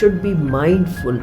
should be mindful,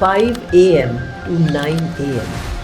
5 AM to 9 AM.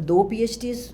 2 PhDs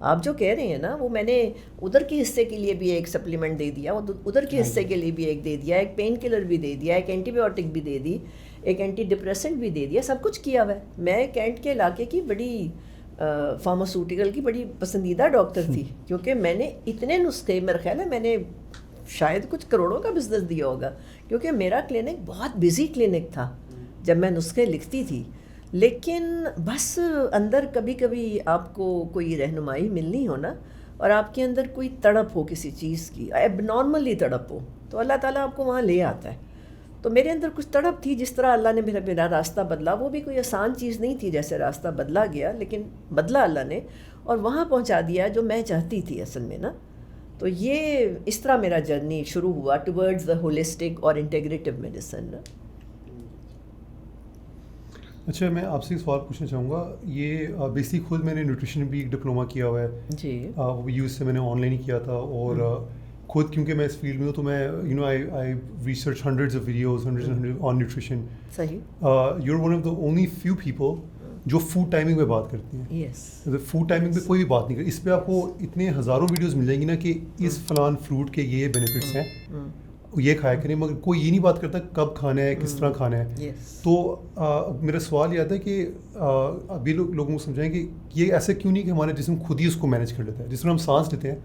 آپ جو کہہ رہے ہیں نا وہ میں نے ادھر کے حصے کے لیے بھی ایک سپلیمنٹ دے دیا, ادھر کے حصے کے لیے بھی ایک دے دیا, ایک پین کلر بھی دے دیا, ایک اینٹی بایوٹک بھی دے دی, ایک اینٹی ڈپریسنٹ بھی دے دیا, سب کچھ کیا ہوا ہے. میں کینٹ کے علاقے کی بڑی فارماسوٹیکل کی بڑی پسندیدہ ڈاکٹر تھی, کیونکہ میں نے اتنے نسخے, میرا خیال ہے میں نے شاید کچھ کروڑوں کا بزنس دیا ہوگا, کیونکہ میرا کلینک بہت بزی کلینک تھا جب میں نسخے لکھتی تھی. لیکن بس اندر کبھی کبھی آپ کو کوئی رہنمائی ملنی ہو نا, اور آپ کے اندر کوئی تڑپ ہو کسی چیز کی, اب نارملی تڑپ ہو, تو اللہ تعالیٰ آپ کو وہاں لے آتا ہے. تو میرے اندر کچھ تڑپ تھی, جس طرح اللہ نے میرا راستہ بدلا, وہ بھی کوئی آسان چیز نہیں تھی جیسے راستہ بدلا گیا, لیکن بدلا اللہ نے اور وہاں پہنچا دیا جو میں چاہتی تھی اصل میں نا. تو یہ اس طرح میرا جرنی شروع ہوا ٹورڈز دا ہولسٹک اور انٹیگریٹیو میڈیسن نا. اچھا, میں آپ سے ایک سوال پوچھنا چاہوں گا. یہ بیسک خود میں نے نیوٹریشن بھی ڈپلوما کیا ہوا ہے جی, وہ بھی یوز سے میں نے آن لائن ہی کیا تھا, اور خود کیونکہ میں اس فیلڈ میں ہوں تو میں I research hundreds of videos on nutrition. صحیح. You are one of the only few people جو فوڈ ٹائمنگ پہ بات کرتی ہیں. یس, فوڈ ٹائمنگ پہ کوئی بھی بات نہیں کرتی. اس پہ آپ کو اتنے ہزاروں ویڈیوز مل جائیں گی نا کہ اس فلان فروٹ کے یہ بینیفٹس ہیں, یہ کھایا کریں, مگر کوئی یہ نہیں بات کرتا کب کھانا ہے, کس طرح کھانا ہے. تو میرا سوال یہ آتا ہے کہ ابھی لوگوں کو سمجھائیں کہ یہ ایسا کیوں نہیں کہ ہمارا جسم خود ہی اس کو مینیج کر لیتا ہے. جس طرح ہم سانس لیتے ہیں,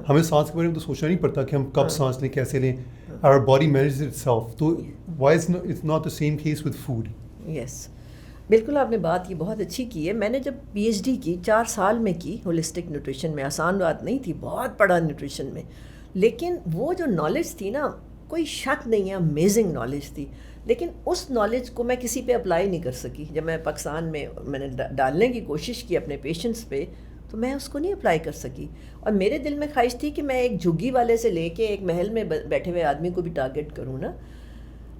ہمیں سانس کے بارے میں تو سوچنا نہیں پڑتا کہ ہم کب سانس لیں, کیسے لیں. our body manages itself. تو why it's not the same case with food? یس, بالکل آپ نے بات یہ بہت اچھی کی ہے. میں نے جب پی ایچ ڈی کی 4 سال میں کی ہولسٹک نیوٹریشن میں, آسان بات نہیں تھی, بہت پڑھا نیوٹریشن میں, لیکن وہ جو نالج تھی نا, کوئی شک نہیں ہے, امیزنگ نالج تھی, لیکن اس نالج کو میں کسی پہ اپلائی نہیں کر سکی. جب میں پاکستان میں نے ڈالنے کی کوشش کی اپنے پیشنٹس پہ, تو میں اس کو نہیں اپلائی کر سکی. اور میرے دل میں خواہش تھی کہ میں ایک جھگی والے سے لے کے ایک محل میں بیٹھے ہوئے آدمی کو بھی ٹارگیٹ کروں نا.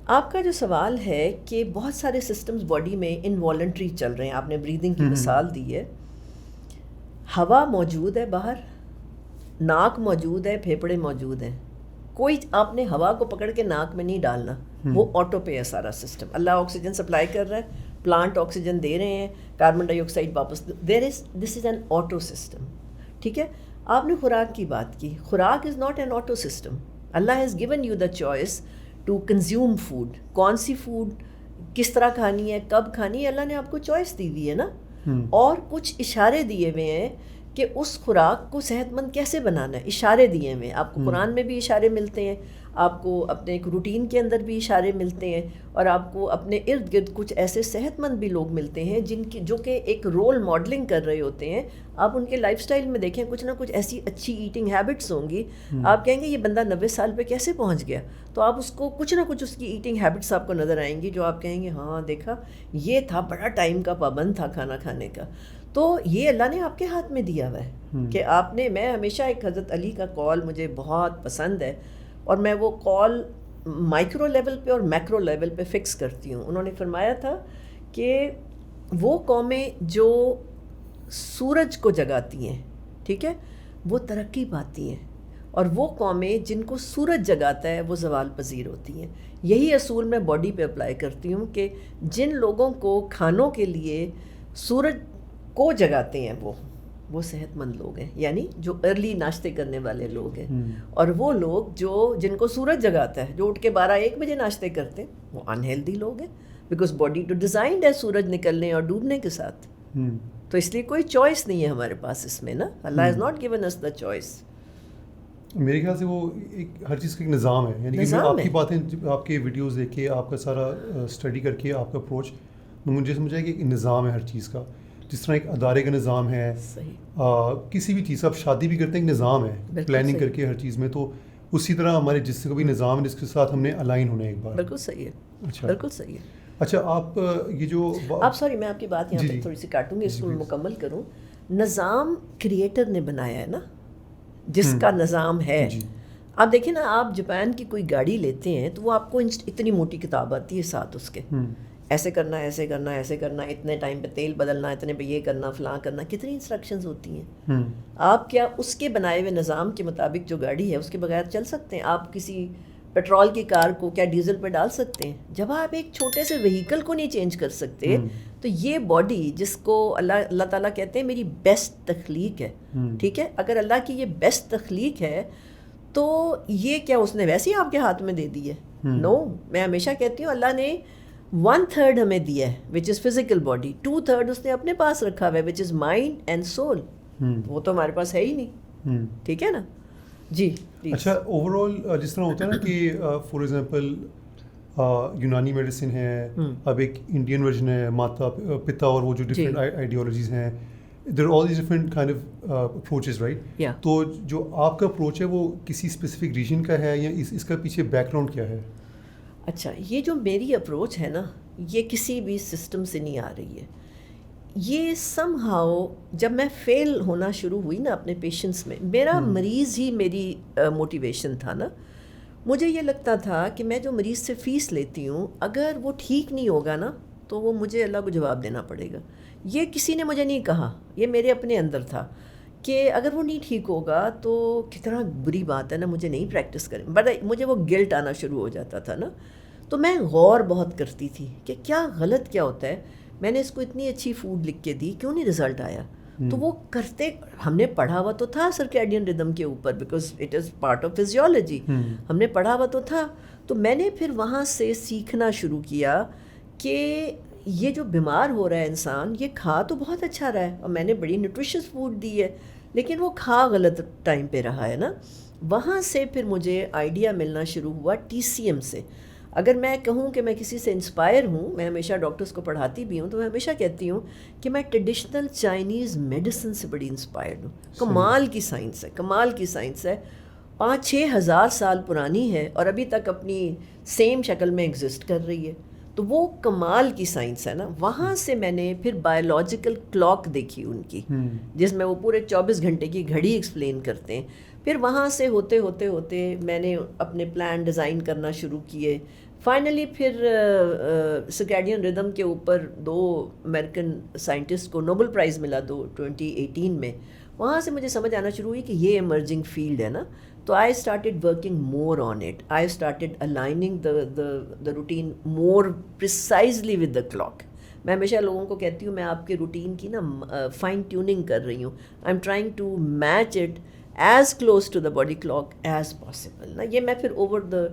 آپ کا جو سوال ہے کہ بہت سارے سسٹمز باڈی میں انوالنٹری چل رہے ہیں, آپ نے بریدنگ کی مثال دی ہے. ہوا موجود ہے باہر, ناک موجود ہے, پھیپھڑے موجود ہیں, کوئی آپ نے ہوا کو پکڑ کے ناک میں نہیں ڈالنا, وہ آٹو پہ ہے سارا سسٹم. اللہ آکسیجن سپلائی کر رہا ہے, پلانٹ آکسیجن دے رہے ہیں, کاربن ڈائی آکسائڈ واپس, this is an ecosystem. ٹھیک ہے. آپ نے خوراک کی بات کی, خوراک is not an ecosystem. Allah has given you the choice to consume food. کون سی فوڈ کس طرح کھانی ہے, کب کھانی ہے, اللہ نے آپ کو چوائس دی ہوئی ہے نا, اور کچھ اشارے دیے ہوئے ہیں کہ اس خوراک کو صحت مند کیسے بنانا ہے. اشارے دیے ہوئے ہیں آپ کو, قرآن میں بھی اشارے ملتے ہیں, آپ کو اپنے ایک روٹین کے اندر بھی اشارے ملتے ہیں, اور آپ کو اپنے ارد گرد کچھ ایسے صحت مند بھی لوگ ملتے ہیں جو کہ ایک رول ماڈلنگ کر رہے ہوتے ہیں. آپ ان کے لائف سٹائل میں دیکھیں, کچھ نہ کچھ ایسی اچھی ایٹنگ ہیبٹس ہوں گی, آپ کہیں گے یہ بندہ 90 سال پہ کیسے پہنچ گیا. تو آپ اس کو کچھ نہ کچھ اس کی ایٹنگ ہیبٹس آپ کو نظر آئیں گی جو آپ کہیں گے ہاں دیکھا یہ تھا, بڑا ٹائم کا پابند تھا کھانا کھانے کا. تو یہ اللہ نے آپ کے ہاتھ میں دیا ہوا ہے کہ آپ نے, میں ہمیشہ ایک حضرت علی کا قول مجھے بہت پسند ہے, اور میں وہ قول مائکرو لیول پہ اور میکرو لیول پہ فکس کرتی ہوں. انہوں نے فرمایا تھا کہ وہ قومیں جو سورج کو جگاتی ہیں, ٹھیک ہے, وہ ترقی پاتی ہیں, اور وہ قومیں جن کو سورج جگاتا ہے وہ زوال پذیر ہوتی ہیں. یہی اصول میں باڈی پہ اپلائی کرتی ہوں کہ جن لوگوں کو کھانوں کے لیے سورج کو جگاتے ہیں وہ صحت مند لوگ ہیں, یعنی جو ارلی ناشتے کرنے والے لوگ ہیں. اور وہ لوگ جن کو سورج جگاتا ہے, جو اٹھ کے 12-1 بجے ناشتے کرتے ہیں, وہ انہیلدی لوگ ہیں, بیکاز باڈی ٹو ڈیزائنڈ ہے سورج نکلنے اور ڈوبنے کے ساتھ. تو اس لیے کوئی چوائس نہیں ہے ہمارے پاس اس میں نا, اللہ has not given us the choice. میرے خیال سے وہ ہر چیز کا ایک نظام ہے, یعنی کہ آپ کی باتیں, آپ کے ویڈیوز دیکھ کے, آپ کا سارا اسٹڈی کر کے, آپ کا اپروچ مجھے سمجھا ہے کہ ایک نظام ہے ہر چیز کا. جس طرح ایک ادارے کا نظام ہے, کسی بھی چیز, آپ شادی بھی کرتے ہیں, ایک نظام ہے پلاننگ کر کے ہر چیز میں, تو اسی طرح ہمارے جس سے بھی نظام ہے جس کے ساتھ ہم نے الائن ہونا ہے ایک بار. بالکل صحیح ہے. اچھا, بالکل صحیح ہے. اچھا, آپ یہ جو آپ سوری میں آپ کی بات یہاں پہ تھوڑی سی کاٹوں گی, اس کو مکمل کروں. نظام کریٹر نے بنایا ہے نا, جس کا نظام ہے. آپ دیکھیں نا, آپ جاپان کی کوئی گاڑی لیتے ہیں تو وہ آپ کو اتنی موٹی کتاب آتی ہے ساتھ اس کے, ایسے کرنا, ایسے کرنا, ایسے کرنا, اتنے ٹائم پہ تیل بدلنا, اتنے پہ یہ کرنا, فلاں کرنا, کتنی انسٹرکشنز ہوتی ہیں. آپ کیا اس کے بنائے ہوئے نظام کے مطابق جو گاڑی ہے اس کے بغیر چل سکتے ہیں؟ آپ کسی پیٹرول کی کار کو کیا ڈیزل پہ ڈال سکتے ہیں؟ جب آپ ایک چھوٹے سے وہیکل کو نہیں چینج کر سکتے تو یہ باڈی جس کو اللہ تعالیٰ کہتے ہیں میری بیسٹ تخلیق ہے, ٹھیک ہے, اگر اللہ کی یہ بیسٹ تخلیق ہے تو یہ کیا اس نے ویسے ہی آپ کے ہاتھ میں دے دی ہے؟ نو, میں ہمیشہ کہتی ہوں اللہ نے 1/3 ہمیں دیا ہے وچ از فزیکل باڈی, 2/3 اس نے اپنے پاس رکھا ہوا ہے وچ از مائنڈ اینڈ سول. وہ تو ہمارے پاس ہے ہی نہیں, ٹھیک ہے نا جی. اچھا, اوور آل جس طرح ہوتا ہے نا کہ فار ایگزامپل یونانی میڈیسن ہے, اب ایک انڈین ورژن ہے ماتا پتا, اور وہ جو ڈفرینٹ آئیڈیالوجیز ہیں, there all these different kind of approaches, right? تو جو آپ کا اپروچ ہے وہ کسی اسپیسیفک ریجن کا ہے یا اس کا پیچھے بیک گراؤنڈ کیا ہے؟ اچھا, یہ جو میری اپروچ ہے نا یہ کسی بھی سسٹم سے نہیں آ رہی ہے. یہ سم ہاؤ جب میں فیل ہونا شروع ہوئی نا اپنے پیشنٹس میں, میرا مریض ہی میری موٹیویشن تھا نا. مجھے یہ لگتا تھا کہ میں جو مریض سے فیس لیتی ہوں اگر وہ ٹھیک نہیں ہوگا نا تو وہ مجھے اللہ کو جواب دینا پڑے گا. یہ کسی نے مجھے نہیں کہا, یہ میرے اپنے اندر تھا کہ اگر وہ نہیں ٹھیک ہوگا تو کتنا بری بات ہے نا, مجھے نہیں پریکٹس کریں. بٹ مجھے وہ گلٹ آنا شروع ہو جاتا تھا نا, تو میں غور بہت کرتی تھی کہ کیا غلط کیا ہوتا ہے, میں نے اس کو اتنی اچھی فوڈ لکھ کے دی, کیوں نہیں رزلٹ آیا؟ تو وہ کرتے, ہم نے پڑھا ہوا تو تھا سرکیڈین ردم کے اوپر because it is part of physiology, ہم نے پڑھا ہوا تو تھا. تو میں نے پھر وہاں سے سیکھنا شروع کیا کہ یہ جو بیمار ہو رہا ہے انسان, یہ کھا تو بہت اچھا رہا ہے اور میں نے بڑی نیوٹریشس فوڈ دی ہے, لیکن وہ کھا غلط ٹائم پہ رہا ہے نا. وہاں سے پھر مجھے آئیڈیا ملنا شروع ہوا TCM سے. اگر میں کہوں کہ میں کسی سے انسپائر ہوں, میں ہمیشہ ڈاکٹرز کو پڑھاتی بھی ہوں, تو میں ہمیشہ کہتی ہوں کہ میں ٹریڈیشنل چائنیز میڈیسن سے بڑی انسپائرڈ ہوں. کمال کی سائنس ہے, کمال کی سائنس ہے, 5-6 ہزار سال پرانی ہے اور ابھی تک اپنی سیم شکل میں ایگزسٹ کر رہی ہے. تو وہ کمال کی سائنس ہے نا. وہاں سے میں نے پھر بایولوجیکل کلاک دیکھی ان کی, جس میں وہ پورے 24 گھنٹے کی گھڑی ایکسپلین کرتے ہیں. پھر وہاں سے ہوتے ہوتے ہوتے میں نے اپنے پلان ڈیزائن کرنا شروع کیے. فائنلی پھر سرکیڈین ردم کے اوپر 2 امریکن سائنٹسٹ کو نوبل پرائز ملا 2018 میں. وہاں سے مجھے سمجھ آنا شروع ہوئی کہ یہ ایمرجنگ فیلڈ ہے نا. تو I started working more on it, I started aligning the routine more precisely with the clock. میں ہمیشہ لوگوں کو کہتی ہوں میں آپ کے روٹین کی نا فائن ٹیوننگ کر رہی ہوں. I am trying to match it as close to the body clock as possible نا. یہ میں پھر اوور دا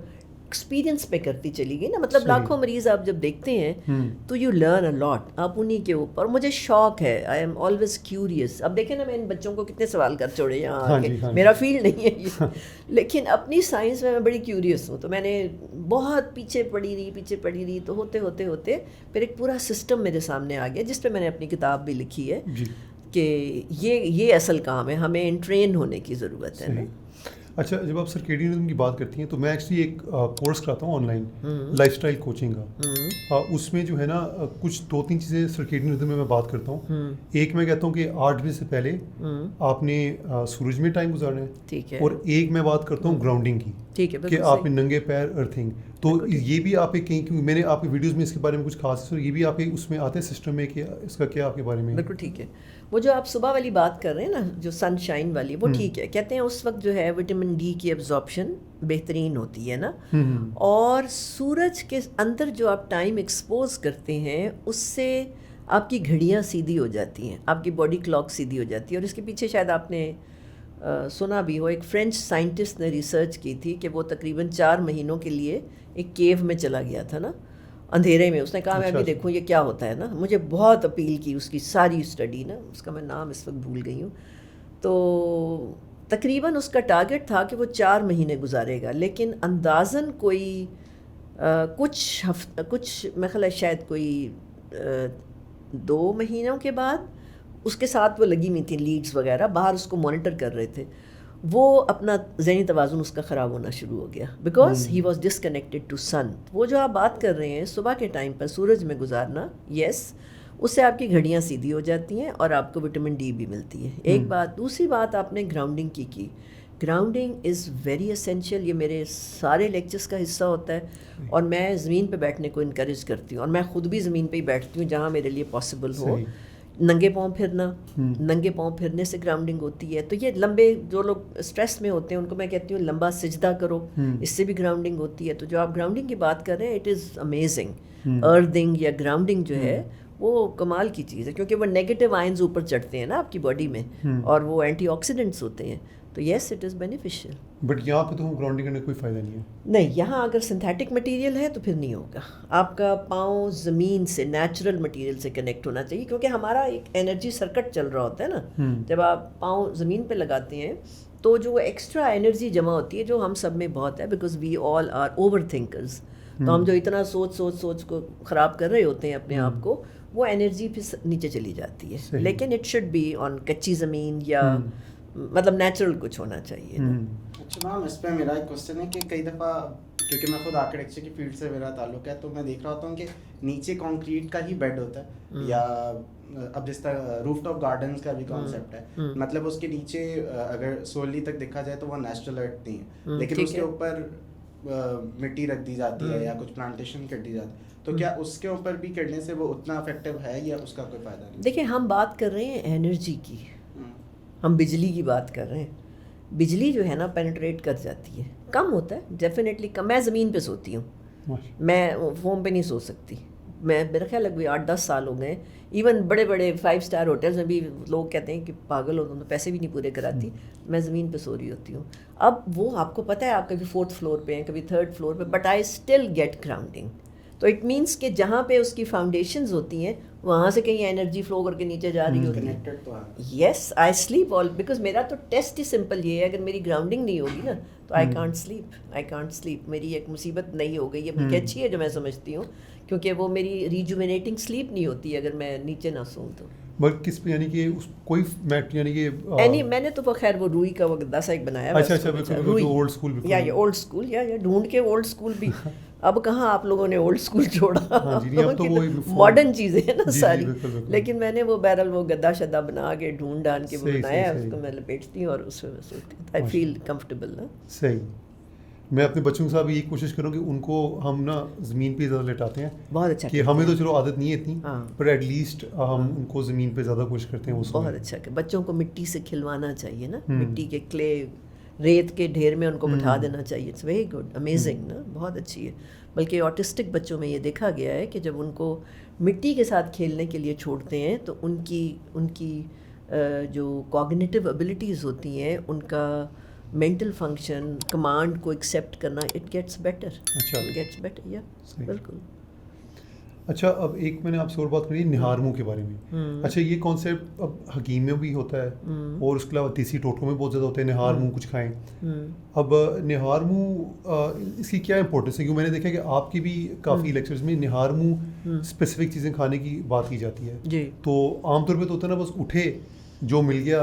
ایکسپیرینس پہ کرتی چلی گئی نا. مطلب لاکھوں مریض آپ جب دیکھتے ہیں تو یو لرن اے لاٹ آپ انہی کے اوپر. مجھے شوق ہے, آئی ایم آلویز کیوریس. اب دیکھیں نا میں ان بچوں کو کتنے سوال کر چھوڑے یہاں آ کے, میرا فیلڈ نہیں ہے یہ, لیکن اپنی سائنس میں بڑی کیوریس ہوں. تو میں نے بہت پیچھے پڑھی رہی تو ہوتے ہوتے ہوتے پھر ایک پورا سسٹم میرے سامنے آ گیا جس پہ میں نے اپنی کتاب بھی لکھی ہے کہ یہ اصل کام ہے, ہمیں انٹرین ہونے کی ضرورت ہے نا. اچھا, جب آپ سرکیڈین ردم کی بات کرتی ہیں تو میں ایکچولی ایک کورس کراتا ہوں on line life style coaching کا. اس میں جو ہے نا کچھ 2-3 چیزیں سرکیڈین ردم میں بات کرتا ہوں. ایک میں کہتا ہوں کہ 8 بجے سے پہلے آپ نے سورج میں ٹائم گزارنا ہے, ٹھیک ہے, اور ایک میں بات کرتا ہوں گراؤنڈنگ کی, ٹھیک ہے, کہ آپ نے ننگے پیر ارتھنگ. تو یہ بھی آپ ایک کہیں, میں نے آپ کی ویڈیوز میں اس کے بارے میں کچھ خاص, یہ بھی آپ کے اس میں آتے ہیں سسٹم میں کہ اس کا کیا آپ کے بارے میں؟ بالکل ٹھیک ہے. وہ جو آپ صبح والی بات کر رہے ہیں نا, جو سن شائن والی, وہ ٹھیک ہے. کہتے ہیں اس وقت جو ہے وٹامن ڈی کی ایبزارپشن بہترین ہوتی ہے نا, اور سورج کے اندر جو آپ ٹائم ایکسپوز کرتے ہیں اس سے آپ کی گھڑیاں سیدھی ہو جاتی ہیں, آپ کی باڈی کلاک سیدھی ہو جاتی ہے. اور اس کے پیچھے شاید آپ نے سنا بھی ہو, ایک فرینچ سائنٹسٹ نے ریسرچ کی تھی کہ وہ تقریباً 4 مہینوں کے لیے ایک کیو میں چلا گیا تھا نا, اندھیرے میں. اس نے کہا میں ابھی دیکھوں یہ کیا ہوتا ہے نا. مجھے بہت اپیل کی اس کی ساری اسٹڈی نا, اس کا میں نام اس وقت بھول گئی ہوں. تو تقریباً اس کا ٹارگیٹ تھا کہ وہ 4 مہینے گزارے گا, لیکن اندازاً کوئی کچھ میں خیال ہے شاید کوئی 2 مہینوں کے بعد اس کے ساتھ وہ لگی ہوئی تھیں لیڈز وغیرہ, باہر اس کو مانیٹر کر رہے تھے. وہ اپنا ذہنی توازن اس کا خراب ہونا شروع ہو گیا because he was disconnected to sun. وہ جو آپ بات کر رہے ہیں صبح کے ٹائم پر سورج میں گزارنا, یس, اس سے آپ کی گھڑیاں سیدھی ہو جاتی ہیں اور آپ کو وٹامن ڈی بھی ملتی ہے. ایک بات. دوسری بات آپ نے گراؤنڈنگ کی. Grounding is very essential. یہ میرے سارے لیکچرز کا حصہ ہوتا ہے اور میں زمین پہ بیٹھنے کو انکریج کرتی ہوں, اور میں خود بھی زمین پہ ہی بیٹھتی ہوں جہاں میرے لیے پاسبل ہو. ننگے پاؤں پھرنا, ننگے پاؤں پھرنے سے گراؤنڈنگ ہوتی ہے. تو یہ لمبے جو لوگ اسٹریس میں ہوتے ہیں ان کو میں کہتی ہوں لمبا سجدہ کرو, اس سے بھی گراؤنڈنگ ہوتی ہے. تو جو آپ گراؤنڈنگ کی بات کر رہے ہیں اٹ از امیزنگ. ارتھنگ یا گراؤنڈنگ جو ہے وہ کمال کی چیز ہے کیونکہ وہ نیگیٹو آئنز اوپر چڑھتے ہیں نا آپ کی باڈی میں اور وہ اینٹی آکسیڈنٹس ہوتے ہیں, تو yes it is beneficial. But یہاں پہ تو گراؤنڈنگ کرنے کا کوئی فائدہ نہیں ہے. نہیں, یہاں اگر سنتھیٹک مٹیریل ہے تو پھر نہیں ہوگا. آپ کا پاؤں زمین سے نیچرل مٹیریل سے کنیکٹ ہونا چاہیے کیونکہ ہمارا ایک انرجی سرکٹ چل رہا ہوتا ہے نا. جب آپ پاؤں زمین پہ لگاتے ہیں تو جو ایکسٹرا انرجی جمع ہوتی ہے جو ہم سب میں بہت ہے, because we all are overthinkers. تو ہم جو اتنا سوچ کو خراب کر رہے ہوتے ہیں اپنے آپ کو, وہ انرجی پھر نیچے چلی جاتی ہے. لیکن اٹ شوڈ بی آن کچی زمین یا مطلب نیچرل کچھ ہونا چاہیے. اچھا میم, اس پہ میرا ایک کوشچن ہے کہ کئی دفعہ کیونکہ میں خود آرکیٹیکچر کی فیلڈ سے میرا تعلق ہے, تو میں دیکھ رہا ہوتا ہوں کہ نیچے کانکریٹ کا ہی بیڈ ہوتا ہے, یا اب جس طرح روف ٹاپ گارڈنس کا بھی کانسیپٹ ہے, مطلب اس کے نیچے اگر سولی تک دیکھا جائے تو وہ نیچرل ارتھ نہیں ہے, لیکن اس کے اوپر مٹی رکھ دی جاتی ہے یا کچھ پلانٹیشن کر دی جاتی ہے, تو کیا اس کے اوپر بھی کرنے سے وہ اتنا افیکٹو ہے یا اس کا کوئی فائدہ نہیں؟ دیکھیں, ہم بات کر رہے ہیں انرجی کی, ہم بجلی کی بات کر رہے ہیں. بجلی جو ہے نا پینیٹریٹ کر جاتی ہے, کم ہوتا ہے ڈیفینیٹلی کم. میں زمین پہ سوتی ہوں, میں فوم پہ نہیں سو سکتی. میں میرا خیال ہے 8-10 سال ہو گئے, ایون بڑے بڑے 5 اسٹار ہوٹلز میں بھی لوگ کہتے ہیں کہ پاگل ہو تم تو پیسے بھی نہیں پورے کراتی, میں زمین پہ سو رہی ہوتی ہوں. اب وہ آپ کو پتہ ہے آپ کبھی 4th فلور پہ ہیں, کبھی 3rd فلور پہ, but I still get grounding. تو اٹ مینس کہ جہاں پہ اس کی فاؤنڈیشنز ہوتی ہیں وہاں سے کہیں انرجی فلو کر کے نیچے جا رہی ہوتی ہے. یس, آئی سلیپ آل, بیکاز میرا تو ٹیسٹ ہی سمپل یہ ہے, اگر میری گراؤنڈنگ نہیں ہوگی نا تو آئی کانٹ سلیپ. میری ایک مصیبت نہیں ہو گئی ہے, بلکہ اچھی ہے جو میں سمجھتی ہوں, کیونکہ وہ میری ریجوینیٹنگ سلیپ نہیں ہوتی اگر میں نیچے نہ سوں تو. بٹ کس پہ یعنی کہ کوئی میٹ یعنی کہ میں نے تو خیر وہ روئی کا وہ گدا سا ایک بنایا. اچھا اولڈ اسکول, یا یہ اولڈ اسکول یا ڈھونڈ کے اولڈ اسکول بھی. اب کہاں آپ لوگوں نے اولڈ اسکول چھوڑا, ماڈرن چیزیں ہیں نا ساری. لیکن میں نے وہ بہرحال وہ گدا شدا بنا کے ڈھونڈ ڈان کے وہ بنایا, اس کو میں لپیٹتی ہوں اور اس میں سوتی ہوں. آئی فیل کمفرٹیبل نا. صحیح. میں اپنے بچوں کے ساتھ بھی یہ کوشش کروں کہ ان کو ہم نا زمین پہ زیادہ لٹاتے ہیں. بہت اچھا, کہ ہمیں تو چلو عادت نہیں ہے اتنی, پر ایٹ لیسٹ ہم ان کو زمین پہ زیادہ کوشش کرتے ہیں. بہت اچھا کہ بچوں کو مٹی سے کھلوانا چاہیے نا, مٹی کے کلے ریت کے ڈھیر میں ان کو بٹھا دینا چاہیے. اٹس ویری گڈ, امیزنگ نا, بہت اچھی ہے. بلکہ آٹسٹک بچوں میں یہ دیکھا گیا ہے کہ جب ان کو مٹی کے ساتھ کھیلنے کے لیے چھوڑتے ہیں تو ان کی جو کوگنیٹیو ایبلٹیز ہوتی ہیں, ان کا مینٹل فنکشن, کمانڈ کو ایکسیپٹ کرنا, اٹ گیٹس بیٹر. یا بالکل. اچھا, اب ایک میں نے آپ سے اور بات کری نہار منہ کے بارے میں. اچھا, یہ کانسیپٹ اب حکیم میں بھی ہوتا ہے اور اس کے علاوہ دیسی ٹوٹکوں میں بہت زیادہ ہوتا ہے, نہار منہ کچھ کھائیں. اب نہار منہ اس کی کیا امپورٹنس ہے؟ کیوں میں نے دیکھا کہ آپ کی بھی کافی لیکچرز میں نہار منہ اسپیسیفک چیزیں کھانے کی بات کی جاتی ہے. تو عام طور پہ تو ہوتا ہے نا بس اٹھے جو مل گیا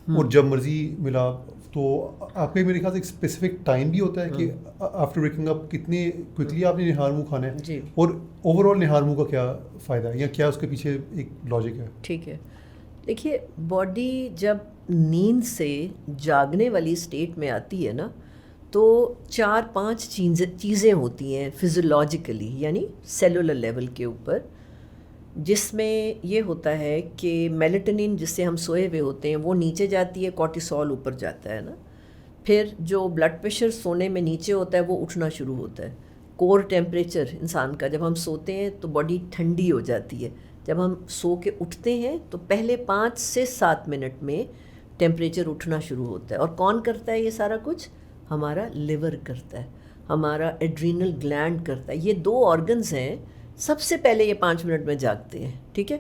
اور جب مرضی ملا. تو آپ کے میرے خیال سے ایک اسپیسیفک ٹائم بھی ہوتا ہے کہ آفٹر ویکنگ اپ کتنے کوئکلی آپ نے نہار منہ کھانا ہے, اور اوور آل نہار منہ کا کیا فائدہ ہے یا کیا اس کے پیچھے ایک لاجک ہے؟ ٹھیک ہے, دیکھیے باڈی جب نیند سے جاگنے والی اسٹیٹ میں آتی ہے نا تو 4-5 چیزیں ہوتی ہیں فزیولوجیکلی, یعنی سیلولر لیول کے اوپر, جس میں یہ ہوتا ہے کہ میلیٹونین جس سے ہم سوئے ہوئے ہوتے ہیں وہ نیچے جاتی ہے, کورٹیسول اوپر جاتا ہے نا. پھر جو بلڈ پریشر سونے میں نیچے ہوتا ہے وہ اٹھنا شروع ہوتا ہے. کور ٹیمپریچر انسان کا جب ہم سوتے ہیں تو باڈی ٹھنڈی ہو جاتی ہے, جب ہم سو کے اٹھتے ہیں تو پہلے 5 سے 7 منٹ میں ٹیمپریچر اٹھنا شروع ہوتا ہے. اور کون کرتا ہے یہ سارا کچھ؟ ہمارا لیور کرتا ہے, ہمارا ایڈرینل گلینڈ کرتا ہے. یہ 2 آرگنز ہیں, سب سے پہلے یہ 5 منٹ میں جاگتے ہیں. ٹھیک ہے,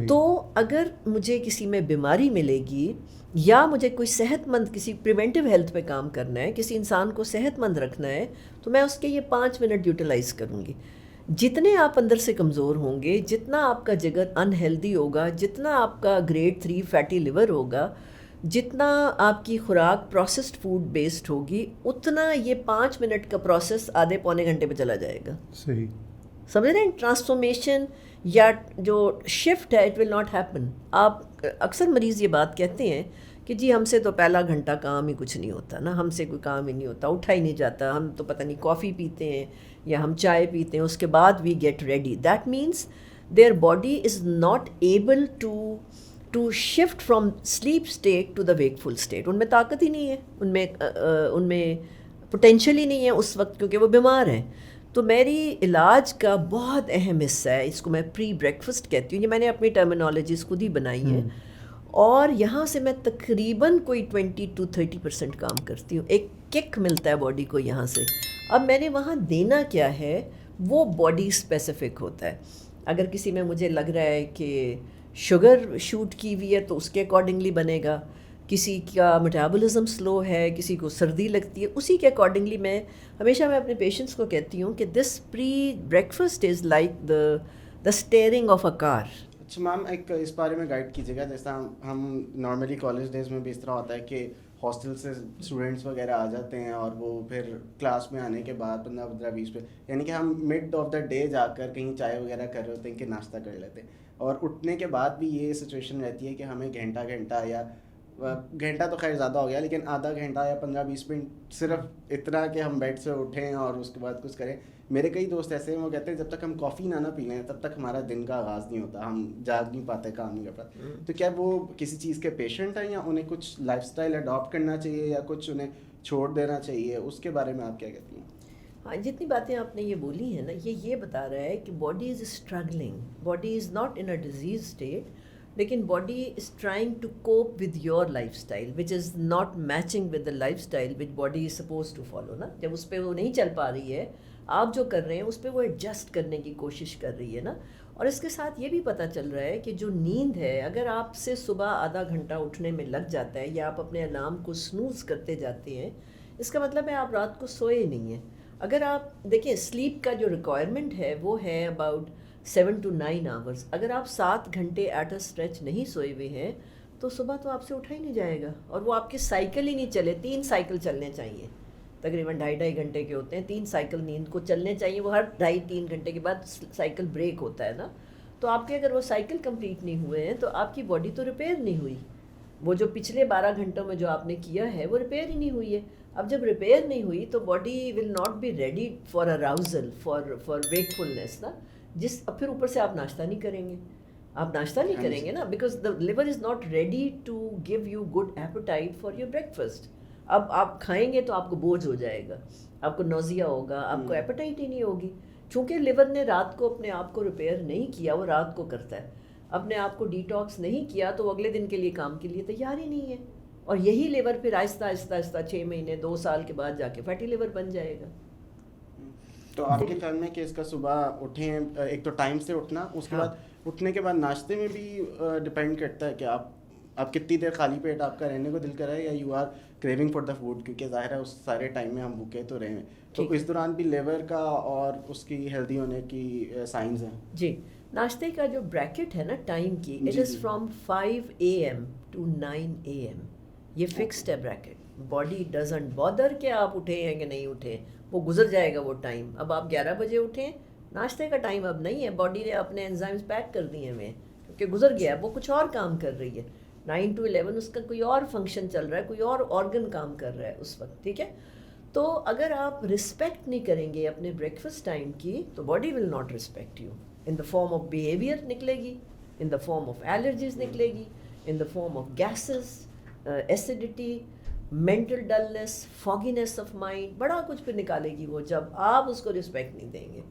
تو اگر مجھے کسی میں بیماری ملے گی یا مجھے کوئی صحت مند کسی پریونٹیو ہیلتھ پہ کام کرنا ہے, کسی انسان کو صحت مند رکھنا ہے, تو میں اس کے یہ 5 منٹ یوٹیلائز کروں گی. جتنے آپ اندر سے کمزور ہوں گے, جتنا آپ کا جگر انہیلدی ہوگا, جتنا آپ کا گریڈ 3 فیٹی لیور ہوگا, جتنا آپ کی خوراک پروسیسڈ فوڈ بیسڈ ہوگی, اتنا یہ 5 منٹ کا پروسیس آدھے پونے گھنٹے پہ چلا جائے گا. صحیح سمجھ رہے ہیں؟ ٹرانسفارمیشن یا جو شفٹ ہے اٹ ول ناٹ ہیپن. آپ اکثر مریض یہ بات کہتے ہیں کہ جی ہم سے تو پہلا گھنٹہ کام ہی کچھ نہیں ہوتا نا, ہم سے کوئی کام ہی نہیں ہوتا, اٹھا ہی نہیں جاتا, ہم تو پتہ نہیں کافی پیتے ہیں یا ہم چائے پیتے ہیں, اس کے بعد we get ready. That means their body is not able to shift from sleep state to the wakeful state. ان میں طاقت ہی نہیں ہے, ان میں پوٹینشیل ہی نہیں ہے اس وقت, کیونکہ وہ بیمار ہیں. تو میری علاج کا بہت اہم حصہ ہے، اس کو میں پری بریکفسٹ کہتی ہوں، یہ میں نے اپنی ٹرمینالوجیز خود ہی بنائی ہیں، اور یہاں سے میں تقریباً کوئی 20 to 30% کام کرتی ہوں. ایک کک ملتا ہے باڈی کو یہاں سے. اب میں نے وہاں دینا کیا ہے وہ باڈی اسپیسیفک ہوتا ہے. اگر کسی میں مجھے لگ رہا ہے کہ شوگر شوٹ کی ہوئی ہے تو اس کے اکارڈنگلی بنے گا، کسی کا میٹابولزم سلو ہے، کسی کو سردی لگتی ہے، اسی کے اکارڈنگلی میں اپنے پیشنٹس کو کہتی ہوں کہ this pre breakfast is like the steering of a car. اچھا میم، ایک اس بارے میں گائیڈ کیجیے گا، جیسا ہم نارملی کالج ڈیز میں بھی اس طرح ہوتا ہے کہ ہاسٹل سے اسٹوڈنٹس وغیرہ آ جاتے ہیں اور وہ پھر کلاس میں آنے کے بعد 15-20 پہ، یعنی کہ ہم مڈ آف دا ڈے جا کر کہیں چائے وغیرہ کر رہے ہوتے ہیں کہ ناشتہ کر لیتے ہیں، اور اٹھنے کے بعد بھی یہ سچویشن رہتی ہے کہ ہمیں گھنٹہ یا گھنٹہ تو خیر زیادہ ہو گیا، لیکن آدھا گھنٹہ یا 15-20 منٹ صرف اتنا کہ ہم بیڈ سے اٹھیں اور اس کے بعد کچھ کریں. میرے کئی دوست ایسے ہیں، وہ کہتے ہیں جب تک ہم کافی نہ پی لیں تب تک ہمارا دن کا آغاز نہیں ہوتا، ہم جاگ نہیں پاتے، کام نہیں کر پاتے. تو کیا وہ کسی چیز کے پیشنٹ ہیں یا انہیں کچھ لائف اسٹائل اڈاپٹ کرنا چاہیے یا کچھ انہیں چھوڑ دینا چاہیے؟ اس کے بارے میں آپ کیا کہتی ہیں؟ ہاں، جتنی باتیں آپ نے یہ بولی ہیں نا، یہ بتا رہا ہے کہ body is struggling, body is not in a disease state, لیکن body is trying to cope with your lifestyle which is not matching with the lifestyle which body is suppose to follow نا. جب اس پہ وہ نہیں چل پا رہی ہے، آپ جو کر رہے ہیں اس پہ وہ ایڈجسٹ کرنے کی کوشش کر رہی ہے نا. اور اس کے ساتھ یہ بھی پتہ چل رہا ہے کہ جو نیند ہے، اگر آپ سے صبح آدھا گھنٹہ اٹھنے میں لگ جاتا ہے یا آپ اپنے الارم کو سنوز کرتے جاتے ہیں، اس کا مطلب ہے آپ رات کو سوئے نہیں ہیں. اگر آپ دیکھیں سلیپ کا جو ریکوائرمنٹ ہے وہ ہے اباؤٹ 7 to 9 hours. اگر آپ 7 گھنٹے ایٹ اے اسٹریچ نہیں سوئے ہوئے ہیں تو صبح تو آپ سے اٹھا ہی نہیں جائے گا، اور وہ آپ کے سائیکل ہی نہیں چلے. 3 سائیکل چلنے چاہیے، تقریباً 2.5 گھنٹے کے ہوتے ہیں. 3 سائیکل نیند کو چلنے چاہیے، وہ ہر 2.5-3 گھنٹے کے بعد سائیکل بریک ہوتا ہے نا. تو آپ کے اگر وہ سائیکل کمپلیٹ نہیں ہوئے ہیں تو آپ کی باڈی تو ریپیئر نہیں ہوئی. وہ جو پچھلے 12 گھنٹوں میں جو آپ نے کیا ہے وہ ریپیئر ہی نہیں ہوئی ہے. اب جب ریپیئر نہیں ہوئی تو body will not be ready for arousal, for wakefulness نا. اب پھر اوپر سے آپ ناشتہ نہیں کریں گے، آپ ناشتہ نہیں کریں گے نا، because the liver is not ready to give you good appetite for your breakfast. اب آپ کھائیں گے تو آپ کو بوجھ ہو جائے گا، آپ کو نوزیا ہوگا، آپ کو ایپیٹائٹ ہی نہیں ہوگی. چونکہ لیور نے رات کو اپنے آپ کو ریپیئر نہیں کیا، وہ رات کو کرتا ہے، اپنے آپ کو ڈیٹاکس نہیں کیا تو وہ اگلے دن کے لیے کام کے لیے تیار ہی نہیں ہے. اور یہی لیور پھر آہستہ آہستہ 6 مہینے 2 سال کے بعد جا کے فیٹی لیور بن جائے گا. تو آپ کے خیال میں کہ اس کا صبح اٹھیں، ایک تو ٹائم سے اٹھنا، اس کے بعد اٹھنے کے بعد ناشتے میں بھی ڈپینڈ کرتا ہے کہ آپ کتنی دیر خالی پیٹ آپ کا رہنے کو دل کر رہا ہے یا you are craving for the food, کیونکہ ظاہر ہے اس سارے ٹائم میں ہم بھوکے تو رہے ہیں، تو اس دوران بھی لیور کا اور اس کی ہیلدی ہونے کی سائنز ہیں. جی، ناشتے کا جو بریکٹ ہے نا ٹائم کی، it is from 5 AM to 9 AM. یہ فکسڈ ہے بریکٹ. باڈی ڈزنٹ بادر کہ آپ اٹھے ہیں کہ نہیں اٹھے، وہ گزر جائے گا وہ ٹائم. اب آپ 11 بجے اٹھیں، ناشتے کا ٹائم اب نہیں ہے، باڈی نے اپنے انزائمز پیک کر دیے ہوئے ہیں کیونکہ گزر گیا، وہ کچھ اور کام کر رہی ہے. 9 to 11 اس کا کوئی اور فنکشن چل رہا ہے، کوئی اور آرگن کام کر رہا ہے اس وقت. ٹھیک ہے، تو اگر آپ رسپیکٹ نہیں کریں گے اپنے بریکفسٹ ٹائم کی تو body will not respect you. In the form of behaviour نکلے گی، in the form of allergies نکلے گی، in the form of gases, acidity, mental dullness, fogginess of mind, بڑا کچھ پھر نکالے گی وہ جب آپ اس کو رسپیکٹ نہیں دیں گے.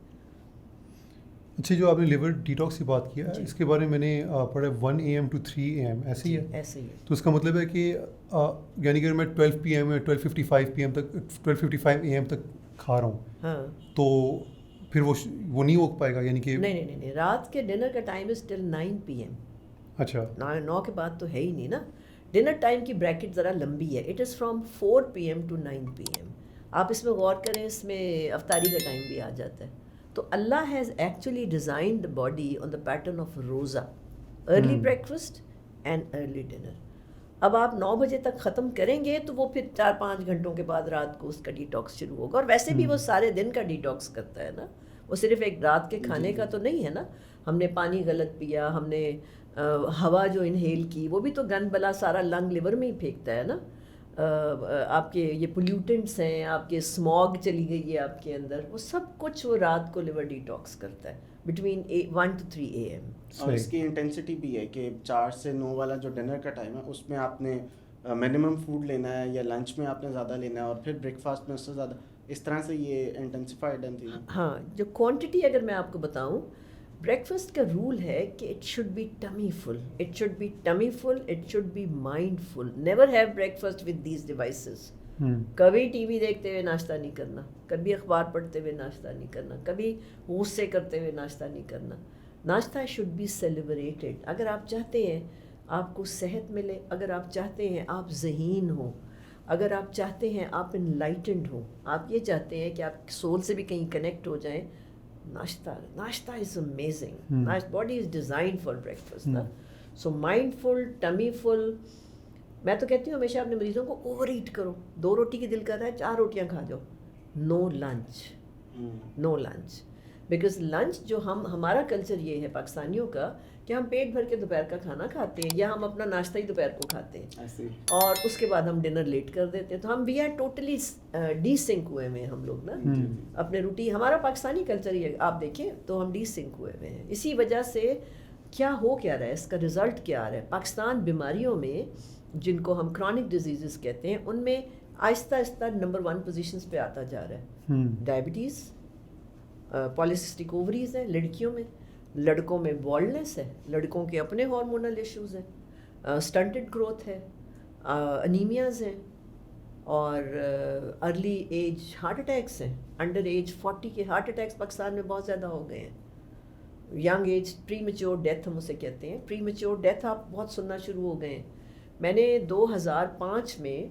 اچھا، جو آپ نے لیور ڈیٹاکس کی بات کیا، اس کے بارے میں نے پڑھا 1 AM to 3 AM ایسے ہی ہے. ایسے ہی ہے. تو اس کا مطلب ہے کہ یعنی کہ میں 12 PM یا 12:55 PM تک 12:55 AM تک کھا رہا ہوں، ہاں، تو پھر وہ نہیں ہو پائے گا، یعنی کہ نہیں، رات کے ڈنر کا ٹائم از ٹل 9 PM. اچھا، 9 کے بعد تو ہے ہی نہیں نا. ڈنر ٹائم کی بریکٹ ذرا لمبی ہے، it is from 4 PM to 9 PM. آپ اس میں غور کریں، اس میں افطاری کا ٹائم بھی آ جاتا ہے. تو اللہ has actually designed the body on the pattern of روزہ، early breakfast and early dinner. اب آپ 9 بجے تک ختم کریں گے تو وہ پھر 4-5 گھنٹوں کے بعد رات کو اس کا ڈیٹاکس شروع ہوگا. اور ویسے بھی وہ سارے دن کا ڈیٹاکس کرتا ہے نا، وہ صرف ایک رات کے کھانے کا تو نہیں ہے نا. ہم نے پانی غلط پیا، ہم نے ہوا جو انہیل کی، وہ بھی تو گند بلا سارا لنگ لیور میں ہی پھینکتا ہے نا. آپ کے یہ پولیوٹنٹس ہیں، آپ کے اسموگ چلی گئی ہے آپ کے اندر، وہ سب کچھ وہ رات کو لیور ڈیٹاکس کرتا ہے بٹوین 1 to 3 AM. اور اس کی انٹینسٹی بھی ہے کہ 4 سے 9 والا جو ڈنر کا ٹائم ہے اس میں آپ نے منیمم فوڈ لینا ہے یا لنچ میں آپ نے زیادہ لینا ہے اور پھر بریک فاسٹ میں اس سے زیادہ. اس طرح سے یہ انٹینسیفائڈ تھی. ہاں جو کوانٹٹی اگر میں آپ کو بتاؤں, بریکفاسٹ کا رول ہے کہ it should be tummy full, it should be tummy full, it should be mind full. Never have breakfast with these devices. کبھی ٹی وی دیکھتے ہوئے ناشتہ نہیں کرنا, کبھی اخبار پڑھتے ہوئے ناشتہ نہیں کرنا, کبھی غصے کرتے ہوئے ناشتہ نہیں کرنا. ناشتہ شوڈ بی سیلیبریٹڈ. اگر آپ چاہتے ہیں آپ کو صحت ملے, اگر آپ چاہتے ہیں آپ ذہین ہوں, اگر آپ چاہتے ہیں آپ انلائٹنڈ ہوں, آپ یہ چاہتے ہیں کہ آپ سول سے بھی کہیں کنیکٹ ہو جائیں, ناشتہ is amazing. Body is design for breakfast نا. سو مائنڈ فل, ٹمی فل. میں تو کہتی ہوں ہمیشہ اپنے مریضوں کو اوور ایٹ کرو. 2 روٹی کی دل کر رہا ہے 4 روٹیاں کھا جاؤ. No lunch, no lunch. Because lunch جو ہمارا کلچر یہ ہے پاکستانیوں کا کہ ہم پیٹ بھر کے دوپہر کا کھانا کھاتے ہیں, یا ہم اپنا ناشتہ ہی دوپہر کو کھاتے ہیں اور اس کے بعد ہم ڈنر لیٹ کر دیتے ہیں. تو ہم we are totally desync ہوئے ہوئے ہیں ہم لوگ نا اپنے روٹین. ہمارا پاکستانی کلچر یہ آپ دیکھیں تو ہم ڈی سنک ہوئے ہوئے ہیں. اسی وجہ سے کیا ہو کیا رہا ہے, اس کا رزلٹ کیا آ رہا ہے. پاکستان بیماریوں میں جن کو ہم کرونک ڈیزیزز کہتے ہیں ان میں آہستہ آہستہ نمبر 1 پوزیشنز پہ آتا جا رہا ہے. ڈائبٹیز, پالیسسٹک اووریز ہیں لڑکیوں میں, لڑکوں میں بالڈنس ہے, لڑکوں کے اپنے ہارمونل ایشوز ہیں, اسٹنٹڈ گروتھ ہے, انیمیاز ہیں, اور ارلی ایج ہارٹ اٹیکس ہیں. انڈر ایج 40 کے ہارٹ اٹیکس پاکستان میں بہت زیادہ ہو گئے ہیں. ینگ ایج پری میچور ڈیتھ ہم اسے کہتے ہیں. پری میچور ڈیتھ آپ بہت سننا شروع ہو گئے ہیں. میں نے 2005 میں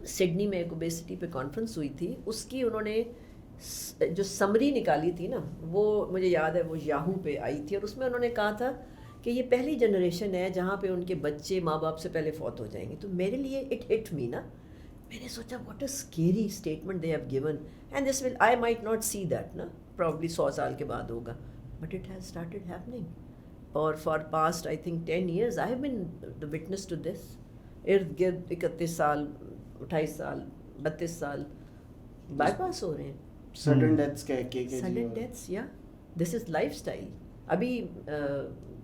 سڈنی میں ایک اوبیسٹی پہ کانفرنس ہوئی تھی, اس کی انہوں نے جو سمری نکالی تھی نا, وہ مجھے یاد ہے وہ یاہو پہ آئی تھی, اور اس میں انہوں نے کہا تھا کہ یہ پہلی جنریشن ہے جہاں پہ ان کے بچے ماں باپ سے پہلے فوت ہو جائیں گے. تو میرے لیے اٹ ہٹ می نا, میں نے سوچا what a scary statement they have given, and this will I might not see that نا, پرابلی 100 سال کے بعد ہوگا, but it has started happening. اور for past I think 10 years I have been the witness to this. ارد گرد 31 سال 28 سال 32 سال بائی پاس ہو رہے ہیں. سڈن ڈیتھس سڈن ڈیتھس, یا دس از لائف اسٹائل. ابھی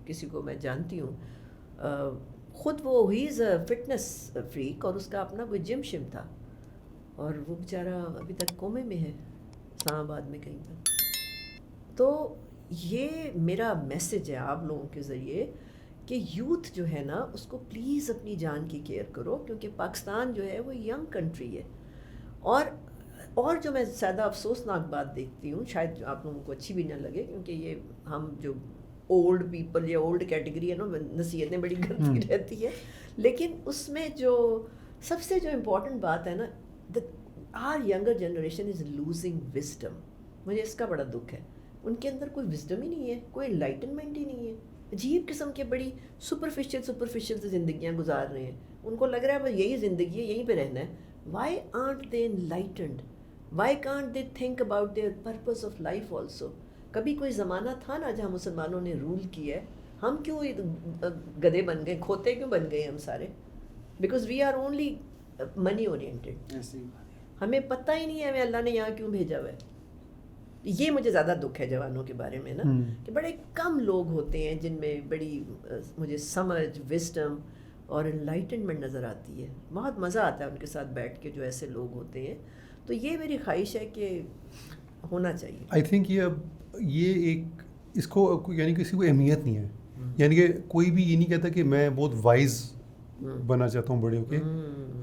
کسی کو میں جانتی ہوں, خود وہ ہی از اے فٹنس فریک, اور اس کا اپنا کوئی جم شم تھا, اور وہ بیچارہ ابھی تک کومے میں ہے اسلام آباد میں کہیں پر. تو یہ میرا میسج ہے آپ لوگوں کے ذریعے کہ یوتھ جو ہے نا اس کو پلیز اپنی جان کی کیئر کرو, کیونکہ پاکستان جو ہے وہ ینگ کنٹری ہے. اور جو میں زیادہ افسوسناک بات دیکھتی ہوں, شاید آپ لوگوں کو اچھی بھی نہ لگے, کیونکہ یہ ہم جو اولڈ پیپل یا اولڈ کیٹیگری ہے نا, نصیحتیں بڑی کرتی رہتی ہے, لیکن اس میں جو سب سے جو امپورٹنٹ بات ہے نا, are younger generation is losing wisdom. مجھے اس کا بڑا دکھ ہے. ان کے اندر کوئی وزڈم ہی نہیں ہے, کوئی انلائٹنمنٹ ہی نہیں ہے. عجیب قسم کے بڑی سپرفیشل سے زندگیاں گزار رہے ہیں. ان کو لگ رہا ہے بس یہی زندگی ہے, یہیں پہ رہنا ہے. Why aren't they enlightened? Why can't they think about their purpose of life also? کبھی کوئی زمانہ تھا نا جہاں مسلمانوں نے رول کیا ہے, ہم کیوں گدھے بن گئے, کھوتے کیوں بن گئے ہم سارے؟ Because we are only money oriented. ہمیں پتہ ہی نہیں ہے ہمیں اللہ نے یہاں کیوں بھیجا ہوا ہے. یہ مجھے زیادہ دکھ ہے جوانوں کے بارے میں نا, کہ بڑے کم لوگ ہوتے ہیں جن میں بڑی مجھے سمجھ, وزڈم اور انلائٹنمنٹ نظر آتی ہے. بہت مزہ آتا ہے ان کے ساتھ بیٹھ کے جو ایسے لوگ ہوتے ہیں. تو یہ میری خواہش ہے کہ ہونا چاہیے. آئی تھنک یہ ایک اس کو یعنی کسی کو اہمیت نہیں ہے, یعنی کہ کوئی بھی یہ نہیں کہتا کہ میں بہت وائز بننا چاہتا ہوں بڑے ہو کے.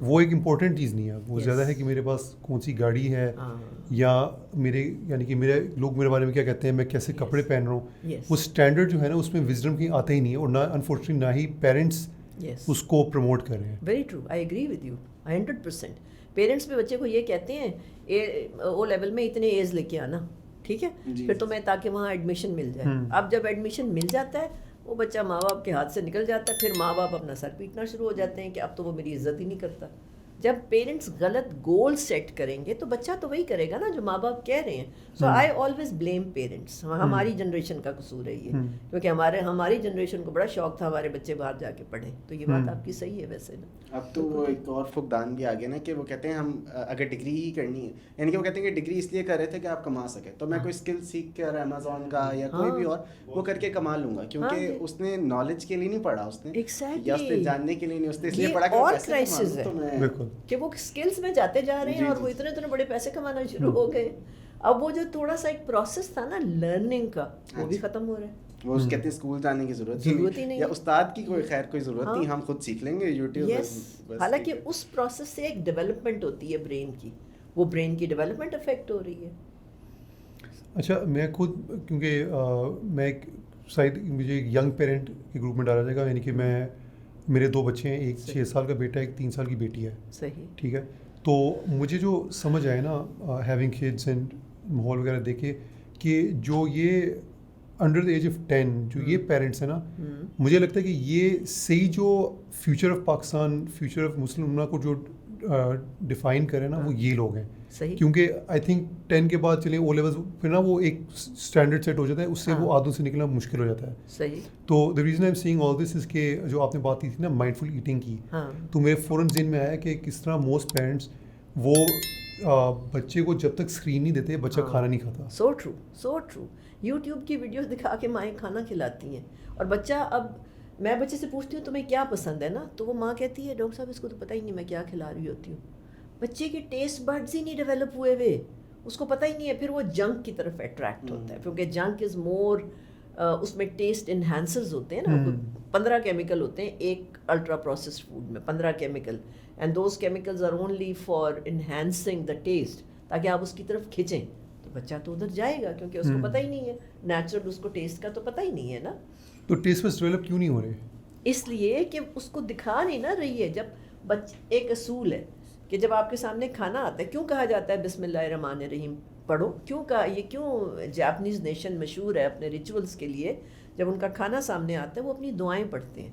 وہ ایک امپورٹنٹ چیز نہیں ہے. وہ زیادہ ہے کہ میرے پاس کون سی گاڑی ہے, یا میرے یعنی کہ میرے لوگ میرے بارے میں کیا کہتے ہیں, میں کیسے کپڑے پہن رہا ہوں. وہ اسٹینڈرڈ جو ہے نا اس میں وزڈم کہیں آتا ہی نہیں ہے, اور نہ انفارچونیٹلی نہ ہی پیرنٹس اس کو پروموٹ کر رہے ہیں. Very true, I agree with you 100%. Parents بھی بچے کو یہ کہتے ہیں او لیول میں اتنے ایز لے کے آنا, ٹھیک ہے, پھر تمہیں تاکہ وہاں ایڈمیشن مل جائے. اب جب ایڈمیشن مل جاتا ہے وہ بچہ ماں باپ کے ہاتھ سے نکل جاتا ہے, پھر ماں باپ اپنا سر پیٹنا شروع ہو جاتے ہیں کہ اب تو وہ میری عزت ہی نہیں کرتا. جب پیرنٹس غلط گول سیٹ کریں گے تو بچہ تو وہی کرے گا نا جو ماں باپ کہہ رہے ہیں. سو آئی آلویز بلیم پیرنٹس. ہماری جنریشن کا قصور ہے یہ, کیونکہ ہماری جنریشن کو بڑا شوق تھا ہمارے بچے باہر جا کے پڑھیں. تو یہ بات آپ کی صحیح ہے ویسے نا. اب تو وہ ایک اور فقدان بھی آگے نا کہ وہ کہتے ہیں ہم اگر ڈگری ہی کرنی ہے, یعنی کہ وہ کہتے ہیں کہ ڈگری اس لیے کر رہے تھے کہ آپ کما سکیں, تو میں کوئی اسکل سیکھ کر امیزون کا یا کوئی بھی اور وہ کر کے کما لوں گا, کیونکہ اس نے نالج کے لیے نہیں پڑھا, اس نے یا اس نے جاننے کے لیے نہیں, اس نے اس لیے پڑھا کہ اور کرائسس ہے. کہ وہ اسکلس میں جاتے جا رہے ہیں اور وہ اتنے بڑے پیسے کمانا شروع ہو گئے. اب وہ جو تھوڑا سا ایک پروسیس تھا نا لرننگ کا, وہ بھی ختم ہو رہا ہے. وہ کہتے ہیں اسکول جانے کی ضرورت ہی نہیں, یا استاد کی کوئی خیر کوئی ضرورت نہیں, ہم خود سیکھ لیں گے یوٹیوب. حالانکہ اس پروسیس سے ایک ڈیولپمنٹ ہوتی ہے برین کی, وہ برین کی ڈیولپمنٹ افیکٹ ہو رہی ہے. اچھا میں خود کیونکہ میں ایک شاید مجھے ایک ینگ پیرنٹ کے گروپ میں ڈالا جائے گا, یعنی کہ میں میرے 2 بچے ہیں, ایک 6 سال کا بیٹا ہے, ایک 3 سال کی بیٹی ہے. صحیح, ٹھیک ہے. تو مجھے جو سمجھ آئے نا ہیونگ کڈس اینڈ ماحول وغیرہ دیکھے کہ جو یہ انڈر دا ایج آف 10 جو یہ پیرنٹس ہیں نا, مجھے لگتا ہے کہ یہ صحیح جو future of Pakistan, future of Muslim کو جو ڈیفائن کرے نا وہ یہ لوگ ہیں. کیونکہ آئی تھنک 10 کے بعد چلیں او لیولز, پھر نا وہ ایک اسٹینڈرڈ سیٹ ہو جاتا ہے, اس سے وہ عادتوں سے نکلنا مشکل ہو جاتا ہے. صحیح. تو the reason I am seeing all this is کہ جو آپ نے بات کی تھی نا مائنڈ فل ایٹنگ کی, تو میرے فوراً ذہن میں آیا کہ کس طرح موسٹ پیرنٹس وہ بچے کو جب تک اسکرین نہیں دیتے بچہ کھانا نہیں کھاتا. So true, so true. YouTube کی ویڈیوز دکھا کے مائیں کھانا کھلاتی ہیں, اور بچہ, اب میں بچے سے پوچھتی ہوں تمہیں کیا پسند ہے نا, تو وہ ماں کہتی ہے ڈاکٹر صاحب اس کو تو پتہ ہی نہیں میں کیا کھلا رہی ہوتی ہوں. بچے کے ٹیسٹ برڈز ہی نہیں ڈیولپ ہوئے ہوئے, اس کو پتہ ہی نہیں ہے. پھر وہ جنک کی طرف اٹریکٹ ہوتا ہے, کیونکہ جنک از مور, اس میں ٹیسٹ انہینسرز ہوتے ہیں نا, 15 کیمیکل ہوتے ہیں ایک الٹرا پروسیسڈ فوڈ میں, 15 chemical, and those chemicals are only for enhancing the taste, تاکہ آپ اس کی طرف کھینچیں. تو بچہ تو ادھر جائے گا کیونکہ اس کو پتہ ہی نہیں ہے, نیچرل اس کو ٹیسٹ کا تو پتہ ہی نہیں ہے نا. تو ٹیسٹ بس ڈیولپ کیوں نہیں ہو رہے؟ اس لیے کہ اس کو دکھا نہیں نہ رہی ہے. جب ایک اصول ہے کہ جب آپ کے سامنے کھانا آتا ہے, کیوں کہا جاتا ہے بسم اللہ الرحمن الرحیم پڑھو, کیوں کہا, یہ کیوں جاپنیز نیشن مشہور ہے اپنے ریچولز کے لیے, جب ان کا کھانا سامنے آتا ہے وہ اپنی دعائیں پڑھتے ہیں.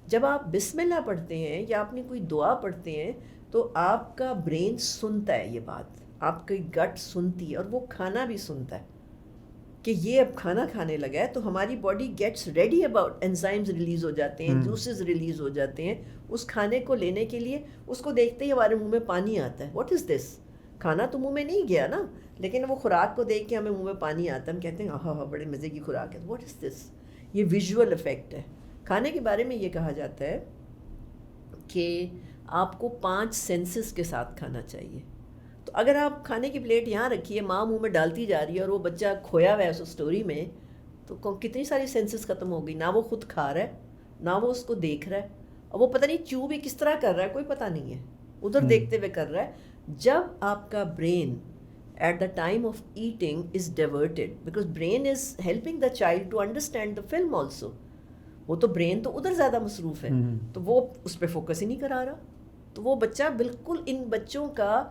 جب آپ بسم اللہ پڑھتے ہیں یا اپنی کوئی دعا پڑھتے ہیں تو آپ کا برین سنتا ہے یہ بات, آپ کی گٹ سنتی ہے, اور وہ کھانا بھی سنتا ہے کہ یہ اب کھانا کھانے لگا ہے. تو ہماری body gets ready about, enzymes release ہو جاتے ہیں, جوسز ریلیز ہو جاتے ہیں اس کھانے کو لینے کے لیے. اس کو دیکھتے ہی ہمارے منہ میں پانی آتا ہے. واٹ از دس؟ کھانا تو منہ میں نہیں گیا نا, لیکن وہ خوراک کو دیکھ کے ہمیں منہ میں پانی آتا ہے, ہم کہتے ہیں ہاں بڑے مزے کی خوراک ہے. واٹ از دس؟ یہ ویژول افیکٹ ہے. کھانے کے بارے میں یہ کہا جاتا ہے کہ آپ کو 5 سینسز کے ساتھ کھانا چاہیے. تو اگر آپ کھانے کی پلیٹ یہاں رکھی ہے, ماں منہ میں ڈالتی جا رہی ہے اور وہ بچہ کھویا ہوا ہے اس اسٹوری میں, تو کتنی ساری سینسز ختم ہو گئی. نہ وہ خود کھا رہا ہے, نہ وہ اس کو دیکھ رہا ہے, اور وہ پتہ نہیں چو بھی کس طرح کر رہا ہے, کوئی پتہ نہیں ہے, ادھر دیکھتے ہوئے کر رہا ہے. جب آپ کا brain at the time of eating is diverted, because brain is helping the child to understand the film also, وہ تو برین تو ادھر زیادہ مصروف ہے, تو وہ اس پہ فوکس ہی نہیں کرا رہا. تو وہ بچہ بالکل, ان بچوں کا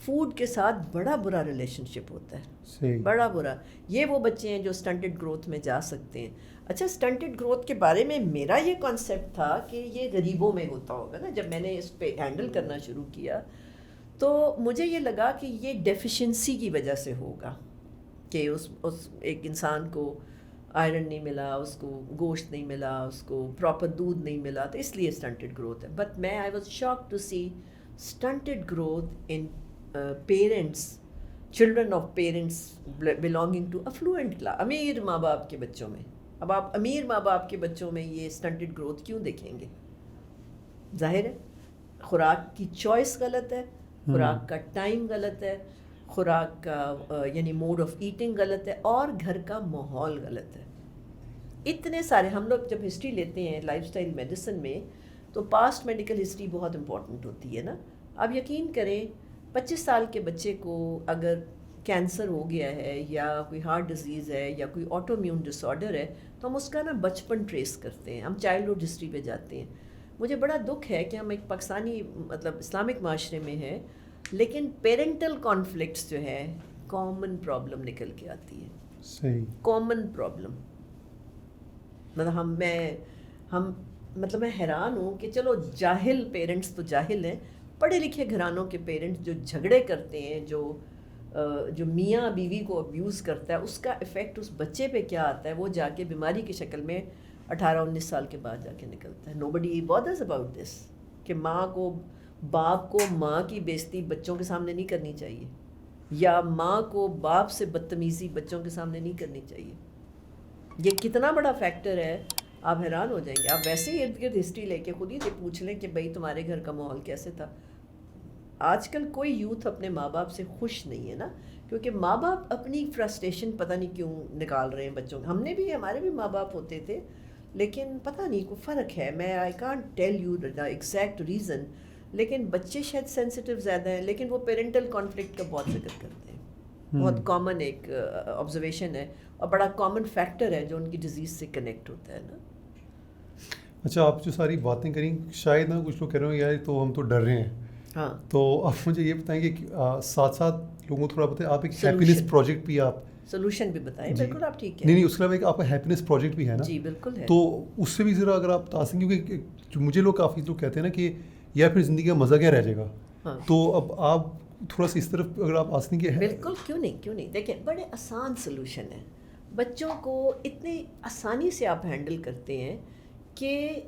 فوڈ کے ساتھ بڑا برا ریلیشن شپ ہوتا ہے, بڑا برا. یہ وہ بچے ہیں جو اسٹنٹڈ گروتھ میں جا سکتے ہیں. اچھا, اسٹنٹڈ گروتھ کے بارے میں میرا یہ کانسیپٹ تھا کہ یہ غریبوں میں ہوتا ہوگا نا. جب میں نے اس پہ ہینڈل کرنا شروع کیا تو مجھے یہ لگا کہ یہ ڈیفیشنسی کی وجہ سے ہوگا کہ اس ایک انسان کو آئرن نہیں ملا, اس کو گوشت نہیں ملا, اس کو پراپر دودھ نہیں ملا, تو اس لیے اسٹنٹڈ گروتھ ہے. بٹ میں I was shock to see stunted growth in parents, children of parents belonging to affluent class, امیر ماں باپ کے بچوں میں. اب آپ امیر ماں باپ کے بچوں میں یہ اسٹنٹڈ گروتھ کیوں دیکھیں گے؟ ظاہر ہے خوراک کی چوائس غلط ہے, خوراک کا ٹائم غلط ہے, خوراک کا یعنی موڈ آف ایٹنگ غلط ہے, اور گھر کا ماحول غلط ہے. اتنے سارے ہم لوگ جب ہسٹری لیتے ہیں لائف اسٹائل میڈیسن میں تو پاسٹ میڈیکل ہسٹری بہت امپورٹنٹ ہوتی ہے نا. اب یقین کریں 25 سال کے بچے کو اگر کینسر ہو گیا ہے یا کوئی ہارٹ ڈیزیز ہے یا کوئی آٹو امیون ڈس آرڈر ہے تو ہم اس کا نا بچپن ٹریس کرتے ہیں, ہم چائلڈہڈ ہسٹری پہ جاتے ہیں. مجھے بڑا دکھ ہے کہ ہم ایک پاکستانی مطلب اسلامک معاشرے میں ہیں, لیکن پیرنٹل کانفلکٹس جو ہے کامن پرابلم نکل کے آتی ہے. صحیح, کامن پرابلم. مطلب میں حیران ہوں کہ چلو جاہل پیرنٹس تو جاہل ہیں, پڑھے لکھے گھرانوں کے پیرنٹس جو جھگڑے کرتے ہیں, جو میاں بیوی کو ابیوز کرتا ہے, اس کا افیکٹ اس بچے پہ کیا آتا ہے, وہ جا کے بیماری کی شکل میں 18-19 سال کے بعد جا کے نکلتا ہے. نوبڈی بادرز اباؤٹ دس کہ ماں کو, باپ کو ماں کی بےزتی بچوں کے سامنے نہیں کرنی چاہیے, یا ماں کو باپ سے بدتمیزی بچوں کے سامنے نہیں کرنی چاہیے. یہ کتنا بڑا فیکٹر ہے, آپ حیران ہو جائیں گے. آپ ویسے ہی ارد گرد ہسٹری لے کے خود ہی سے پوچھ لیں کہ بھائی تمہارے گھر کا ماحول کیسے تھا. آج کل کوئی یوتھ اپنے ماں باپ سے خوش نہیں ہے نا, کیونکہ ماں باپ اپنی فرسٹریشن پتہ نہیں کیوں نکال رہے ہیں بچوں کے. ہم نے بھی, ہمارے بھی ماں باپ ہوتے تھے, لیکن پتہ نہیں کوئی فرق ہے. میں I can't tell you the exact reason, لیکن بچے شاید سینسٹیو زیادہ ہیں, لیکن وہ پیرنٹل کانفلکٹ کا بہت ذکر کرتے ہیں. بہت کامن ایک آبزرویشن ہے اور بڑا کامن فیکٹر ہے جو ان کی ڈیزیز سے کنیکٹ ہوتا ہے نا. اچھا, آپ جو ساری باتیں کریں, شاید نا کچھ لوگ کہہ رہے ہوں یار تو ہم تو ڈر رہے ہیں. ہاں, تو آپ مجھے یہ بتائیں کہ ساتھ ساتھ لوگوں کو تھوڑا بتائیں, آپ ایک ہیپینس پروجیکٹ بھی, آپ سولوشن بھی بتائیں. بالکل آپ ٹھیک ہے. نہیں اس کے علاوہ ایک آپ کا ہیپینس پروجیکٹ بھی ہے نا. جی بالکل ہے. تو اس سے بھی ذرا اگر آپ بتا سکیں, کیونکہ مجھے لوگ کافی لوگ کہتے ہیں نا کہ یار پھر زندگی کا مزہ کیا رہ جائے گا. تو اب آپ تھوڑا سا اس طرف اگر آپ آ سکیں کہ بالکل, کیوں نہیں. دیکھیں بڑے آسان سلوشن ہیں, بچوں کو اتنی آسانی سے آپ ہینڈل کرتے ہیں کہ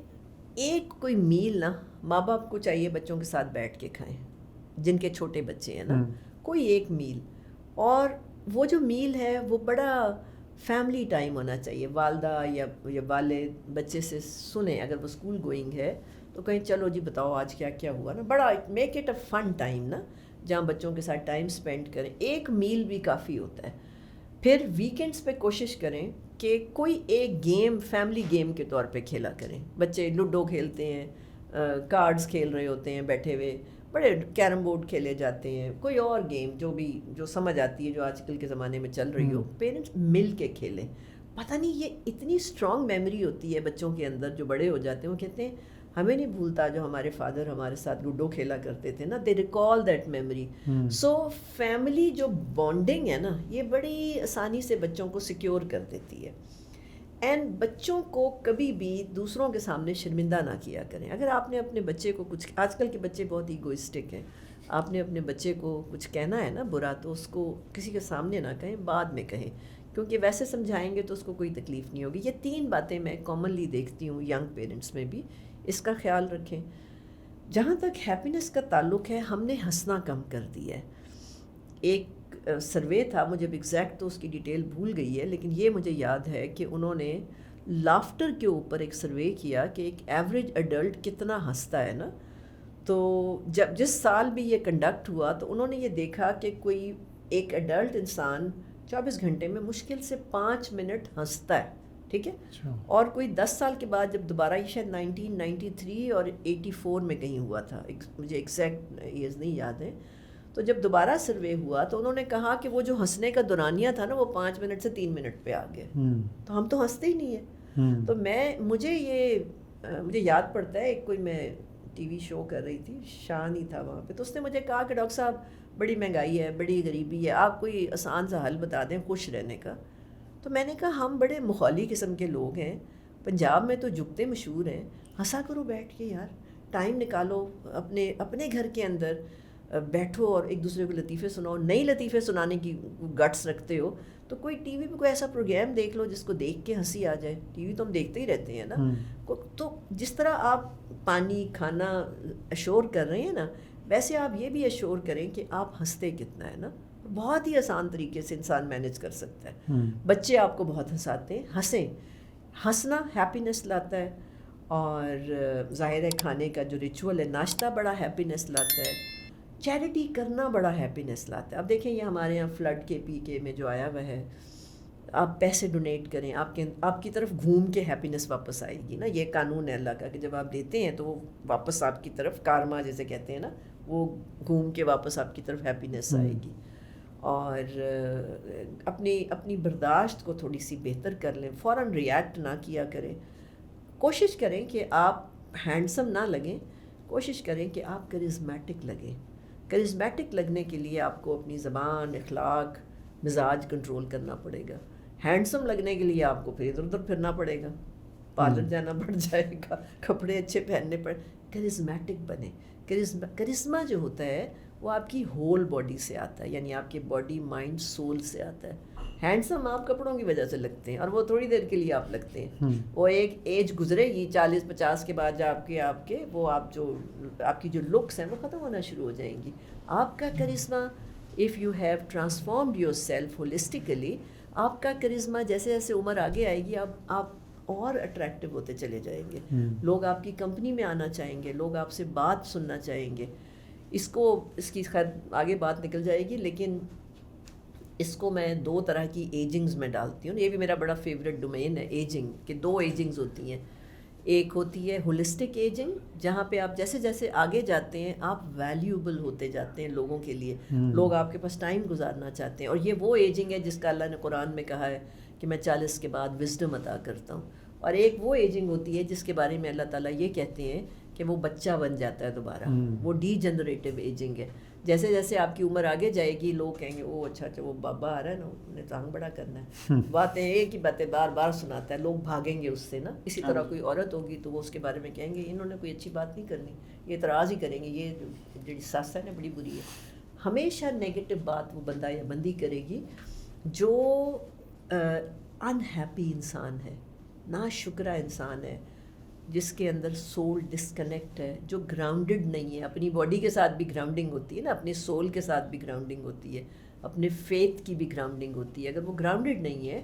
ایک کوئی میل نا ماں باپ کو چاہیے بچوں کے ساتھ بیٹھ کے کھائیں, جن کے چھوٹے بچے ہیں نا, کوئی ایک میل. اور وہ جو میل ہے وہ بڑا فیملی ٹائم ہونا چاہیے. والدہ یا والد بچے سے سنیں, اگر وہ اسکول گوئنگ ہے تو کہیں چلو جی بتاؤ آج کیا کیا ہوا نا, بڑا make it a fun time نا, جہاں بچوں کے ساتھ ٹائم اسپینڈ کریں. ایک میل بھی کافی ہوتا ہے. پھر ویکینڈس پہ کوشش کریں کہ کوئی ایک گیم فیملی گیم کے طور پہ کھیلا کریں. بچے لوڈو کھیلتے ہیں, کارڈز کھیل رہے ہوتے ہیں بیٹھے ہوئے, بڑے کیرم بورڈ کھیلے جاتے ہیں, کوئی اور گیم جو سمجھ آتی ہے, جو آج کل کے زمانے میں چل رہی ہو, پیرنٹس مل کے کھیلیں. پتہ نہیں یہ اتنی اسٹرانگ میموری ہوتی ہے بچوں کے اندر, جو بڑے ہو جاتے ہیں وہ کہتے ہیں ہمیں نہیں بھولتا جو ہمارے فادر ہمارے ساتھ لوڈو کھیلا کرتے تھے نا, they recall that memory. So family جو بانڈنگ ہے نا, یہ بڑی آسانی سے بچوں کو سیکیور کر دیتی ہے. اینڈ بچوں کو کبھی بھی دوسروں کے سامنے شرمندہ نہ کیا کریں. اگر آپ نے اپنے بچے کو کچھ, آج کل کے بچے بہت ایگوئسٹک ہیں, آپ نے اپنے بچے کو کچھ کہنا ہے نا برا, تو اس کو کسی کے سامنے نہ کہیں, بعد میں کہیں, کیونکہ ویسے سمجھائیں گے تو اس کو کوئی تکلیف نہیں ہوگی. یہ 3 باتیں میں کامنلی دیکھتی ہوں ینگ پیرنٹس میں بھی, اس کا خیال رکھیں. جہاں تک ہیپینس کا تعلق ہے, ہم نے ہنسنا کم کر دیا ہے. ایک سروے تھا, مجھے اب ایگزیکٹ تو اس کی ڈیٹیل بھول گئی ہے, لیکن یہ مجھے یاد ہے کہ انہوں نے لافٹر کے اوپر ایک سروے کیا کہ ایک ایوریج ایڈلٹ کتنا ہنستا ہے نا. تو جس سال بھی یہ کنڈکٹ ہوا تو انہوں نے یہ دیکھا کہ کوئی ایک ایڈلٹ انسان 24 گھنٹے میں مشکل سے 5 منٹ ہنستا ہے, ٹھیک ہے. اور کوئی 10 سال کے بعد جب دوبارہ, یہ شاید 1993 اور 84 میں کہیں ہوا تھا, مجھے ایگزیکٹ ایئرز نہیں یاد ہے, تو جب دوبارہ سروے ہوا تو انہوں نے کہا کہ وہ جو ہنسنے کا دورانیہ تھا نا, وہ 5 منٹ سے 3 منٹ پہ آ گئے. تو ہم تو ہنستے ہی نہیں ہیں. تو مجھے یاد پڑتا ہے, ایک کوئی میں ٹی وی شو کر رہی تھی, شان ہی تھا وہاں پہ, تو اس نے مجھے کہا کہ ڈاکٹر صاحب بڑی مہنگائی ہے, بڑی غریبی ہے, آپ کوئی آسان سا حل بتا دیں خوش رہنے کا. تو میں نے کہا ہم بڑے مخالی قسم کے لوگ ہیں, پنجاب میں تو جگتے مشہور ہیں, ہنسا کرو بیٹھ کے یار, ٹائم نکالو, اپنے گھر کے اندر بیٹھو اور ایک دوسرے کو لطیفے سناؤ. نئی لطیفے سنانے کی گٹس رکھتے ہو تو کوئی ٹی وی پہ کوئی ایسا پروگرام دیکھ لو جس کو دیکھ کے ہنسی آ جائے. ٹی وی تو ہم دیکھتے ہی رہتے ہیں نا. تو جس طرح آپ پانی کھانا اشور کر رہے ہیں نا, ویسے آپ یہ بھی اشور کریں کہ آپ ہنستے کتنا ہے نا. بہت ہی آسان طریقے سے انسان مینیج کر سکتا ہے. بچے آپ کو بہت ہنساتے ہیں, ہنسیں. ہنسنا ہیپینس لاتا ہے, اور ظاہر ہے کھانے کا جو ریچول ہے, ناشتہ بڑا ہیپینس لاتا ہے. چیریٹی کرنا بڑا ہیپینس لاتا ہے. اب دیکھیں یہ ہمارے یہاں فلڈ کے پی کے میں جو آیا ہوا ہے, آپ پیسے ڈونیٹ کریں, آپ کی طرف گھوم کے ہیپینس واپس آئے گی نا. یہ قانون ہے اللہ کا کہ جب آپ دیتے ہیں تو وہ واپس آپ کی طرف, کارما جیسے کہتے ہیں نا, وہ گھوم کے واپس آپ کی طرف ہیپینس آئے گی. اور اپنی برداشت کو تھوڑی سی بہتر کر لیں, فوراً ریئیکٹ نہ کیا کریں. کوشش کریں کہ آپ ہینڈسم نہ لگیں, کوشش کریں کہ آپ کرزمیٹک لگیں. کرزمیٹک لگنے کے لیے آپ کو اپنی زبان, اخلاق, مزاج کنٹرول کرنا پڑے گا. ہینڈسم لگنے کے لیے آپ کو پھر ادھر ادھر پھرنا پڑے گا, پارلر جانا پڑ جائے گا, کپڑے اچھے پہننے پڑے. کرزمیٹک بنیں. کرزما جو ہوتا ہے وہ آپ کی ہول باڈی سے آتا ہے, یعنی آپ کے باڈی مائنڈ سول سے آتا ہے. ہینڈسم آپ کپڑوں کی وجہ سے لگتے ہیں, اور وہ تھوڑی دیر کے لیے آپ لگتے ہیں. وہ ایک ایج گزرے گی 40-50 کے بعد, آپ کی جو لکس ہیں وہ ختم ہونا شروع ہو جائیں گی. آپ کا charisma, if you have transformed your self holistically, آپ کا کرزما جیسے جیسے عمر آگے آئے گی آپ اور اٹریکٹیو ہوتے چلے جائیں گے. لوگ آپ کی کمپنی میں آنا چاہیں گے, لوگ آپ سے بات سننا چاہیں گے. اس کی خیر آگے بات نکل جائے گی، لیکن اس کو میں 2 طرح کی ایجنگز میں ڈالتی ہوں. یہ بھی میرا بڑا فیوریٹ ڈومین ہے ایجنگ، کہ 2 ایجنگز ہوتی ہیں. ایک ہوتی ہے ہولسٹک ایجنگ، جہاں پہ آپ جیسے جیسے آگے جاتے ہیں آپ ویلیوبل ہوتے جاتے ہیں لوگوں کے لیے، لوگ آپ کے پاس ٹائم گزارنا چاہتے ہیں. اور یہ وہ ایجنگ ہے جس کا اللہ نے قرآن میں کہا ہے کہ میں 40 کے بعد وزڈم عطا کرتا ہوں. اور ایک وہ ایجنگ ہوتی ہے جس کے بارے میں اللہ تعالیٰ یہ کہتے ہیں کہ وہ بچہ بن جاتا ہے دوبارہ، وہ ڈی جنریٹو ایجنگ ہے. جیسے جیسے آپ کی عمر آگے جائے گی لوگ کہیں گے او اچھا وہ بابا آ رہا ہے نا، انہیں ٹانگ بڑا کرنا ہے، باتیں ایک ہی باتیں بار بار سناتا ہے، لوگ بھاگیں گے اس سے نا. اسی طرح کوئی عورت ہوگی تو وہ اس کے بارے میں کہیں گے انہوں نے کوئی اچھی بات نہیں کرنی، یہ اعتراض ہی کریں گے، یہ جو ساس ہے نا بڑی بری ہے. ہمیشہ نیگیٹو بات وہ بندہ یا بندی کرے گی جو انہیپی انسان ہے، ناشکرہ انسان ہے، جس کے اندر سول ڈسکنیکٹ ہے، جو گراؤنڈڈ نہیں ہے. اپنی باڈی کے ساتھ بھی گراؤنڈنگ ہوتی ہے نا، اپنی سول کے ساتھ بھی گراؤنڈنگ ہوتی ہے، اپنے فیتھ کی بھی گراؤنڈنگ ہوتی ہے. اگر وہ گراؤنڈڈ نہیں ہے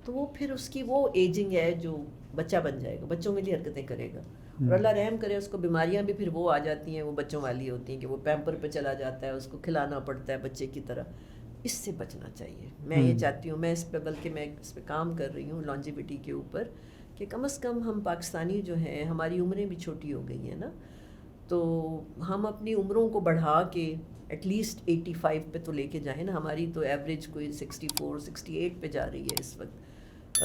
تو وہ پھر اس کی وہ ایجنگ ہے جو بچہ بن جائے گا، بچوں کے لیے حرکتیں کرے گا. اور اللہ رحم کرے اس کو بیماریاں بھی پھر وہ آ جاتی ہیں، وہ بچوں والی ہوتی ہیں کہ وہ پیمپر پہ چلا جاتا ہے، اس کو کھلانا پڑتا ہے بچے کی طرح. اس سے بچنا چاہیے. میں یہ چاہتی ہوں، میں اس پہ بلکہ میں اس پہ کام کر رہی ہوں لانجیوٹی کے اوپر، کہ کم از کم ہم پاکستانی جو ہیں ہماری عمریں بھی چھوٹی ہو گئی ہیں نا، تو ہم اپنی عمروں کو بڑھا کے ایٹ لیسٹ 85 پہ تو لے کے جائیں نا. ہماری تو ایوریج کوئی 64 68 پہ جا رہی ہے اس وقت.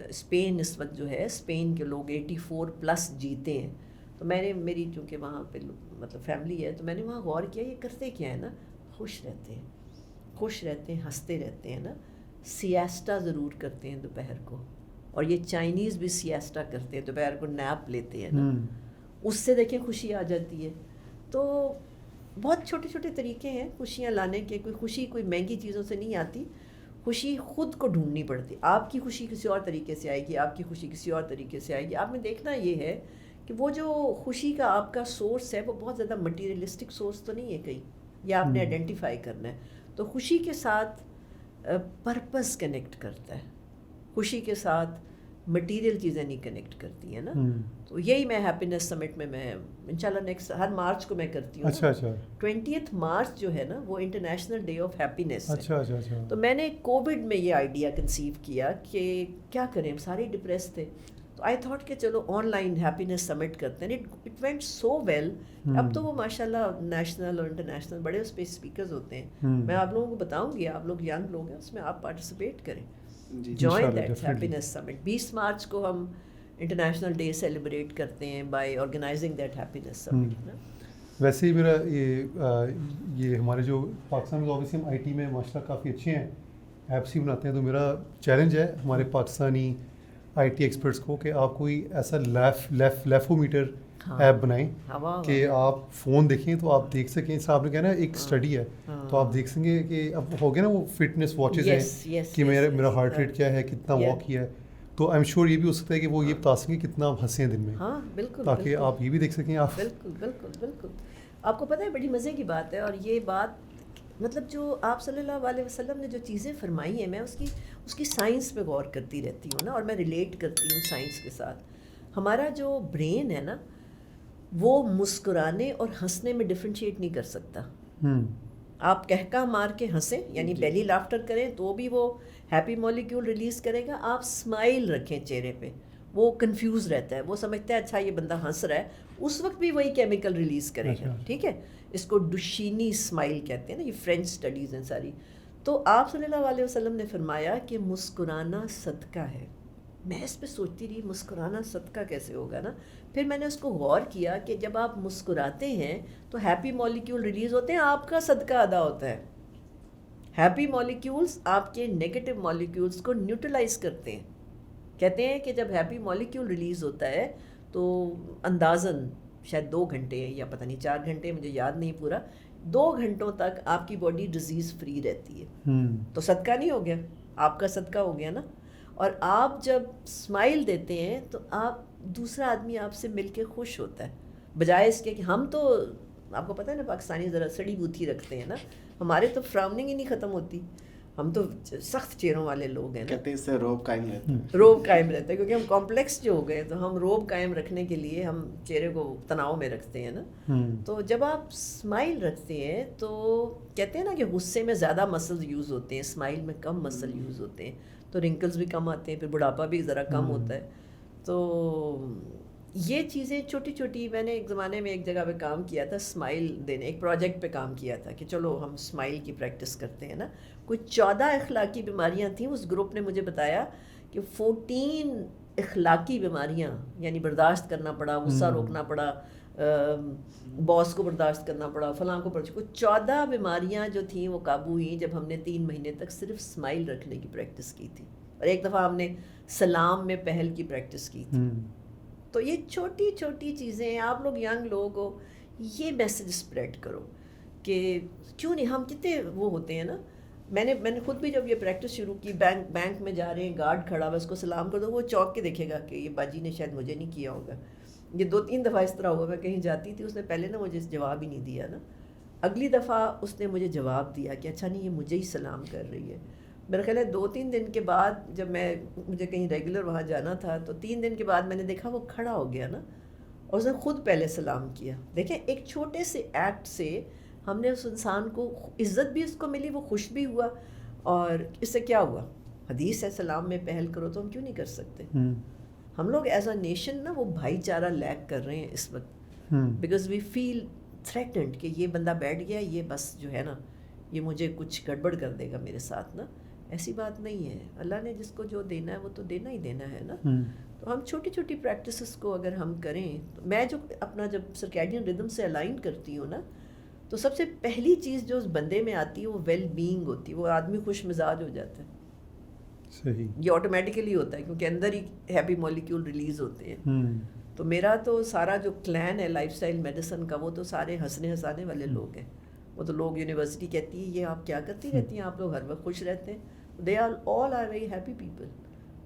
اسپین اس وقت جو ہے، اسپین کے لوگ 84 پلس جیتے ہیں. تو میں نے میری چونکہ وہاں پہ مطلب فیملی ہے تو میں نے وہاں غور کیا یہ کرتے کیا ہے نا، خوش رہتے ہیں، خوش رہتے ہیں، ہنستے رہتے ہیں نا. سیاسٹا ضرور کرتے ہیں دوپہر کو، اور یہ چائنیز بھی سیاسٹا کرتے ہیں دوپہر کو، نیپ لیتے ہیں نا. اس سے دیکھیں خوشی آ جاتی ہے. تو بہت چھوٹے چھوٹے طریقے ہیں خوشیاں لانے کے. کوئی خوشی کوئی مہنگی چیزوں سے نہیں آتی، خوشی خود کو ڈھونڈنی پڑتی. آپ کی خوشی کسی اور طریقے سے آئے گی، آپ کی خوشی کسی اور طریقے سے آئے گی. آپ نے دیکھنا یہ ہے کہ وہ جو خوشی کا آپ کا سورس ہے وہ بہت زیادہ مٹیریلسٹک سورس تو نہیں ہے کہیں، یہ آپ نے آئیڈینٹیفائی کرنا ہے. تو خوشی کے ساتھ پرپس کنیکٹ کرتا ہے، خوشی کے ساتھ مٹیریل چیزیں نہیں کنیکٹ کرتی ہیں نا. تو یہی میں ہیپینس سمٹ میں انشاءاللہ نیکسٹ ہر مارچ کو میں کرتی ہوں. اچھا 20 مارچ جو ہے نا وہ انٹرنیشنل ڈے آف ہیپینس ہے. اچھا. تو میں نے کووڈ میں یہ آئیڈیا کنسیو کیا کہ کیا کریں، سارے ڈپریس تھے، تو آئی تھاٹ کہ چلو آن لائن ہیپینس سمٹ کرتے ہیں. It went so well. اب تو وہ ماشاء اللہ نیشنل اور انٹرنیشنل بڑے اس پہ اسپیکرز ہوتے ہیں. میں آپ لوگوں کو بتاؤں گی، آپ لوگ ینگ لوگ ہیں، اس میں آپ پارٹیسپیٹ کریں، جوائن دیٹ ہیپینس سمٹ. 20 مارچ کو ہم انٹرنیشنل ڈے سیلیبریٹ کرتے ہیں بائی آرگنائزنگ دیٹ ہیپینس سمٹ. ویسے ہی میرا یہ ہمارے جو پاکستان میں آبویسلی ہم آئی ٹی میں ماشاء اللہ کافی اچھے ہیں، ایپس ہی بناتے ہیں. تو میرا چیلنج ہے ہمارے پاکستانی آئی ٹی ایکسپرٹس کو کہ آپ کوئی ایسا لیفو میٹر ایپ بنائیں کہ آپ فون دیکھیں تو آپ دیکھ سکیں. اس آپ نے کہا نا ایک اسٹڈی ہے، تو آپ دیکھ سکیں کہ اب ہو گیا نا وہ فٹنس واچز ہیں کہ میرا ہارٹ ریٹ کیا ہے، کتنا واک کیا ہے. تو آئی ایم شیور یہ بھی ہو سکتا ہے کہ وہ یہ بتا سکیں کتنا آپ ہنسے ہیں دن میں. ہاں بالکل، تاکہ آپ یہ بھی دیکھ سکیں. آپ بالکل آپ کو پتہ ہے بڑی مزے کی بات ہے. اور یہ بات مطلب جو آپ صلی اللہ علیہ وسلم نے جو چیزیں فرمائی ہیں، میں اس کی سائنس پہ غور کرتی رہتی ہوں نا، اور میں ریلیٹ کرتی ہوں سائنس کے ساتھ. ہمارا جو برین ہے نا وہ مسکرانے اور ہنسنے میں ڈفرینشیٹ نہیں کر سکتا. آپ کہکا مار کے ہنسیں یعنی بیلی لافٹر کریں تو بھی وہ ہیپی مولیکیول ریلیز کرے گا. آپ اسمائل رکھیں چہرے پہ، وہ کنفیوز رہتا ہے، وہ سمجھتا ہے اچھا یہ بندہ ہنس رہا ہے، اس وقت بھی وہی کیمیکل ریلیز کرے گا. ٹھیک ہے، اس کو ڈوشینی اسمائل کہتے ہیں نا، یہ فرینچ اسٹڈیز ہیں ساری. تو آپ صلی اللہ علیہ وسلم نے فرمایا کہ مسکرانا صدقہ ہے. میں اس پہ سوچتی رہی مسکرانا صدقہ کیسے ہوگا نا. پھر میں نے اس کو غور کیا کہ جب آپ مسکراتے ہیں تو ہیپی مولیکیول ریلیز ہوتے ہیں، آپ کا صدقہ ادا ہوتا ہے. ہیپی مولیکیولز آپ کے نیگیٹو مولیکیولز کو نیوٹرلائز کرتے ہیں. کہتے ہیں کہ جب ہیپی مولیکیول ریلیز ہوتا ہے تو اندازاً شاید 2 گھنٹے یا پتہ نہیں 4 گھنٹے، مجھے یاد نہیں پورا، 2 گھنٹوں تک آپ کی باڈی ڈیزیز فری رہتی ہے. تو صدقہ نہیں ہو گیا، آپ کا صدقہ ہو گیا نا. اور آپ جب اسمائل دیتے ہیں تو آپ دوسرا آدمی آپ سے مل کے خوش ہوتا ہے، بجائے اس کے کہ ہم تو آپ کو پتہ ہے نا پاکستانی ذرا سڑی بوتھی رکھتے ہیں نا، ہمارے تو فراؤننگ ہی نہیں ختم ہوتی. ہم تو سخت چہروں والے لوگ ہیں نا, کہتے ہیں اس سے روب قائم رہتا ہے. روب قائم رہتا ہے کیونکہ ہم کمپلیکس جو ہو گئے تو ہم روب قائم رکھنے کے لیے ہم چہرے کو تناؤ میں رکھتے ہیں نا. تو جب آپ اسمائل رکھتے ہیں تو کہتے ہیں نا کہ غصے میں زیادہ مسل یوز ہوتے ہیں, اسمائل میں کم مسل یوز ہوتے ہیں, تو رنکلز بھی کم آتے ہیں, پھر بڑھاپا بھی ذرا کم ہوتا ہے. تو یہ چیزیں چھوٹی چھوٹی, میں نے ایک زمانے میں ایک جگہ پہ کام کیا تھا اسمائل دینے, ایک پروجیکٹ پہ کام کیا تھا کہ چلو ہم اسمائل کی پریکٹس کرتے ہیں نا. کوئی 14 اخلاقی بیماریاں تھیں, اس گروپ نے مجھے بتایا کہ 14 اخلاقی بیماریاں, یعنی برداشت کرنا پڑا, غصہ روکنا پڑا, باس کو برداشت کرنا پڑا, فلاں کو کوئی 14 بیماریاں جو تھیں وہ قابو ہوئیں جب ہم نے 3 مہینے تک صرف اسمائل رکھنے کی پریکٹس کی تھی. اور ایک دفعہ ہم نے سلام میں پہل کی پریکٹس کی تھی. تو یہ چھوٹی چھوٹی چیزیں, آپ لوگ ینگ لوگ ہو, یہ میسج اسپریڈ کرو کہ کیوں نہیں, ہم کتنے وہ ہوتے ہیں نا. میں نے خود بھی جب یہ پریکٹس شروع کی, بینک میں جا رہے ہیں, گارڈ کھڑا ہوا, اس کو سلام کر دو, وہ چوک کے دیکھے گا کہ یہ باجی نے شاید مجھے نہیں کیا ہوگا. یہ 2-3 دفعہ اس طرح ہوا, میں کہیں جاتی تھی, اس نے پہلے نا مجھے جواب ہی نہیں دیا نا, اگلی دفعہ اس نے مجھے جواب دیا کہ اچھا نہیں یہ مجھے ہی سلام کر رہی ہے. میرا خیال ہے 2-3 دن کے بعد جب مجھے کہیں ریگولر وہاں جانا تھا, تو 3 دن کے بعد میں نے دیکھا وہ کھڑا ہو گیا نا, اور اس نے خود پہلے سلام کیا. دیکھیں ایک چھوٹے سے ایکٹ سے ہم نے اس انسان کو عزت بھی اس کو ملی, وہ خوش بھی ہوا, اور اس سے کیا ہوا, حدیث ہے سلام میں پہل کرو, تو ہم کیوں نہیں کر سکتے. ہم لوگ ایز اے نیشن نا وہ بھائی چارہ لیک کر رہے ہیں اس وقت, بیکاز وی فیل تھریٹنڈ کہ یہ بندہ بیٹھ گیا, یہ بس جو ہے نا یہ مجھے کچھ گڑبڑ کر دے گا میرے ساتھ نا. ایسی بات نہیں ہے, اللہ نے جس کو جو دینا ہے وہ تو دینا ہی دینا ہے نا. تو ہم چھوٹی چھوٹی پریکٹسز کو اگر ہم کریں, تو میں جو اپنا جب سرکیڈین ردم سے الائن کرتی ہوں نا, تو سب سے پہلی چیز جو اس بندے میں آتی ہے وہ ویل بینگ ہوتی ہے, وہ آدمی خوش مزاج ہو جاتا ہے. صحیح, یہ آٹومیٹیکلی ہوتا ہے کیونکہ اندر ہی ہیپی مولیکیول ریلیز ہوتے ہیں. تو میرا تو سارا جو کلین ہے لائف اسٹائل میڈیسن کا, وہ تو سارے ہنسنے ہنسانے والے لوگ ہیں. وہ تو لوگ یونیورسٹی کہتی ہے یہ آپ کیا کرتی رہتی ہیں, آپ لوگ ہر وقت خوش رہتے ہیں. They are all are very happy people,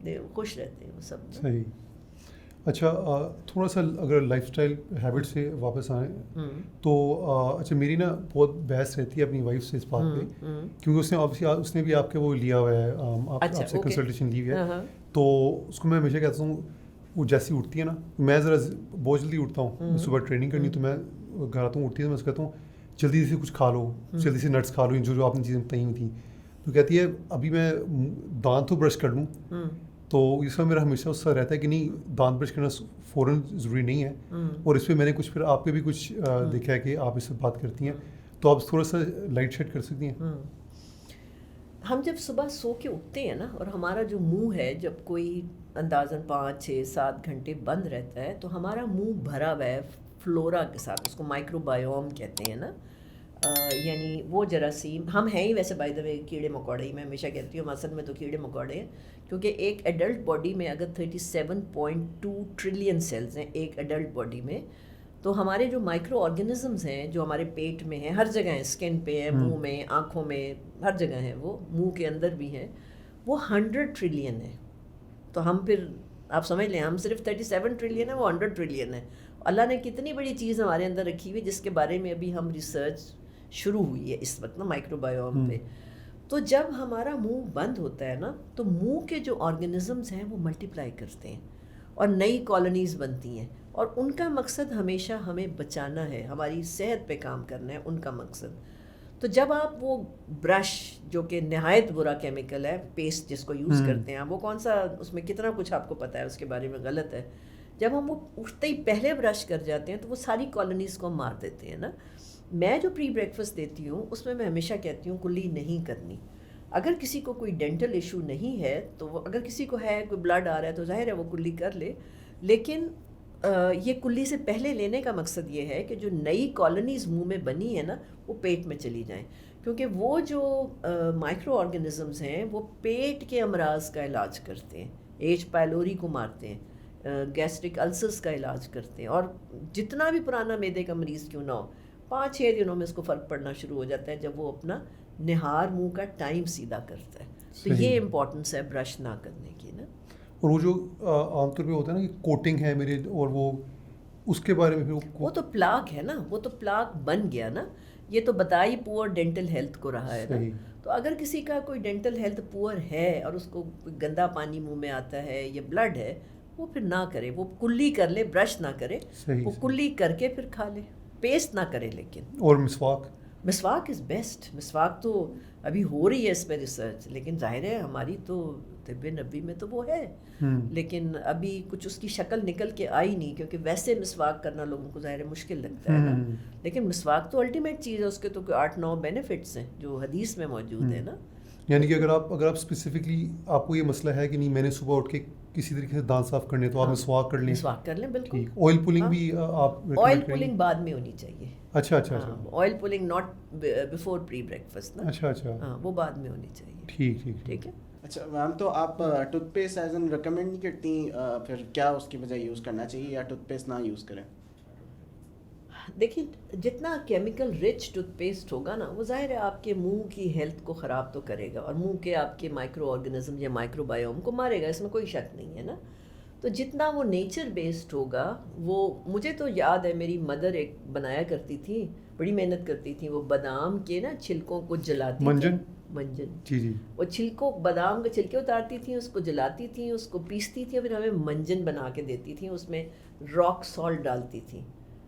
they خوش رہتے ہیں وہ سب. صحیح. اچھا تھوڑا سا اگر لائف اسٹائل ہیبٹ سے واپس آئیں تو اچھا میری نا بہت بحث رہتی ہے اپنی وائف سے اس بات پہ, کیونکہ اس نے آبویسلی اس نے بھی آپ کے وہ لیا ہوا ہے, آپ سے کنسلٹیشن لی ہوئی ہے. تو اس کو میں ہمیشہ کہتا ہوں, وہ جیسی اٹھتی ہے نا, میں ذرا بہت جلدی اٹھتا ہوں, صبح ٹریننگ کرنی, تو میں گھر آتا ہوں, اٹھتی ہے تو میں اس کو کہتا ہوں جلدی سے کچھ کھا لو, جلدی سے نٹس کھا لو, جو آپ نے چیزیں بتائی ہوئی تھیں. تو کہتی ہے ابھی میں دانت تو برش کر لوں, تو اس کا میرا ہمیشہ اس کا رہتا ہے کہ نہیں دانت برش کرنا فوراً ضروری نہیں ہے. اور اس پہ میں نے کچھ پھر آپ پہ بھی کچھ دیکھا ہے کہ آپ اس سے بات کرتی ہیں, تو آپ تھوڑا سا لائٹ شیڈ کر سکتی ہیں. ہم جب صبح سو کے اٹھتے ہیں نا, اور ہمارا جو منہ ہے جب کوئی اندازاً 5-6-7 گھنٹے بند رہتا ہے, تو ہمارا منہ بھرا ہوا ہے فلورا کے ساتھ, اس کو مائکرو بایوم کہتے ہیں نا. یعنی وہ جراثیم, ہم ہیں ہی ویسے بائی دا وے کیڑے مکوڑے ہی, میں ہمیشہ کہتی ہوں اصل میں تو کیڑے مکوڑے ہیں, کیونکہ ایک ایڈلٹ باڈی میں اگر 37.2 ٹریلین سیلز ہیں ایک ایڈلٹ باڈی میں, تو ہمارے جو مائکرو آرگینزمز ہیں جو ہمارے پیٹ میں ہیں, ہر جگہ ہیں, اسکن پہ ہیں, منہ میں, آنکھوں میں, ہر جگہ ہیں, وہ منہ کے اندر بھی ہیں, وہ 100 ٹریلین ہیں. تو ہم پھر آپ سمجھ لیں ہم صرف 37 ٹریلین ہیں, وہ 100 ٹریلین ہے. اللہ نے کتنی بڑی چیز ہمارے اندر رکھی ہوئی جس کے بارے میں ابھی ہم ریسرچ شروع ہوئی ہے اس وقت نا مائکرو بایوم پہ. تو جب ہمارا منہ بند ہوتا ہے نا, تو منہ کے جو آرگینزمز ہیں وہ ملٹیپلائی کرتے ہیں اور نئی کالونیز بنتی ہیں, اور ان کا مقصد ہمیشہ ہمیں بچانا ہے, ہماری صحت پہ کام کرنا ہے ان کا مقصد. تو جب آپ وہ برش جو کہ نہایت برا کیمیکل ہے, پیسٹ جس کو یوز کرتے ہیں, وہ کون سا, اس میں کتنا کچھ آپ کو پتہ ہے اس کے بارے میں, غلط ہے. جب ہم وہ اٹھتے ہی پہلے برش کر جاتے ہیں تو وہ ساری کالونیز کو مار دیتے ہیں نا. میں جو پری بریکفاسٹ دیتی ہوں اس میں ہمیشہ کہتی ہوں کلی نہیں کرنی. اگر کسی کو کوئی ڈینٹل ایشو نہیں ہے, تو اگر کسی کو ہے کوئی بلڈ آ رہا ہے تو ظاہر ہے وہ کلی کر لے, لیکن یہ کلی سے پہلے لینے کا مقصد یہ ہے کہ جو نئی کالونیز منہ میں بنی ہے نا وہ پیٹ میں چلی جائیں, کیونکہ وہ جو مائکرو آرگینزمز ہیں وہ پیٹ کے امراض کا علاج کرتے ہیں, ایچ پائلوری کو مارتے ہیں, گیسٹرک السرز کا علاج کرتے ہیں, اور جتنا بھی پرانا میدے کا مریض کیوں نہ ہو 5-6 دنوں میں اس کو فرق پڑنا شروع ہو جاتا ہے جب وہ اپنا نہار منہ کا ٹائم سیدھا کرتا ہے. تو یہ امپورٹنس ہے برش نہ کرنے کی نا. اور وہ جو عام طور پہ ہوتا ہے نا کہ کوٹنگ ہے میرے, اور وہ اس کے بارے میں پھر وہ تو پلاک ہے نا, وہ تو پلاک بن گیا نا. یہ تو بتا ہی پور ڈینٹل ہیلتھ کو رہا ہے نا. تو اگر کسی کا کوئی ڈینٹل ہیلتھ پور ہے اور اس کو کوئی گندا پانی منہ میں آتا ہے یا بلڈ ہے، وہ پھر نہ کرے، وہ کلی کر لے، برش نہ کرے، وہ کلی کر کے پھر کھا لے، پیسٹ نہ کرے. لیکن اور مسواک از بیسٹ. مسواک تو ابھی ہو رہی ہے اس پہ ریسرچ، لیکن ظاہر ہے ہماری تو طب نبی میں تو وہ ہے، لیکن ابھی کچھ اس کی شکل نکل کے آئی نہیں، کیونکہ ویسے مسواک کرنا لوگوں کو ظاہر مشکل لگتا ہے نا. لیکن مسواک تو الٹیمیٹ چیز ہے، اس کے تو کوئی 8-9 بینیفٹس ہیں جو حدیث میں موجود ہیں نا. یعنی کہ اگر آپ اسپیسیفکلی آپ کو یہ مسئلہ ہے کہ نہیں میں نے صبح اٹھ کے کسی طریقے سے دانت صاف کرنے، تو آپ مسواک کر لیں. مسواک کر لیں بالکل. آئل پولنگ بھی آپ آئل پولنگ بعد میں ہونی چاہیے. اچھا. Oil pulling not before pre breakfast نا. اچھا. ہاں وہ بعد میں ہونی چاہیے. ٹھیک ہے. اچھا میم، تو آپ tooth paste as an recommend نہیں کرتی، پھر کیا اس کی بجائے یوز کرنا چاہیے یا ٹوتھ پیسٹ نہ یوز کریں؟ دیکھیں جتنا کیمیکل رچ ٹوتھ پیسٹ ہوگا نا، وہ ظاہر ہے آپ کے منہ کی ہیلتھ کو خراب تو کرے گا، اور منہ کے آپ کے مائکرو آرگنزم یا مائکرو بایوم کو مارے گا، اس میں کوئی شک نہیں ہے نا. تو جتنا وہ نیچر بیسڈ ہوگا، وہ مجھے تو یاد ہے میری مدر ایک بنایا کرتی تھی، بڑی محنت کرتی تھی، وہ بادام کے نا چھلکوں کو جلاتی تھی. منجن جی. وہ چھلکوں، بادام کے چھلکے اتارتی تھیں، اس کو جلاتی تھیں، اس کو پیستی تھیں، پھر ہمیں منجن بنا کے دیتی تھیں، اس میں راک سالٹ ڈالتی تھیں.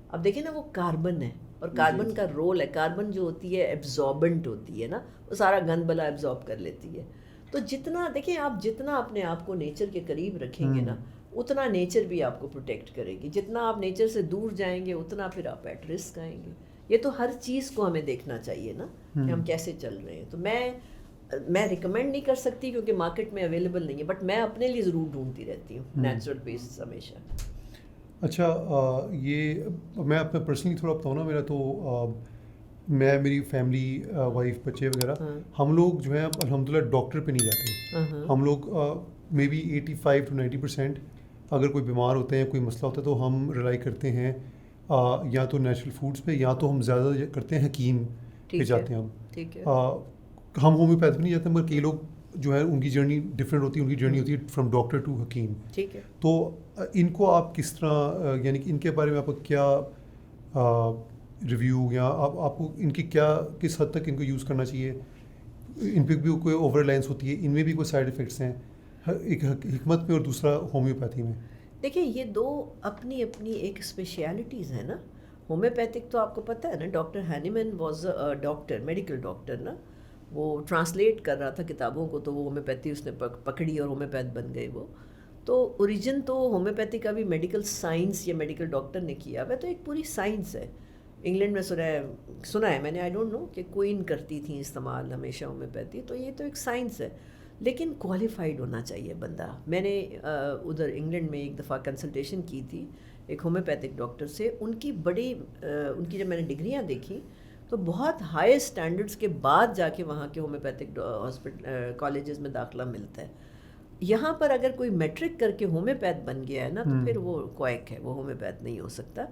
اب دیکھیں نا وہ کاربن ہے، اور کاربن کا رول ہے، کاربن جو ہوتی ہے ایبزاربنٹ ہوتی ہے نا، وہ سارا گند بلا ایبزارب کر لیتی ہے. تو جتنا دیکھیں آپ جتنا اپنے آپ کو نیچر کے قریب رکھیں گے نا، اتنا نیچر بھی آپ کو پروٹیکٹ کرے گی. جتنا آپ نیچر سے دور جائیں گے اتنا پھر آپ ایٹ رسک آئیں گے. یہ تو ہر چیز کو ہمیں دیکھنا چاہیے نا کہ ہم کیسے چل رہے ہیں. تو میں ریکمینڈ نہیں کر سکتی کیونکہ مارکیٹ میں اویلیبل نہیں ہے، بٹ میں اپنے لیے ضرور ڈھونڈتی رہتی ہوں نیچرل بیسڈ ہمیشہ. اچھا، یہ میں اپنا پرسنلی تھوڑا بتاؤں نا، میرا تو میں میری فیملی، وائف، بچے وغیرہ، ہم لوگ جو ہیں الحمدللہ ڈاکٹر پہ نہیں جاتے. ہم لوگ مے بی 85 to 90% اگر کوئی بیمار ہوتے ہیں، کوئی مسئلہ ہوتا ہے، تو ہم ریلائی کرتے ہیں یا تو نیچرل فوڈس پہ، یا تو ہم زیادہ کرتے ہیں حکیم پہ جاتے ہیں. ہم ہومیوپیتھ پہ نہیں جاتے، مگر کئی لوگ جو ہے ان کی جرنی ڈفرینٹ ہوتی ہے، ان کی جرنی ہوتی ہے فرام ڈاکٹر ٹو حکیم. ٹھیک ہے. تو ان کو آپ کس طرح، یعنی کہ ان کے بارے میں آپ کو کیا ریویو، یا آپ کو ان کی کیا کس حد تک ان کو یوز کرنا چاہیے؟ ان پہ بھی کوئی اوور ریلائنس ہوتی ہے، ان میں بھی کوئی سائڈ افیکٹس ہیں، ایک حکمت میں اور دوسرا ہومیوپیتھی میں؟ دیکھیں یہ دو اپنی اپنی ایک اسپیشلٹیز ہیں نا. ہومیوپیتھک تو آپ کو پتہ ہے نا، doctor Hahnemann was a doctor, medical doctor نا، وہ ٹرانسلیٹ کر رہا تھا کتابوں کو، تو وہ ہومیوپیتھی اس نے پکڑی اور ہومیوپیتھ بن گئے وہ. تو اوریجن تو ہومیوپیتھی کا بھی میڈیکل سائنس یا میڈیکل ڈاکٹر نے کیا ہوا، تو ایک پوری سائنس ہے. انگلینڈ میں سنا ہے میں نے، آئی ڈونٹ نو، کہ کوئین کرتی تھیں استعمال ہمیشہ ہومیوپیتھی. تو یہ تو ایک سائنس ہے، لیکن کوالیفائڈ ہونا چاہیے بندہ. میں نے ادھر انگلینڈ میں ایک دفعہ کنسلٹیشن کی تھی ایک ہومیوپیتھک ڈاکٹر سے. ان کی جب میں نے ڈگریاں دیکھی تو بہت ہائی اسٹینڈرڈس کے بعد جا کے وہاں کے ہومیوپیتھک کالجز میں داخلہ ملتا ہے. یہاں پر اگر کوئی میٹرک کر کے ہومیوپیتھ بن گیا ہے نا، تو پھر وہ کویک ہے، وہ ہومیوپیتھ نہیں ہو سکتا،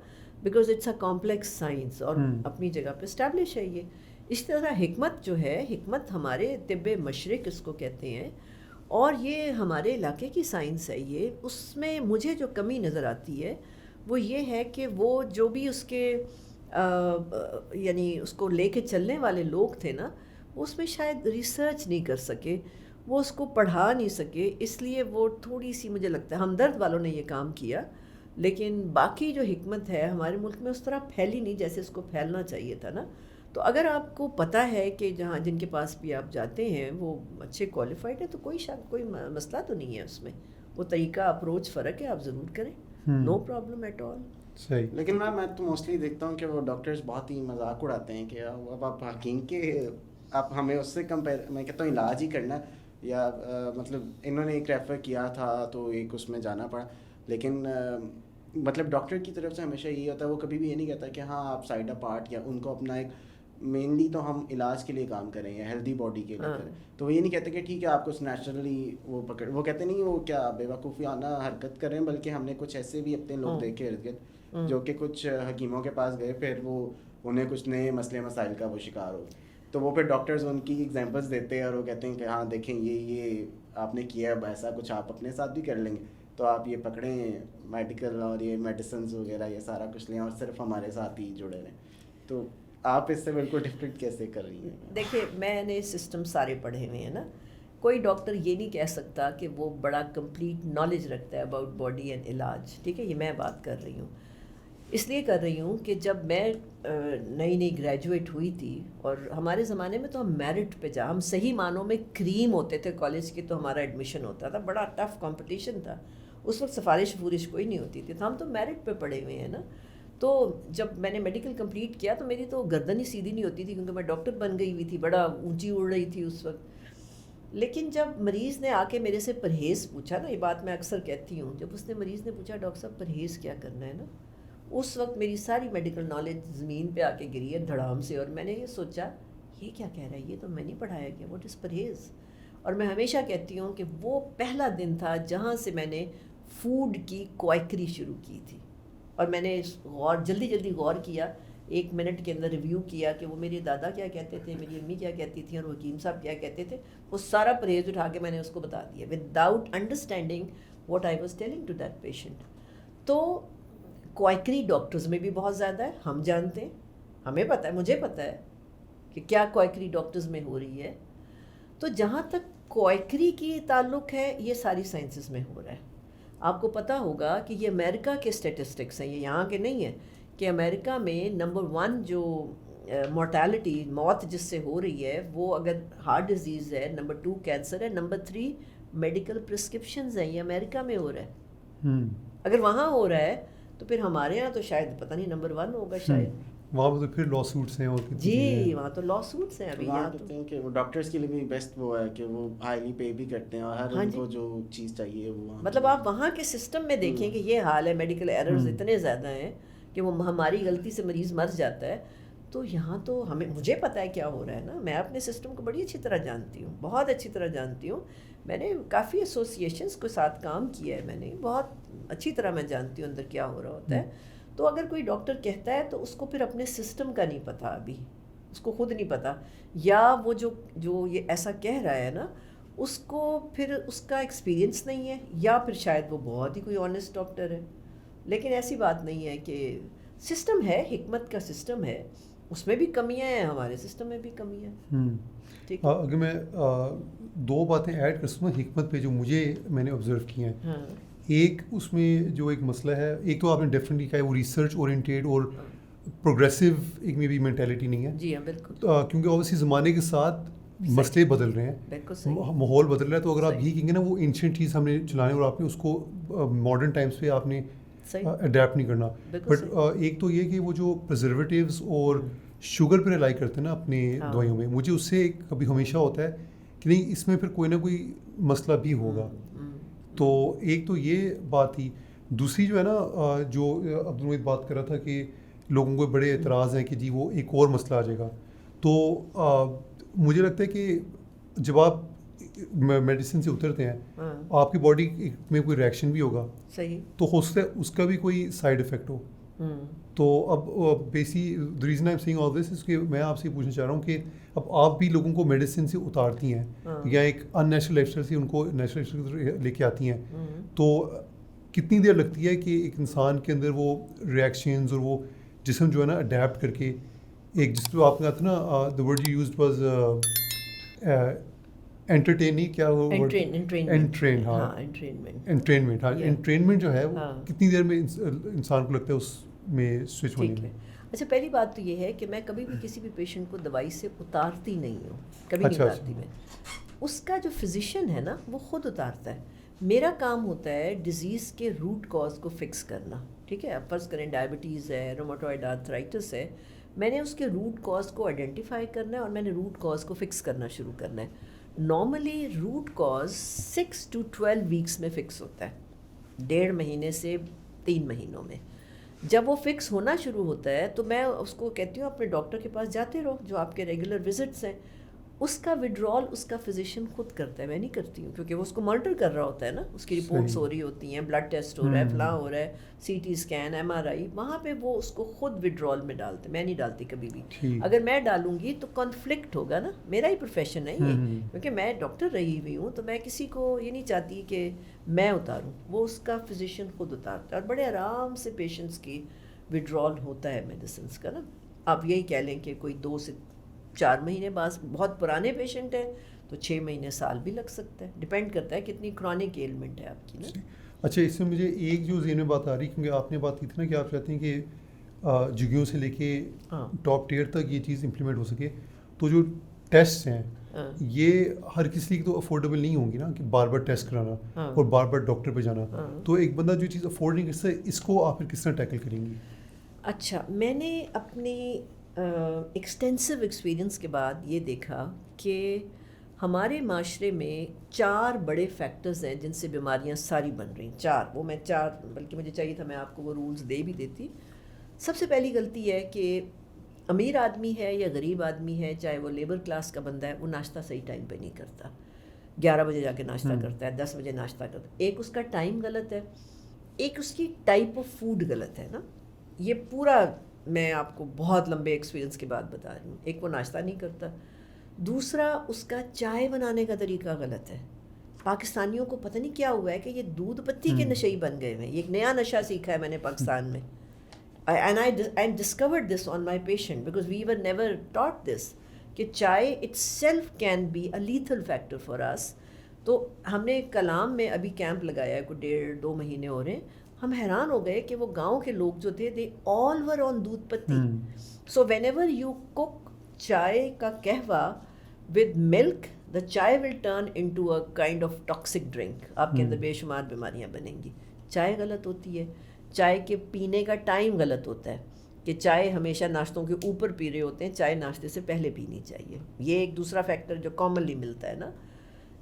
because it's a complex science, اور اپنی جگہ پہ اسٹیبلش ہے یہ. اس طرح حکمت جو ہے، حکمت ہمارے طب مشرق اس کو کہتے ہیں، اور یہ ہمارے علاقے کی سائنس ہے. یہ اس میں مجھے جو کمی نظر آتی ہے وہ یہ ہے کہ وہ جو بھی اس کے یعنی اس کو لے کے چلنے والے لوگ تھے نا، اس میں شاید ریسرچ نہیں کر سکے، وہ اس کو پڑھا نہیں سکے. اس لیے وہ تھوڑی سی مجھے لگتا ہے ہمدرد والوں نے یہ کام کیا، لیکن باقی جو حکمت ہے ہمارے ملک میں اس طرح پھیلی نہیں جیسے اس کو پھیلنا چاہیے تھا نا. تو اگر آپ کو پتہ ہے کہ جن کے پاس بھی آپ جاتے ہیں وہ اچھے کوالیفائڈ ہیں، تو کوئی مسئلہ تو نہیں ہے اس میں. وہ طریقہ اپروچ فرق ہے، آپ ضرور کریں، نو پرابلم ایٹ آل. صحیح. لیکن میں تو موسٹلی دیکھتا ہوں کہ وہ ڈاکٹرز بہت ہی مذاق اڑاتے ہیں کہ اب آپ حکیم کے، آپ ہمیں اس سے کمپیئر، میں کہتا ہوں علاج ہی کرنا، یا مطلب انہوں نے ایک ریفر کیا تھا تو ایک اس میں جانا پڑا. لیکن مطلب ڈاکٹر کی طرف سے ہمیشہ یہی ہوتا ہے، وہ کبھی بھی یہ نہیں کہتا کہ ہاں آپ سائڈ پارٹ، یا ان کو اپنا ایک مینلی تو ہم علاج کے لیے کام کریں یا ہیلدی باڈی کے لیے کریں. تو وہ یہ نہیں کہتے کہ ٹھیک ہے آپ کو نیچرلی وہ کہتے نہیں وہ کیا بے وقوفیانہ حرکت کریں، بلکہ ہم نے کچھ ایسے بھی اپنے لوگ دیکھے ارد گرد جو کہ کچھ حکیموں کے پاس گئے، پھر وہ انہیں کچھ نئے مسئلے مسائل کا وہ شکار ہو، تو وہ پھر ڈاکٹرز ان کی ایگزامپلس دیتے ہیں اور وہ کہتے ہیں کہ ہاں دیکھیں یہ آپ نے کیا، اب ایسا کچھ آپ اپنے ساتھ بھی کر لیں گے، تو آپ یہ پکڑیں میڈیکل اور یہ میڈیسنز وغیرہ یہ سارا کچھ لیں اور صرف ہمارے ساتھ ہی جڑے رہیں. تو آپ اس سے بالکل ڈفرینٹ کیسے کر رہی ہیں؟ دیکھیے میں نے سسٹم سارے پڑھے ہوئے ہیں نا, کوئی ڈاکٹر یہ نہیں کہہ سکتا کہ وہ بڑا کمپلیٹ نالج رکھتا ہے اباؤٹ باڈی اینڈ علاج, ٹھیک ہے, یہ میں بات کر رہی ہوں. اس لیے کر رہی ہوں کہ جب میں نئی گریجویٹ ہوئی تھی, اور ہمارے زمانے میں تو ہم میرٹ پہ ہم صحیح معنوں میں کریم ہوتے تھے کالج کی, تو ہمارا ایڈمیشن ہوتا تھا, بڑا ٹف کمپٹیشن تھا اس وقت, سفارش کوئی نہیں ہوتی تھی, تو ہم تو میرٹ پہ پڑھے ہوئے ہیں نا. تو جب میں نے میڈیکل کمپلیٹ کیا تو میری تو گردن ہی سیدھی نہیں ہوتی تھی, کیونکہ میں ڈاکٹر بن گئی ہوئی تھی, بڑا اونچی اڑ رہی تھی اس وقت. لیکن جب مریض نے آ کے میرے سے پرہیز پوچھا نا, یہ بات میں اکثر کہتی ہوں, جب اس نے مریض نے پوچھا ڈاکٹر صاحب پرہیز کیا کرنا ہے نا, اس وقت میری ساری میڈیکل نالج زمین پہ آ کے گری ہے دھڑام سے, اور میں نے یہ سوچا یہ کیا کہہ رہا ہے, یہ تو میں نہیں پڑھایا گیا, واٹ از پرہیز. اور میں ہمیشہ کہتی ہوں کہ وہ پہلا دن تھا جہاں سے میں نے فوڈ کی کوائکری شروع کی تھی, اور میں نے جلدی غور کیا, 1 منٹ کے اندر ریویو کیا کہ وہ میرے دادا کیا کہتے تھے, میری امی کیا کہتی تھیں, اور وہ حکیم صاحب کیا کہتے تھے. وہ سارا پرہیز اٹھا کے میں نے اس کو بتا دیا without understanding what I was telling to that patient. تو کوائکری ڈاکٹرز میں بھی بہت زیادہ ہے, ہم جانتے ہیں, ہمیں پتہ ہے, مجھے پتہ ہے کہ کیا کوائکری ڈاکٹرز میں ہو رہی ہے. تو جہاں تک کوائکری کی تعلق ہے, یہ ساری سائنسز میں ہو رہا ہے. آپ کو پتہ ہوگا کہ یہ امریکہ کے اسٹیٹسٹکس ہیں, یہ یہاں کے نہیں ہیں, کہ امریکہ میں نمبر 1 جو مورٹیلٹی موت جس سے ہو رہی ہے, وہ اگر ہارٹ ڈیزیز ہے, نمبر 2 کینسر ہے, نمبر 3 میڈیکل پرسکرپشنز ہیں, یہ امریکہ میں ہو رہا ہے. اگر وہاں ہو رہا ہے تو پھر ہمارے یہاں تو شاید پتہ نہیں نمبر 1 ہوگا شاید. وہاں پہ تو پھر لا سوٹس ہیں, اور جی وہاں تو لا سوٹس ہیں ابھی. وہاں کہتے ہیں کہ وہ ڈاکٹرز کے لیے بھی بیسٹ وہ ہے کہ وہ ہائیلی پے بھی کرتے ہیں, اور ہر ان کو جو چیز چاہیے وہ, مطلب آپ وہاں کے سسٹم میں دیکھیں کہ یہ حال ہے, میڈیکل ایررز اتنے زیادہ ہیں کہ وہ ہماری غلطی سے مریض مر جاتا ہے. تو یہاں تو مجھے پتہ ہے کیا ہو رہا ہے نا, میں اپنے سسٹم کو بڑی اچھی طرح جانتی ہوں, بہت اچھی طرح جانتی ہوں. میں نے کافی ایسوسیشنس کے ساتھ کام کیا ہے, میں نے بہت اچھی طرح میں جانتی ہوں اندر کیا ہو رہا ہوتا ہے. تو اگر کوئی ڈاکٹر کہتا ہے تو اس کو پھر اپنے سسٹم کا نہیں پتہ, ابھی اس کو خود نہیں پتہ, یا وہ جو یہ ایسا کہہ رہا ہے نا, اس کو پھر اس کا ایکسپیرینس نہیں ہے, یا پھر شاید وہ بہت ہی کوئی آنیسٹ ڈاکٹر ہے. لیکن ایسی بات نہیں ہے, کہ سسٹم ہے, حکمت کا سسٹم ہے, اس میں بھی کمیاں ہیں, ہمارے سسٹم میں بھی کمیاں ہیں. ٹھیک ہے, اگر میں 2 باتیں ایڈ کر سکوں حکمت پہ جو میں نے آبزرو کی ہیں. ایک اس میں جو ایک مسئلہ ہے, ایک تو آپ نے ڈیفینیٹلی کہا ہے وہ ریسرچ اورینٹیڈ اور پروگریسو ایک میں بھی مینٹیلٹی نہیں ہے. جی ہاں بالکل, کیونکہ اوبویسلی زمانے کے ساتھ مسئلے بدل رہے ہیں, ماحول بدل رہا ہے. تو اگر آپ یہ کہیں گے نا وہ اینشینٹ چیز ہم نے چلانی اور آپ نے اس کو ماڈرن ٹائمس پہ آپ نے اڈیپٹ نہیں کرنا. بٹ ایک تو یہ کہ وہ جو پرزرویٹیوز اور شوگر پہ ریلائی کرتے ہیں نا اپنے دوائیوں میں, مجھے اس سے کبھی ہمیشہ ہوتا ہے کہ نہیں اس میں پھر کوئی نہ کوئی مسئلہ بھی ہوگا. تو ایک تو یہ بات تھی. دوسری جو ہے نا, جو عبد الحمید بات کر رہا تھا کہ لوگوں کو بڑے اعتراض ہیں کہ جی وہ ایک اور مسئلہ آ جائے گا. تو مجھے لگتا ہے کہ جب آپ میڈیسن سے اترتے ہیں آپ کی باڈی میں کوئی ریئیکشن بھی ہوگا, صحیح, تو ہو سکتا ہے اس کا بھی کوئی سائڈ افیکٹ ہو. تو اب the reason I'm saying all this is کہ میں آپ سے پوچھنا چاہ رہا ہوں کہ اب آپ بھی لوگوں کو میڈیسن سے اتارتی ہیں یا ایک ان نیچرل لائف اسٹائل سے ان کو نیچرل لائف اسٹائل لے کے آتی ہیں, تو کتنی دیر لگتی ہے کہ ایک انسان کے اندر وہ ریئیکشنز اور وہ جسم جو ہے نا اڈیپٹ کر کے ایک, جس پہ آپ نے کہا تھا نا the word you used was entertaining, کیا وہ انٹرینمنٹ جو ہے کتنی دیر میں انسان کو لگتا ہے اس میں سوئچ ہونے میں؟ اچھا, پہلی بات تو یہ ہے کہ میں کبھی بھی کسی بھی پیشنٹ کو دوائی سے اتارتی نہیں ہوں, کبھی نہیں اتارتی میں. اس کا جو فزیشین ہے نا وہ خود اتارتا ہے. میرا کام ہوتا ہے ڈیزیز کے روٹ کاز کو فکس کرنا. ٹھیک ہے, اب فرض کریں ڈائبٹیز ہے, روماٹوئڈ آرتھرائٹس ہے, میں نے اس کے روٹ کاز کو آئیڈینٹیفائی کرنا ہے اور میں نے روٹ کاز کو فکس کرنا شروع کرنا ہے. نارملی روٹ کاز 6 to 12 ویکس میں فکس ہوتا ہے, 1.5 مہینے سے 3 مہینوں میں. جب وہ فکس ہونا شروع ہوتا ہے تو میں اس کو کہتی ہوں اپنے ڈاکٹر کے پاس جاتے رہو جو آپ کے ریگولر وزٹس ہیں. اس کا وڈرال اس کا فزیشین خود کرتا ہے, میں نہیں کرتی ہوں, کیونکہ وہ اس کو مانیٹر کر رہا ہوتا ہے نا, اس کی رپورٹس ہو رہی ہوتی ہیں, بلڈ ٹیسٹ ہو رہا ہے, فلاں ہو رہا ہے, C T scan, M R I, وہاں پہ وہ اس کو خود وڈرال میں ڈالتے, میں نہیں ڈالتی کبھی بھی. اگر میں ڈالوں گی تو کانفلکٹ ہوگا نا, میرا ہی پروفیشن ہے یہ, کیونکہ میں ڈاکٹر رہی ہوئی ہوں, تو میں کسی کو یہ نہیں چاہتی کہ میں اتاروں, وہ اس کا فزیشین خود اتارتا ہے. اور بڑے آرام سے پیشنٹس کی وڈرال ہوتا ہے میڈیسنس کا نا. آپ یہی کہہ لیں کہ کوئی 2 سے 4 مہینے بعد، بہت پرانے پیشنٹ ہیں تو 6 مہینے سال بھی لگ سکتا ہے، ڈپینڈ کرتا ہے کتنی کرونک ایلمنٹ ہے آپ کی نا. اچھا، اس سے مجھے ایک جو ذہن میں بات آ رہی، کیونکہ آپ نے بات کی تھی نا کہ آپ چاہتے ہیں کہ جگیوں سے لے کے ٹاپ ٹیئر تک یہ چیز امپلیمنٹ ہو سکے، تو جو ٹیسٹ ہیں یہ ہر کسی کی تو افورڈیبل نہیں ہوں گی نا کہ بار بار ٹیسٹ کرانا اور بار بار ڈاکٹر پہ جانا. تو ایک بندہ جو چیز افورڈ نہیں کر سکتا، اس کو آپ پھر کس طرح ٹیکل کریں گی؟ اچھا، میں نے اپنی ایکسٹینسو ایکسپیرئنس کے بعد یہ دیکھا کہ ہمارے معاشرے میں 4 بڑے فیکٹرز ہیں جن سے بیماریاں ساری بن رہی ہیں. 4 وہ میں 4 بلکہ مجھے چاہیے تھا میں آپ کو وہ رولز دے بھی دیتی. سب سے پہلی غلطی ہے کہ امیر آدمی ہے یا غریب آدمی ہے، چاہے وہ لیبر کلاس کا بندہ ہے، وہ ناشتہ صحیح ٹائم پہ نہیں کرتا. 11 بجے جا کے ناشتہ کرتا ہے، 10 بجے ناشتہ کرتا ہے. ایک اس کا ٹائم غلط ہے، ایک اس کی ٹائپ آف فوڈ غلط ہے نا. یہ پورا میں آپ کو بہت لمبے ایکسپیرینس کے بعد بتا رہی ہوں. ایک وہ ناشتہ نہیں کرتا، دوسرا اس کا چائے بنانے کا طریقہ غلط ہے. پاکستانیوں کو پتہ نہیں کیا ہوا ہے کہ یہ دودھ پتی کے نشئی بن گئے ہیں. یہ ایک نیا نشہ سیکھا ہے میں نے پاکستان میں. And I discovered this on my patient because we were never taught this کہ چائے itself can be a lethal factor for us. تو ہم نے کلام میں ابھی کیمپ لگایا ہے، کوئی 1.5-2 مہینے ہو رہے ہیں. ہم حیران ہو گئے کہ وہ گاؤں کے لوگ جو تھے they all were on دودھ پتی. So whenever you cook چائے کا قہوہ with milk, the چائے will turn into a kind of toxic drink. آپ کے اندر بے شمار بیماریاں بنیں گی. چائے غلط ہوتی ہے. چائے کے پینے کا ٹائم غلط ہوتا ہے کہ چائے ہمیشہ ناشتوں کے اوپر پی رہے ہوتے ہیں، چائے ناشتے سے پہلے پینی چاہیے. یہ ایک دوسرا فیکٹر جو کامنلی ملتا ہے نا.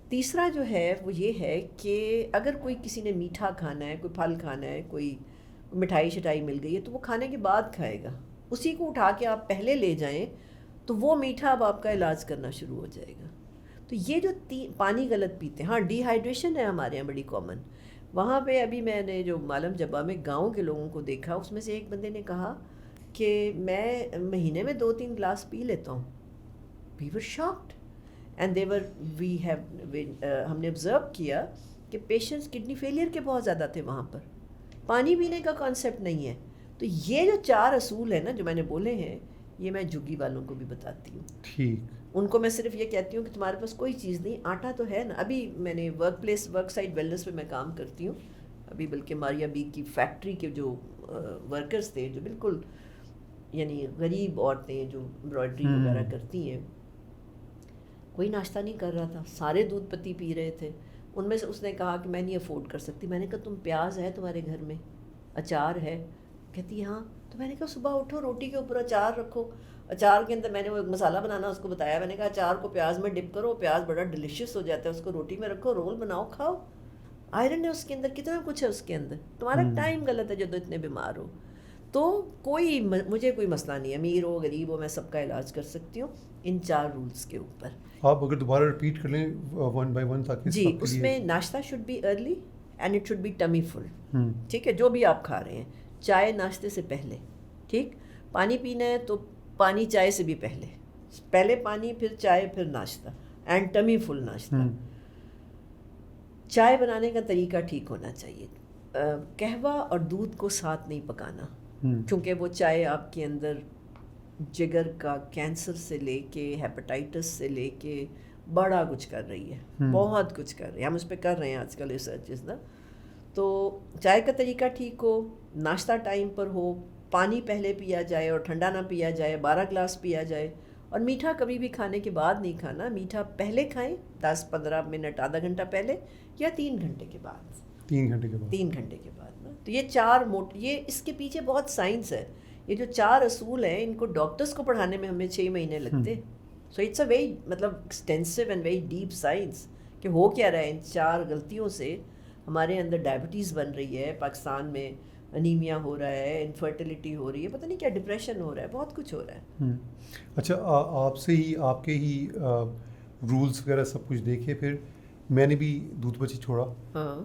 تیسرا جو ہے وہ یہ ہے کہ اگر کوئی کسی نے میٹھا کھانا ہے، کوئی پھل کھانا ہے، کوئی مٹھائی شٹائی مل گئی ہے تو وہ کھانے کے بعد کھائے گا. اسی کو اٹھا کے آپ پہلے لے جائیں تو وہ میٹھا اب آپ کا علاج کرنا شروع ہو جائے گا. تو یہ جو پانی غلط پیتے ہیں. ہاں، ڈی ہائیڈریشن ہے ہمارے یہاں بڑی کامن. وہاں پہ ابھی میں نے جو مالم جبہ میں گاؤں کے لوگوں کو دیکھا، اس میں سے ایک بندے نے کہا کہ میں مہینے میں 2-3 گلاس پی لیتا ہوں. وی ور شاکڈ اینڈ ہم نے آبزرو کیا کہ پیشنٹس کڈنی فیلئر کے بہت زیادہ تھے وہاں پر. پانی پینے کا کانسیپٹ نہیں ہے. تو یہ جو 4 اصول ہیں نا جو میں نے بولے ہیں، یہ میں جھگی والوں کو بھی بتاتی ہوں. ٹھیک. ان کو میں صرف یہ کہتی ہوں کہ تمہارے پاس کوئی چیز نہیں، آٹا تو ہے نا. ابھی میں نے ورک سائٹ ویلنس پہ میں کام کرتی ہوں ابھی، بلکہ ماریا بی کی فیکٹری کے جو ورکرز تھے جو بالکل یعنی غریب عورتیں جو امبرائڈری وغیرہ کرتی ہیں، کوئی ناشتہ نہیں کر رہا تھا، سارے دودھ پتی پی رہے تھے. ان میں سے اس نے کہا کہ میں نہیں افورڈ کر سکتی. میں نے کہا تم پیاز ہے تمہارے گھر میں، اچار ہے؟ کہتی ہاں. تو میں نے کہا صبح اٹھو روٹی کے اوپر اچار رکھو. اچار کے اندر میں نے وہ مسالہ بنانا اس کو بتایا. میں نے کہا اچار کو پیاز میں ڈپ کرو، پیاز بڑا ڈیلیشیس ہو جاتا ہے، اس کو روٹی میں رکھو، رول بناؤ، کھاؤ. آئرن ہے اس کے اندر، کتنا کچھ ہے اس کے اندر. تمہارا ٹائم غلط ہے جو اتنے بیمار ہو. تو مجھے کوئی مسئلہ نہیں، امیر ہو غریب ہو، میں سب کا علاج کر سکتی ہوں ان 4 رولز کے اوپر. آپ اگر دوبارہ ریپیٹ کر لیں 1 by 1 تاکہ جی. اس میں ناشتہ should be early and it should be tummy full. ٹھیک ہے، جو بھی آپ کھا رہے ہیں. چائے ناشتے سے پہلے، ٹھیک. پانی پینا ہے تو پانی چائے سے بھی پہلے پانی، پھر چائے، پھر ناشتہ، اینڈ ٹمی فل ناشتہ. چائے بنانے کا طریقہ ٹھیک ہونا چاہیے. قہوہ اور دودھ کو ساتھ نہیں پکانا، کیونکہ وہ چائے آپ کے اندر جگر کا کینسر سے لے کے ہیپاٹائٹس سے لے کے بڑا کچھ کر رہی ہے، بہت کچھ کر رہی ہے. ہم اس پہ کر رہے ہیں آج کل ریسرچز نا. تو چائے کا طریقہ ٹھیک ہو، ناشتہ ٹائم پر ہو، پانی پہلے پیا جائے اور ٹھنڈا نہ پیا جائے، 12 گلاس پیا جائے. اور میٹھا کبھی بھی کھانے کے بعد نہیں کھانا. میٹھا پہلے کھائیں 10-15 منٹ، آدھا گھنٹہ پہلے، یا 3 گھنٹے کے بعد. 3 گھنٹے کے بعد. 3 گھنٹے کے بعد نا. تو یہ 4 یہ اس کے پیچھے بہت سائنس ہے. یہ جو 4 اصول ہیں ان کو ڈاکٹرز کو پڑھانے میں ہمیں 6 مہینے لگتے. So it's a very extensive and very deep science کہ ہو کیا رہا ہے. ان 4 غلطیوں سے ہمارے اندر ڈائبٹیز بن رہی ہے، پاکستان میں انیمیا ہو رہا ہے، انفرٹیلیٹی ہو رہی ہے، پتہ نہیں کیا ڈپریشن ہو رہا ہے، بہت کچھ ہو رہا ہے. اچھا، آپ کے ہی رولز وغیرہ سب کچھ دیکھے، پھر میں نے بھی دودھ پتی چھوڑا.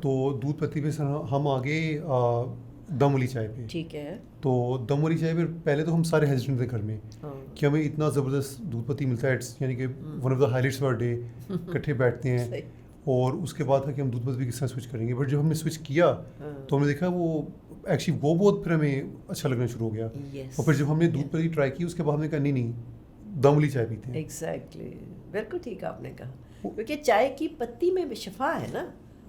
تو دودھ پتی پہ ہم آگے دم والی چائے پہ. ٹھیک ہے. تو دم والی چائے پہ پہلے تو ہم سارے ہیزیٹنٹ تھے گھر میں کہ ہمیں اتنا زبردست دودھ پتی ملتا ہے، یعنی کہ one of the highlights of our day. کٹھے بیٹھتے ہیں اور اس کے بعد تھا کہ ہم دودھ بھی کس طرح سوئچ کریں گے. بٹ جب ہم نے سوئچ کیا تو ہم نے دیکھا وہ ایکچولی وہ بہت پھر ہمیں اچھا لگنا شروع ہو گیا. اور پھر جب ہم نے دودھ پتی ٹرائی کی اس کے بعد ہم نے کہا نہیں دم والی چائے پیتے ہیں. ایگزیکٹلی, بالکل ٹھیک آپ نے کہا, کیونکہ چائے کی پتی میں بھی شفا ہے نا,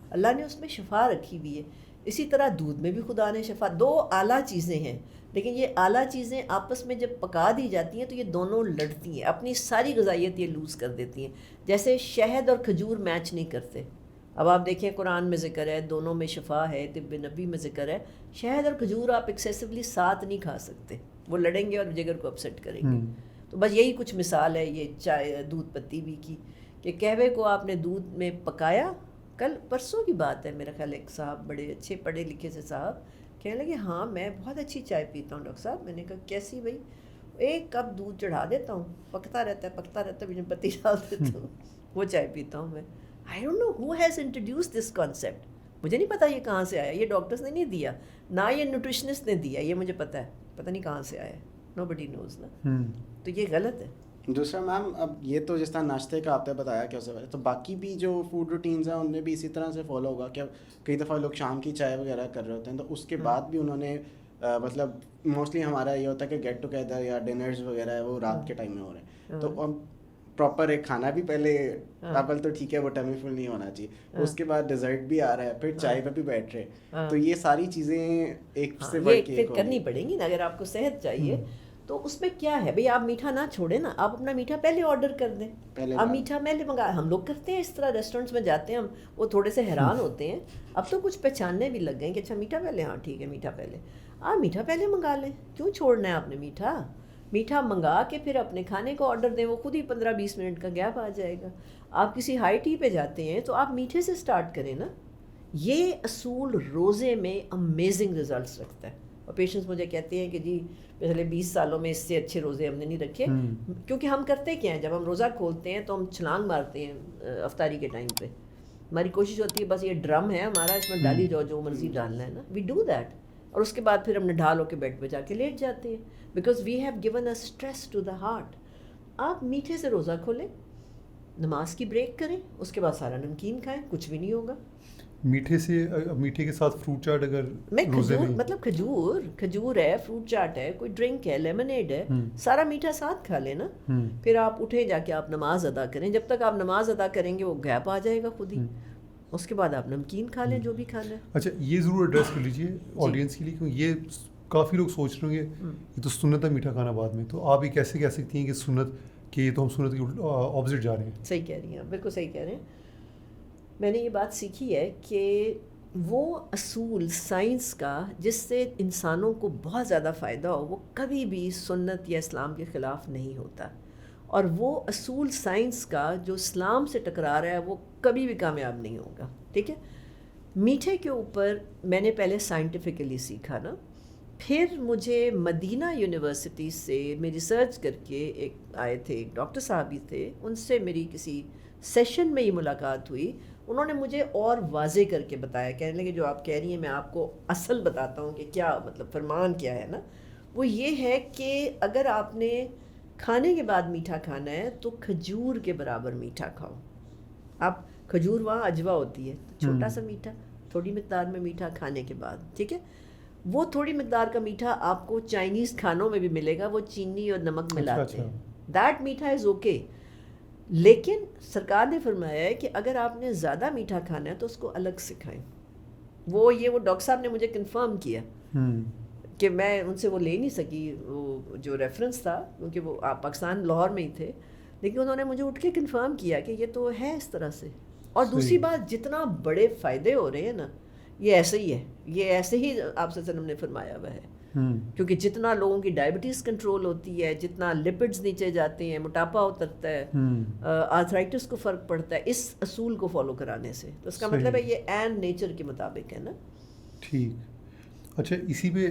اللہ نے اس میں شفا رکھی ہوئی ہے. اسی طرح دودھ میں بھی خدا نے شفا, دو اعلیٰ چیزیں ہیں, لیکن یہ اعلیٰ چیزیں آپس میں جب پکا دی جاتی ہیں تو یہ دونوں لڑتی ہیں, اپنی ساری غذائیت یہ لوز کر دیتی ہیں. جیسے شہد اور کھجور میچ نہیں کرتے. اب آپ دیکھیں قرآن میں ذکر ہے, دونوں میں شفا ہے, طب نبی میں ذکر ہے, شہد اور کھجور آپ ایکسیسولی ساتھ نہیں کھا سکتے, وہ لڑیں گے اور جگر کو اپسیٹ کریں گے. تو بس یہی کچھ مثال ہے یہ چائے دودھ پتی بھی کی, کہ قہوے کو آپ نے دودھ میں پکایا. کل پرسوں کی بات ہے میرا خیال, ایک صاحب بڑے اچھے پڑھے لکھے سے صاحب کہنے لگے ہاں میں بہت اچھی چائے پیتا ہوں ڈاکٹر صاحب. میں نے کہا کیسی بھائی؟ 1 کپ دودھ چڑھا دیتا ہوں, پکتا رہتا ہے, میں پتی ڈال دیتا ہوں, وہ چائے پیتا ہوں میں. I don't know who has introduced this concept. مجھے نہیں پتا یہ کہاں سے آیا, یہ ڈاکٹرس نے نہیں دیا, نہ یہ نیوٹریشنسٹ نے دیا, یہ مجھے پتا ہے, پتہ نہیں کہاں سے آیا, نو بڈی نوز نا. تو یہ غلط ہے. دوسرا میم, اب یہ تو جس طرح ناشتے کا آپ نے بتایا کہ اس سے پہلے, تو باقی بھی جو فوڈ روٹینز ہیں ان میں بھی اسی طرح سے فالو ہوگا کہ کئی دفعہ لوگ شام کی چائے وغیرہ کر رہے ہوتے ہیں, تو اس کے بعد بھی انہوں نے مطلب موسٹلی ہمارا یہ ہوتا ہے کہ گیٹ ٹوگیدر یا ڈنرز وغیرہ ہے وہ رات کے ٹائم میں ہو رہے ہیں, تو ہم پراپر ایک کھانا بھی پہلے ڈبل تو ٹھیک ہے, وہ ٹمی فل نہیں ہونا چاہیے, اس کے بعد ڈیزرٹ بھی آ رہا ہے, پھر چائے پہ بھی بیٹھ رہے, تو یہ ساری چیزیں ایک سے بڑھ کے پھر کرنی پڑیں گی نا. اگر آپ کو صحت چاہیے تو اس میں کیا ہے بھئی, آپ میٹھا نہ چھوڑیں نا, آپ اپنا میٹھا پہلے آرڈر کر دیں, آپ میٹھا پہلے منگا. ہم لوگ کرتے ہیں اس طرح, ریسٹورینٹس میں جاتے ہیں ہم, وہ تھوڑے سے حیران ہوتے ہیں. اب تو کچھ پہچاننے بھی لگ گئے کہ اچھا میٹھا پہلے, ہاں ٹھیک ہے میٹھا پہلے, آپ میٹھا پہلے منگا لیں, کیوں چھوڑنا ہے آپ نے میٹھا منگا کے پھر اپنے کھانے کو آرڈر دیں, وہ خود ہی 15-20 منٹ کا گیپ آ جائے گا. آپ کسی ہائی ٹی پہ جاتے ہیں تو آپ میٹھے سے سٹارٹ کریں نا. یہ اصول روزے میں امیزنگ ریزلٹس رکھتا ہے. اور پیشنٹس مجھے کہتے ہیں کہ جی پچھلے 20 سالوں میں اس سے اچھے روزے ہم نے نہیں رکھے. کیونکہ ہم کرتے کیا ہیں, جب ہم روزہ کھولتے ہیں تو ہم چھلانگ مارتے ہیں افطاری کے ٹائم پہ. ہماری کوشش ہوتی ہے بس یہ ڈرم ہے ہمارا, اس میں ڈالی جاؤ جو مرضی ڈالنا ہے نا, وی ڈو دیٹ. اور اس کے بعد پھر ہم نے ڈھال ہو کے بیڈ پہ جا کے لیٹ جاتے ہیں, because we have given a stress to the heart. آپ میٹھے سے روزہ کھولیں, نماز کی بریک کریں, اس کے بعد سارا نمکین کھائیں, کچھ بھی نہیں ہوگا. میٹھے کے ساتھ فروٹ چاٹ اگر کھجور, مطلب کھجور ہے, فروٹ چاٹ ہے, کوئی ڈرنک ہے, لیمنیڈ ہے, سارا میٹھا ساتھ کھا لیں نا. پھر آپ اٹھیں جا کے آپ نماز ادا کریں, جب تک آپ نماز ادا کریں گے وہ گیپ آ جائے گا خود ہی, اس کے بعد آپ نمکین کھا لیں جو بھی کھانا ہے. اچھا یہ ضرور ایڈریس کر لیجیے آڈینس کے لیے, کیونکہ یہ کافی لوگ سوچ رہے ہوں گے یہ تو سنت ہے میٹھا کھانا بعد میں, تو آپ یہ کیسے کہہ سکتی ہیں کہ سنت, کہ یہ تو ہم سنت کے اپوزٹ جا رہے ہیں. صحیح کہہ رہی ہیں, بالکل صحیح کہہ رہے ہیں. میں نے یہ بات سیکھی ہے کہ وہ اصول سائنس کا جس سے انسانوں کو بہت زیادہ فائدہ ہو, وہ کبھی بھی سنت یا اسلام کے خلاف نہیں ہوتا. اور وہ اصول سائنس کا جو اسلام سے ٹکرا رہا ہے وہ کبھی بھی کامیاب نہیں ہوگا. ٹھیک ہے. میٹھے کے اوپر میں نے پہلے سائنٹیفکلی سیکھا نا, پھر مجھے مدینہ یونیورسٹی سے میں ریسرچ کر کے ایک آئے تھے, ایک ڈاکٹر صاحب ہی تھے, ان سے میری کسی سیشن میں یہ ملاقات ہوئی. انہوں نے مجھے اور واضح کر کے بتایا, کہنے لگے جو آپ کہہ رہی ہیں میں آپ کو اصل بتاتا ہوں کہ کیا مطلب فرمان کیا ہے نا. وہ یہ ہے کہ اگر آپ نے کھانے کے بعد میٹھا کھانا ہے تو کھجور کے برابر میٹھا کھاؤ. آپ کھجور وہاں اجوا ہوتی ہے, چھوٹا سا میٹھا, تھوڑی مقدار میں میٹھا کھانے کے بعد. ٹھیک ہے. وہ تھوڑی مقدار کا میٹھا آپ کو چائنیز کھانوں میں بھی ملے گا, وہ چینی اور نمک ملاتے ہیں, دیٹ میٹھا از اوکے. لیکن سرکار نے فرمایا ہے کہ اگر آپ نے زیادہ میٹھا کھانا ہے تو اس کو الگ سے کھائیں. وہ ڈاکٹر صاحب نے مجھے کنفرم کیا کہ میں ان سے وہ لے نہیں سکی وہ جو ریفرنس تھا, کیونکہ وہ آپ پاکستان لاہور میں ہی تھے, لیکن انہوں نے مجھے اٹھ کے کنفرم کیا کہ یہ تو ہے اس طرح سے. اور دوسری بات, جتنا بڑے فائدے ہو رہے ہیں نا, یہ ایسے ہی ہے, یہ ایسے ہی آپ صلی اللہ علیہ وسلم نے فرمایا ہوا ہے. کیونکہ جتنا لوگوں کی ڈائبٹیز کنٹرول ہوتی ہے, جتنا لپڈز نیچے جاتے ہیں, موٹاپا اترتا ہے, آرتھرائٹس کو فرق پڑتا ہے اس اصول کو فالو کرانے سے. تو اس کا مطلب ہے یہ عین نیچر کے مطابق ہے نا. ٹھیک. اچھا اسی پہ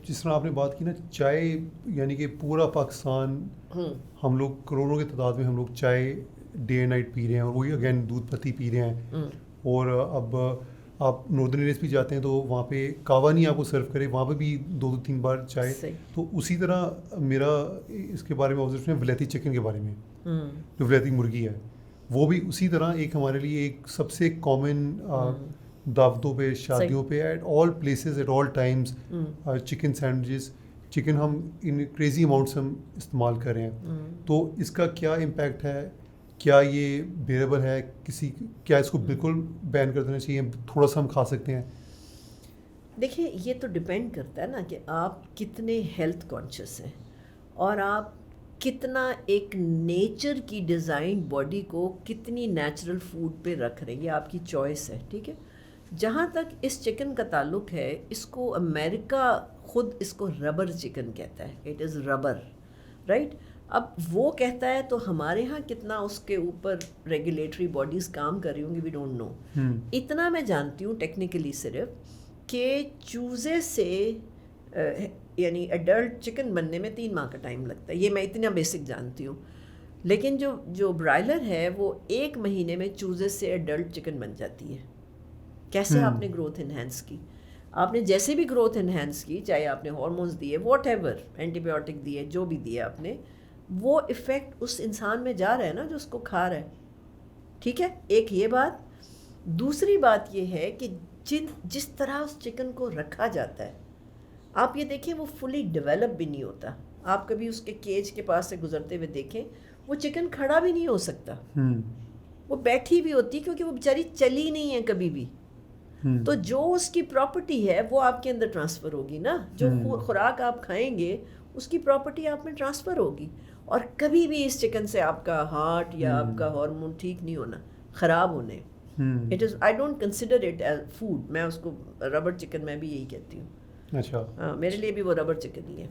جس طرح آپ نے بات کی نا چائے, یعنی کہ پورا پاکستان ہم لوگ کروڑوں کی تعداد میں ہم لوگ چائے ڈے اینڈ نائٹ پی رہے ہیں, اور وہی اگین دودھ پتی پی رہے ہیں. اور اب آپ ناردرن ایریاز بھی جاتے ہیں تو وہاں پہ کعوہ نہیں آپ کو سرو کرے, وہاں پہ بھی 2-3 بار چائے. تو اسی طرح میرا اس کے بارے میں آبزرویشن ہے ولایتی چکن کے بارے میں, جو ولایتی مرغی ہے. وہ بھی اسی طرح ایک ہمارے لیے ایک سب سے کامن دعوتوں پہ شادیوں پہ at all places at all times chicken sandwiches chicken ہم ان کریزی اماؤنٹس ہم استعمال کر رہے ہیں. تو اس کا کیا امپیکٹ ہے, کیا یہ بیئریبل ہے, کیا اس کو بالکل بین کر دینا چاہیے, تھوڑا سا ہم کھا سکتے ہیں؟ دیکھیں یہ تو ڈپینڈ کرتا ہے نا کہ آپ کتنے ہیلتھ کانشیس ہیں اور آپ کتنا ایک نیچر کی ڈیزائن باڈی کو کتنی نیچرل فوڈ پہ رکھ رہے ہیں, یہ آپ کی چوائس ہے. ٹھیک ہے, جہاں تک اس چکن کا تعلق ہے, اس کو امریکہ خود اس کو ربر چکن کہتا ہے, اٹ از ربر, رائٹ. اب وہ کہتا ہے تو ہمارے ہاں کتنا اس کے اوپر ریگولیٹری باڈیز کام کر رہی ہوں گی, وی ڈونٹ نو. اتنا میں جانتی ہوں ٹیکنیکلی صرف کہ چوزے سے یعنی ایڈلٹ چکن بننے میں 3 ماہ کا ٹائم لگتا ہے, یہ میں اتنا بیسک جانتی ہوں. لیکن جو برائلر ہے وہ 1 مہینے میں چوزے سے ایڈلٹ چکن بن جاتی ہے. کیسے آپ نے گروتھ انہینس کی, آپ نے جیسے بھی گروتھ انہینس کی, چاہے آپ نے ہارمونز دیے, واٹ ایور, اینٹی بایوٹک دیے, جو بھی دیے آپ نے, وہ ایفیکٹ اس انسان میں جا رہا ہے نا جو اس کو کھا رہا ہے. ٹھیک ہے, ایک یہ بات. دوسری بات یہ ہے کہ جس طرح اس چکن کو رکھا جاتا ہے, آپ یہ دیکھیں وہ فلی ڈیولپ بھی نہیں ہوتا. آپ کبھی اس کے کیج کے پاس سے گزرتے ہوئے دیکھیں, وہ چکن کھڑا بھی نہیں ہو سکتا, وہ بیٹھی بھی ہوتی کیونکہ وہ بیچاری چلی نہیں ہے کبھی بھی. تو جو اس کی پراپرٹی ہے وہ آپ کے اندر ٹرانسفر ہوگی نا, جو خوراک آپ کھائیں گے اس کی پراپرٹی آپ میں ٹرانسفر ہوگی. اور کبھی بھی اس چکن سے آپ کا ہارٹ یا آپ کا ہارمون ٹھیک نہیں ہونا, خراب ہونے. It is, I don't consider it as food. میں اس کو ربر چکن میں بھی یہی کہتی ہوں. اچھا, ہاں, میرے لیے بھی وہ ربر چکن ہی ہے.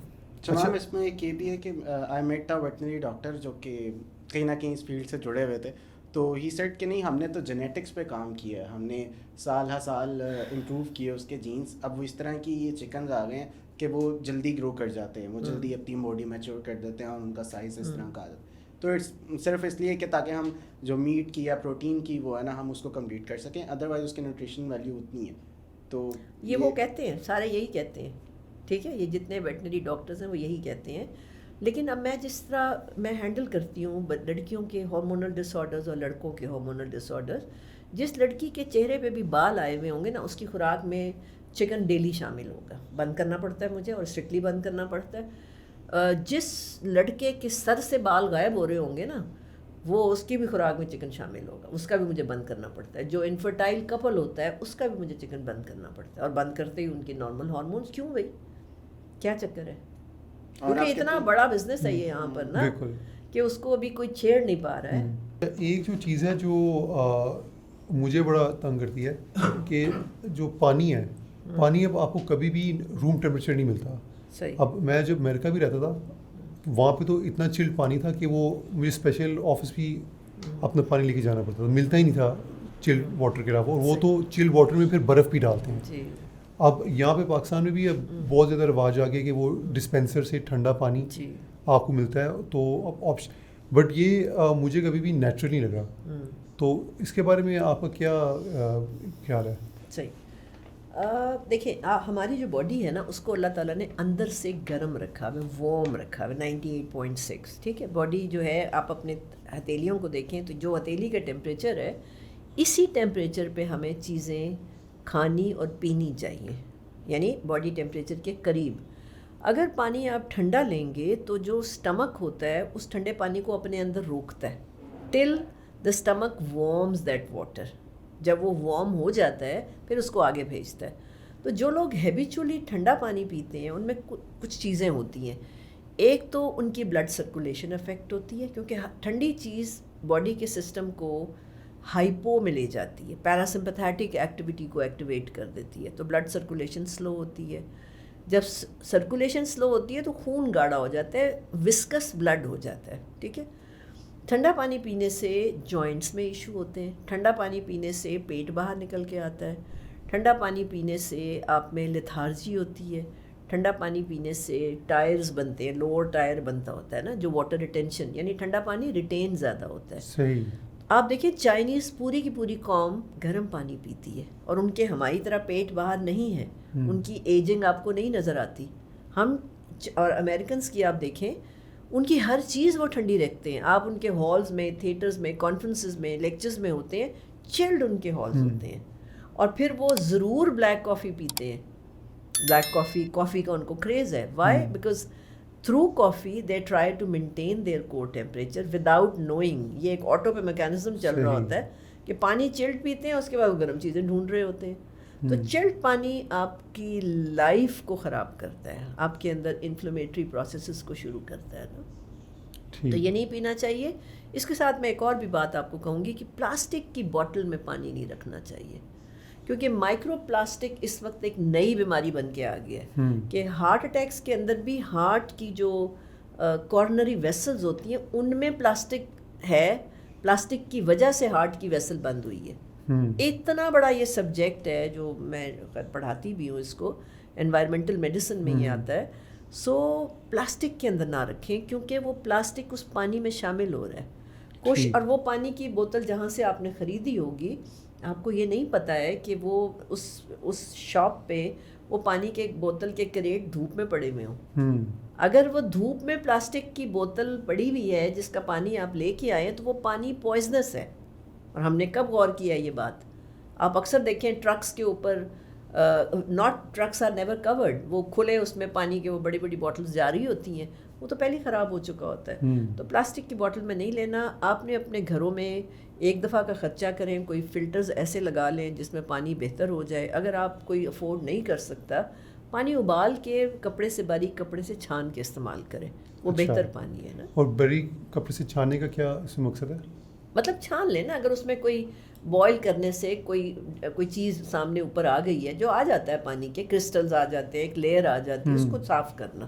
میم اس میں ایک یہ بھی ہے کہ آئی میٹ اے ویٹنری ڈاکٹر جو کہ کہیں نہ کہیں اس فیلڈ سے جڑے ہوئے تھے, تو ہی سیٹ کہ نہیں ہم نے تو جینیٹکس پہ کام کیا ہے, ہم نے سال ہر سال امپروو کیے اس کے جینس. اب وہ اس طرح کی یہ چکنز آ گئے ہیں کہ وہ جلدی گرو کر جاتے ہیں, وہ جلدی اپنی باڈی میچور کر دیتے ہیں اور ان کا سائز اس طرح کا آ جاتا ہے. تو صرف اس لیے کہ تاکہ ہم جو میٹ کی یا پروٹین کی وہ ہے نا ہم اس کو کمپلیٹ کر سکیں, ادروائز اس کی نیوٹریشن ویلیو اتنی ہے. تو یہ وہ کہتے ہیں, سارے یہی کہتے ہیں. ٹھیک ہے, یہ جتنے ویٹنری ڈاکٹرز ہیں وہ یہی کہتے ہیں. لیکن اب میں جس طرح میں ہینڈل کرتی ہوں لڑکیوں کے ہارمونل ڈس آرڈرز اور لڑکوں کے ہارمونل ڈس آرڈرز, جس لڑکی کے چہرے پہ بھی بال آئے ہوئے ہوں گے نا, اس کی خوراک میں چکن ڈیلی شامل ہوگا. بند کرنا پڑتا ہے مجھے, اور اسٹرکٹلی بند کرنا پڑتا ہے. جس لڑکے کے سر سے بال غائب ہو رہے ہوں گے نا, وہ اس کی بھی خوراک میں چکن شامل ہوگا, اس کا بھی مجھے بند کرنا پڑتا ہے. جو انفرٹائل کپل ہوتا ہے اس کا بھی مجھے چکن بند کرنا پڑتا ہے, اور بند کرتے ہی ان کی نارمل ہارمونس. کیوں بھائی, کیا چکر ہے؟ کیونکہ اتنا بڑا بزنس ہے یہ یہاں پر نا, کہ اس کو ابھی کوئی چھیڑ نہیں پا رہا ہے. ایک جو چیز ہے جو مجھے بڑا تنگ کرتی ہے کہ جو پانی ہے, پانی اب آپ کو کبھی بھی روم ٹیمپریچر نہیں ملتا. اب میں جب امریکہ بھی رہتا تھا وہاں پہ تو اتنا چلڈ پانی تھا کہ وہ مجھے اسپیشل آفس بھی اپنا پانی لے کے جانا پڑتا تھا, ملتا ہی نہیں تھا چلڈ واٹر کے علاوہ. اور وہ تو چلڈ واٹر میں پھر برف بھی ڈالتے ہیں. اب یہاں پہ پاکستان میں بھی اب بہت زیادہ رواج آ گیا کہ وہ ڈسپینسر سے ٹھنڈا پانی آپ کو ملتا ہے. تو اب آپشن, بٹ یہ مجھے کبھی بھی نیچرل نہیں لگا. تو اس کے بارے میں آپ کا کیا خیال ہے؟ صحیح. دیکھیں ہماری جو باڈی ہے نا اس کو اللہ تعالیٰ نے اندر سے گرم رکھا ہوا ہے, وارم رکھا ہوا ہے 98.6. ٹھیک ہے, باڈی جو ہے آپ اپنے ہتھیلیوں کو دیکھیں تو جو ہتھیلی کا ٹیمپریچر ہے اسی ٹیمپریچر پہ ہمیں چیزیں کھانی اور پینی چاہیے, یعنی باڈی ٹیمپریچر کے قریب. اگر پانی آپ ٹھنڈا لیں گے تو جو اسٹمک ہوتا ہے اس ٹھنڈے پانی کو اپنے اندر روکتا ہے ٹل دا اسٹمک وارمز دیٹ واٹر. جب وہ وارم ہو جاتا ہے پھر اس کو آگے بھیجتا ہے. تو جو لوگ ہیبیچولی ٹھنڈا پانی پیتے ہیں ان میں کچھ چیزیں ہوتی ہیں. ایک تو ان کی بلڈ سرکولیشن افیکٹ ہوتی ہے, کیونکہ ٹھنڈی چیز باڈی کے سسٹم کو ہائپو میں لے جاتی ہے, پیراسمپتھیٹک ایکٹیویٹی کو ایکٹیویٹ کر دیتی ہے, تو بلڈ سرکولیشن سلو ہوتی ہے. جب سرکولیشن سلو ہوتی ہے تو خون گاڑھا ہو جاتا ہے, وسکس بلڈ ہو جاتا ہے. ٹھیک ہے, ٹھنڈا پانی پینے سے جوائنٹس میں ایشو ہوتے ہیں, ٹھنڈا پانی پینے سے پیٹ باہر نکل کے آتا ہے, ٹھنڈا پانی پینے سے آپ میں لیتھارجی ہوتی ہے, ٹھنڈا پانی پینے سے ٹائرز بنتے ہیں, لوور ٹائر بنتا ہوتا ہے نا, جو واٹر ریٹینشن, یعنی ٹھنڈا پانی ریٹین زیادہ ہوتا ہے. صحیح. آپ دیکھیں چائنیز پوری کی پوری قوم گرم پانی پیتی ہے, اور ان کے ہماری طرح پیٹ باہر نہیں ہے, ان کی ایجنگ آپ کو نہیں نظر آتی. ہم اور امریکنز کی آپ دیکھیں ان کی ہر چیز وہ ٹھنڈی رکھتے ہیں. آپ ان کے ہالز میں, تھیٹرز میں, کانفرنسز میں, لیکچرز میں ہوتے ہیں, چلڈ ان کے ہالز ہوتے ہیں. اور پھر وہ ضرور بلیک کافی پیتے ہیں. بلیک کافی کا ان کو کریز ہے. Why? Because through coffee they try to maintain their core temperature without knowing. یہ ایک آٹو پہ میکینزم چل رہا ہوتا ہے کہ پانی چلڈ پیتے ہیں, اس کے بعد وہ گرم چیزیں ڈھونڈ رہے ہوتے ہیں. تو چلڈ پانی آپ کی لائف کو خراب کرتا ہے, آپ کے اندر انفلیمیٹری پروسیسز کو شروع کرتا ہے نا. تو یہ نہیں پینا چاہیے. اس کے ساتھ میں ایک اور بھی بات آپ کو کہوں گی کہ پلاسٹک کی بوٹل میں پانی نہیں رکھنا چاہیے, کیونکہ مائکرو پلاسٹک اس وقت ایک نئی بیماری بن کے آ گیا ہے کہ ہارٹ اٹیکس کے اندر بھی ہارٹ کی جو کارنری ویسلز ہوتی ہیں ان میں پلاسٹک ہے. پلاسٹک کی وجہ سے ہارٹ کی ویسل بند ہوئی ہے. اتنا بڑا یہ سبجیکٹ ہے جو میں پڑھاتی بھی ہوں, اس کو انوائرمنٹل میڈیسن میں یہ آتا ہے. سو پلاسٹک کے اندر نہ رکھیں, کیونکہ وہ پلاسٹک اس پانی میں شامل ہو رہا ہے. اور وہ پانی کی بوتل جہاں سے آپ نے خریدی ہوگی, آپ کو یہ نہیں پتہ ہے کہ وہ اس شاپ پہ وہ پانی کے بوتل کے کریٹ دھوپ میں پڑے ہوئے ہوں. اگر وہ دھوپ میں پلاسٹک کی بوتل پڑی ہوئی ہے جس کا پانی آپ لے کے آئے, تو وہ پانی پوائزنس ہے. اور ہم نے کب غور کیا یہ بات؟ آپ اکثر دیکھیں ٹرکس کے اوپر, ناٹ ٹرکس آر نیور کورڈ, وہ کھلے اس میں پانی کے وہ بڑی بڑی بوٹلز جا رہی ہوتی ہیں, وہ تو پہلے خراب ہو چکا ہوتا ہے. تو پلاسٹک کی بوٹل میں نہیں لینا. آپ نے اپنے گھروں میں ایک دفعہ کا خرچہ کریں, کوئی فلٹرز ایسے لگا لیں جس میں پانی بہتر ہو جائے. اگر آپ کوئی افورڈ نہیں کر سکتا, پانی ابال کے کپڑے سے, باریک کپڑے سے چھان کے استعمال کریں, وہ بہتر پانی ہے نا. اور باریک کپڑے سے چھاننے کا کیا اس میں مقصد ہے؟ مطلب چھان لینا. اگر اس میں کوئی بوائل کرنے سے کوئی چیز سامنے اوپر آ گئی ہے, جو آ جاتا ہے پانی کے کرسٹلز آ جاتے ہیں, ایک لیئر آ جاتی ہے, اس کو صاف کرنا,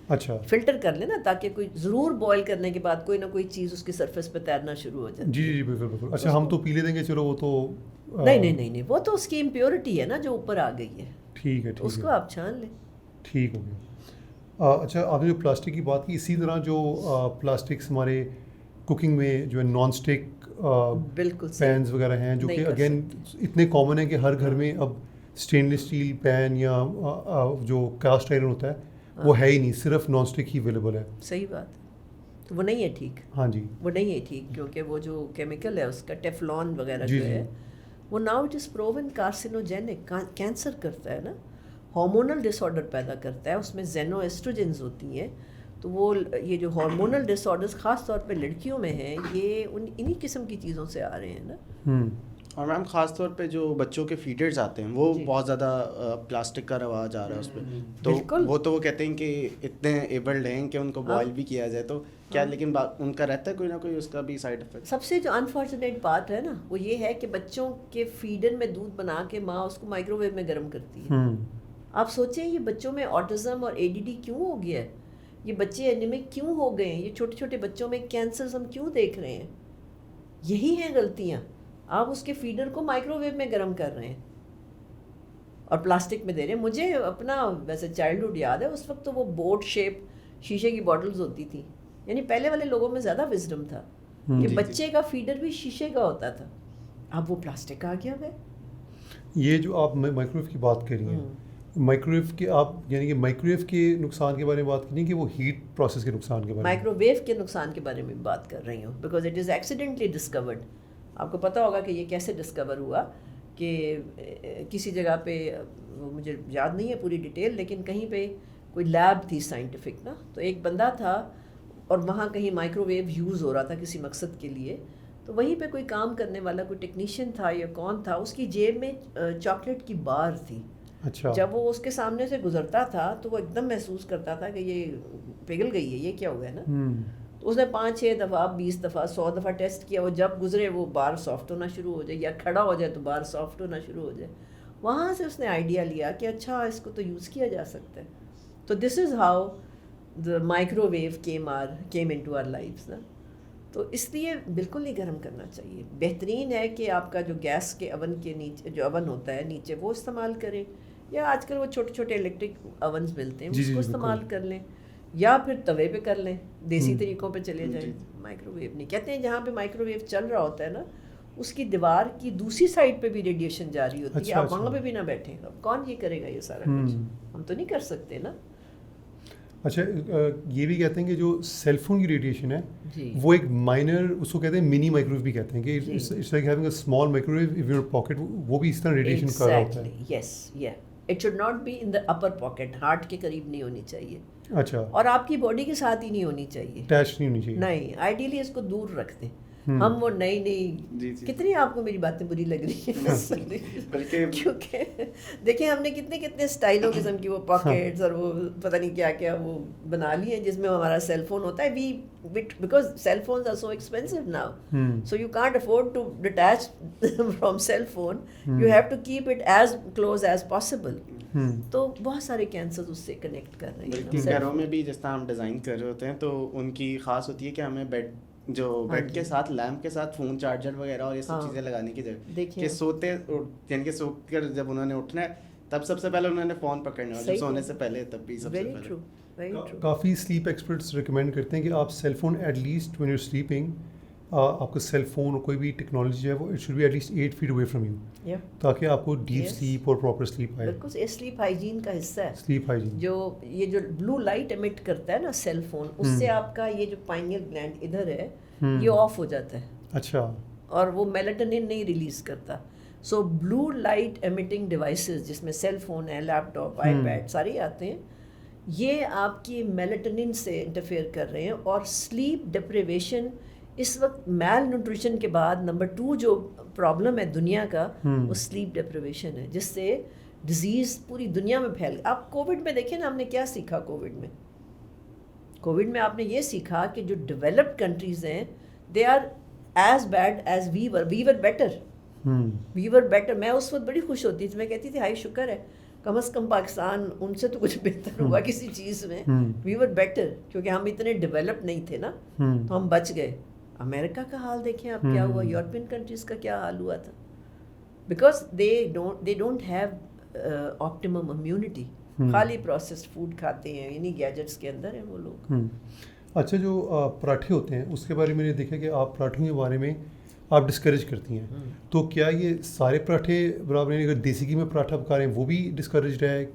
اچھا فلٹر کر لینا, تاکہ کوئی ضرور بوائل کرنے کے بعد کوئی نہ کوئی چیز اس کی سرفیس پہ تیرنا شروع ہو جائے. جی بالکل. اچھا ہم تو پی لے دیں گے, چلو وہ تو نہیں, وہ تو اس کی امپیورٹی ہے نا جو اوپر آ گئی ہے. ٹھیک ہے, اس کو آپ چھان لیں. ٹھیک ہو گیا. اچھا آپ نے جو پلاسٹک کی بات کی, اسی طرح جو پلاسٹکس ہمارے کوکنگ میں جو ہے نان اسٹک بالکل پینز وغیرہ ہیں, جو کہ اگین اتنے کامن ہیں کہ ہر گھر میں اب اسٹینلیس اسٹیل پین یا جو کاسٹ آئرن ہوتا ہے وہ ہے ہی نہیں, صرف نان اسٹک ہی اویلیبل ہے. صحیح بات. تو وہ نہیں ہے ٹھیک. ہاں جی, وہ نہیں ہے ٹھیک, کیونکہ وہ جو کیمیکل ہے اس کا ٹیفلون وغیرہ جو ہے وہ now it is proven carcinogenic, cancer کرتا ہے نا, ہارمونل ڈس آرڈر پیدا کرتا ہے. اس میں زینو ایسٹروجنز ہوتی ہیں. تو وہ یہ جو ہارمونل ڈس آرڈرز خاص طور پہ لڑکیوں میں ہیں, یہ انہی قسم کی چیزوں سے آ رہے ہیں نا. اور میم خاص طور پہ جو بچوں کے فیڈرز آتے ہیں وہ بہت زیادہ پلاسٹک کا رواج آ رہا ہے اس پہ. تو وہ کہتے ہیں کہ اتنے ایبلڈ ہیں کہ ان کو بوائل بھی کیا جائے, تو کیا لیکن ان کا رہتا ہے کوئی نہ کوئی اس کا بھی سائڈ افیکٹ؟ سب سے جو انفارچونیٹ بات ہے نا وہ یہ ہے کہ بچوں کے فیڈر میں دودھ بنا کے ماں اس کو مائکرو ویو میں گرم کرتی ہے. آپ سوچیں یہ بچوں میں آٹزم اور ADD کیوں ہو گیا ہے, یہ بچے اینیمک کیوں ہو گئے ہیں, یہ چھوٹے چھوٹے بچوں میں کینسرز ہم کیوں دیکھ رہے ہیں؟ یہی ہیں غلطیاں. آپ اس کے فیڈر کو مائکرو ویو میں گرم کر رہے ہیں اور پلاسٹک میں دے رہے ہیں. مجھے اپنا ویسے چائلڈہڈ یاد ہے, اس وقت تو وہ بوٹ شیپ شیشے کی بوٹلز ہوتی تھی. یعنی پہلے والے لوگوں میں زیادہ وزڈم تھا کہ بچے کا فیڈر بھی شیشے کا ہوتا تھا. اب وہ پلاسٹک آ گیا ہے. یہ جو آپ مائکرو ویو کی بات کر رہی ہیں, مائکرو ویو کے آپ یعنی کہ مائکرو ویو کے نقصان کے بارے میں بات کریں کہ وہ ہیٹ پروسیس کے نقصان کے بارے میں؟ مائکرو ویو کے نقصان کے بارے میں بات کر رہی ہوں, because it is accidentally discovered. آپ کو پتہ ہوگا کہ یہ کیسے ڈسکور ہوا کہ کسی جگہ پہ, مجھے یاد نہیں ہے پوری ڈیٹیل, لیکن کہیں پہ کوئی لیب تھی سائنٹیفک نا, تو ایک بندہ تھا اور وہاں کہیں مائکرو ویو یوز ہو رہا تھا کسی مقصد کے لیے. تو وہیں پہ کوئی کام کرنے والا کوئی ٹیکنیشین تھا یا کون تھا, اس کی جیب میں چاکلیٹ کی بار تھی. اچھا. جب وہ اس کے سامنے سے گزرتا تھا تو وہ ایک دم محسوس کرتا تھا کہ یہ پگھل گئی ہے, یہ کیا ہوا ہے نا. تو اس نے 5-6 دفعہ 20 دفعہ 100 دفعہ ٹیسٹ کیا, وہ جب گزرے وہ بار سافٹ ہونا شروع ہو جائے, یا کھڑا ہو جائے تو بار سافٹ ہونا شروع ہو جائے. وہاں سے اس نے آئیڈیا لیا کہ اچھا اس کو تو یوز کیا جا سکتا ہے. تو this is how the microwave came into our lifes نا. تو اس لیے بالکل نہیں گرم کرنا چاہیے. بہترین ہے کہ آپ کا جو گیس کے اوون کے نیچے جو اوون ہوتا ہے نیچے وہ استعمال کریں, یا آج کل وہ چھوٹے چھوٹے الیکٹرک اوونز ملتے ہیں اس کو استعمال کر لیں, یا پھر توے پہ کر لیں, دیسی طریقوں پہ چلے جائیں. مائکرو ویو نہیں کہتے ہیں, جہاں پہ مائکرو ویو چل رہا ہوتا ہے نا اس کی دیوار کی دوسری سائڈ پہ بھی ریڈیشن جاری ہوتی ہے. آپ وہاں پہ بھی نہ بیٹھیں, اب کون یہ کرے گا یہ سارا کچھ, ہم تو نہیں کر سکتے نا. اچھا یہ بھی کہتے ہیں کہ جو سیل فون کی ریڈیشن ہے جی وہ ایک مائنر, اس کو کہتے ہیں منی مائکروویو بھی کہتے ہیں کہ it's like having a small microwave in your pocket, وہ بھی اس طرح ریڈیشن کر رہا ہوتا ہے. Yes yeah it should not be in the upper pocket, heart کے قریب نہیں ہونی چاہیے, اچھا, اور آپ کی باڈی کے ساتھ ہی نہیں ہونی چاہیے, اٹیچ نہیں ہونی چاہیے. نہیں, آئیڈیلی اس کو دور رکھ دیں. ہم وہ نئی کتنی آپ کو میری باتیں بری لگ رہی ہیں کیونکہ دیکھیں ہم نے کتنے اسٹائلوں قسم کی وہ پاکٹس اور وہ پتہ نہیں کیا کیا وہ بنا لی ہیں جس میں ہمارا سیل فون ہوتا ہے. We because cell phones are so expensive now, so you can't afford to detach from cell phone, you have to keep it as close as possible. تو بہت سارے کینسر اس سے کنیکٹ کر رہے ہیں. گھروں میں بھی جس طرح ہم ڈیزائن کر رہے ہوتے ہیں تو ان کی خاص ہوتی ہے کہ ہمیں بیڈ کے ساتھ لیمپ کے ساتھ فون چارجر وغیرہ اور یہ سب چیزیں لگانے کی ضرورت, کہ سوتے یعنی کہ سو کر جب انہوں نے اٹھنا ہے تب سب سے پہلے انہوں نے فون پکڑنا ہے, جب سونے سے پہلے تب بھی سب سے پہلے. کافی سلیپ ایکسپرٹس ریکمینڈ کرتے ہیں کہ آپ cell phone at least when you sleeping, آپ کا سیل فون اور کوئی بھی ٹیکنالوجی جو ہے وہ it should be at least 8 feet away from you, تاکہ آپ کو ڈیپ سلیپ اور پراپر سلیپ آئے. بالکل, یہ سلیپ ہائیجین کا حصہ ہے. سلیپ ہائیجین یہ جو بلو لائٹ ایمٹ کرتا ہے نا سیل فون, اس سے آپ کا یہ جو پائنیل گلینڈ ادھر ہے یہ آف ہو جاتا ہے. اچھا, اور وہ میلاٹونن نہیں ریلیز کرتا. سو بلو لائٹ ایمٹنگ ڈیوائسز جس میں سیل فون ہے, لیپ ٹاپ, آئی پیڈ سارے آتے ہیں, یہ آپ کی میلاٹونن سے انٹرفیئر کر رہے ہیں. اور سلیپ ڈپریویشن اس وقت میل نیوٹریشن کے بعد نمبر 2 جو پرابلم ہے دنیا کا, وہ سلیپ ڈپریویشن ہے, جس سے ڈیزیز پوری دنیا میں پھیل. آپ کووڈ میں دیکھیں نا, ہم نے کیا سیکھا کووڈ میں آپ نے یہ سیکھا کہ جو ڈیولپڈ کنٹریز ہیں they are as bad as we were better. میں اس وقت بڑی خوش ہوتی تھی, میں کہتی تھی ہائی شکر ہے کم از کم پاکستان ان سے تو کچھ بہتر ہوا کسی چیز میں. وی ور بیٹر کیونکہ ہم اتنے ڈیولپ نہیں تھے نا, تو ہم بچ گئے. امریکہ کا حال دیکھیں آپ کیا ہوا, یورپین کنٹریز کا کیا حال ہوا تھا, because they don't have optimum immunity, خالی پروسیسڈ فوڈ کھاتے ہیں, یعنی گیجٹس کے اندر ہیں وہ لوگ. اچھا, جو پراٹھے ہوتے ہیں اس کے بارے میں نے دیکھا کہ آپ پراٹھوں کے بارے میں آپ ڈسکریج کرتی ہیں, تو کیا یہ سارے پراٹھے برابر ہیں؟ اگر دیسی گھی میں پراٹھا پکا رہے ہیں وہ بھی ڈسکریجڈ ہے,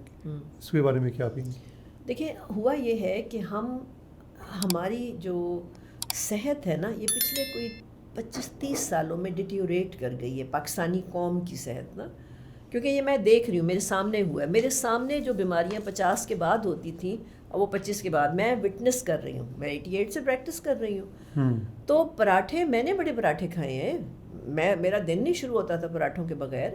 اس کے بارے میں کیا آپ؟ دیکھیں ہوا یہ ہے کہ ہماری جو صحت ہے نا, یہ پچھلے کوئی 25-30 سالوں میں ڈیٹیوریٹ کر گئی ہے پاکستانی قوم کی صحت نا, کیونکہ یہ میں دیکھ رہی ہوں, میرے سامنے ہوا ہے. میرے سامنے جو بیماریاں 50 کے بعد ہوتی تھیں اور وہ 25 کے بعد میں وٹنس کر رہی ہوں, میں 88 سے پریکٹس کر رہی ہوں. تو پراٹھے, میں نے بڑے پراٹھے کھائے ہیں, میرا دن نہیں شروع ہوتا تھا پراٹھوں کے بغیر.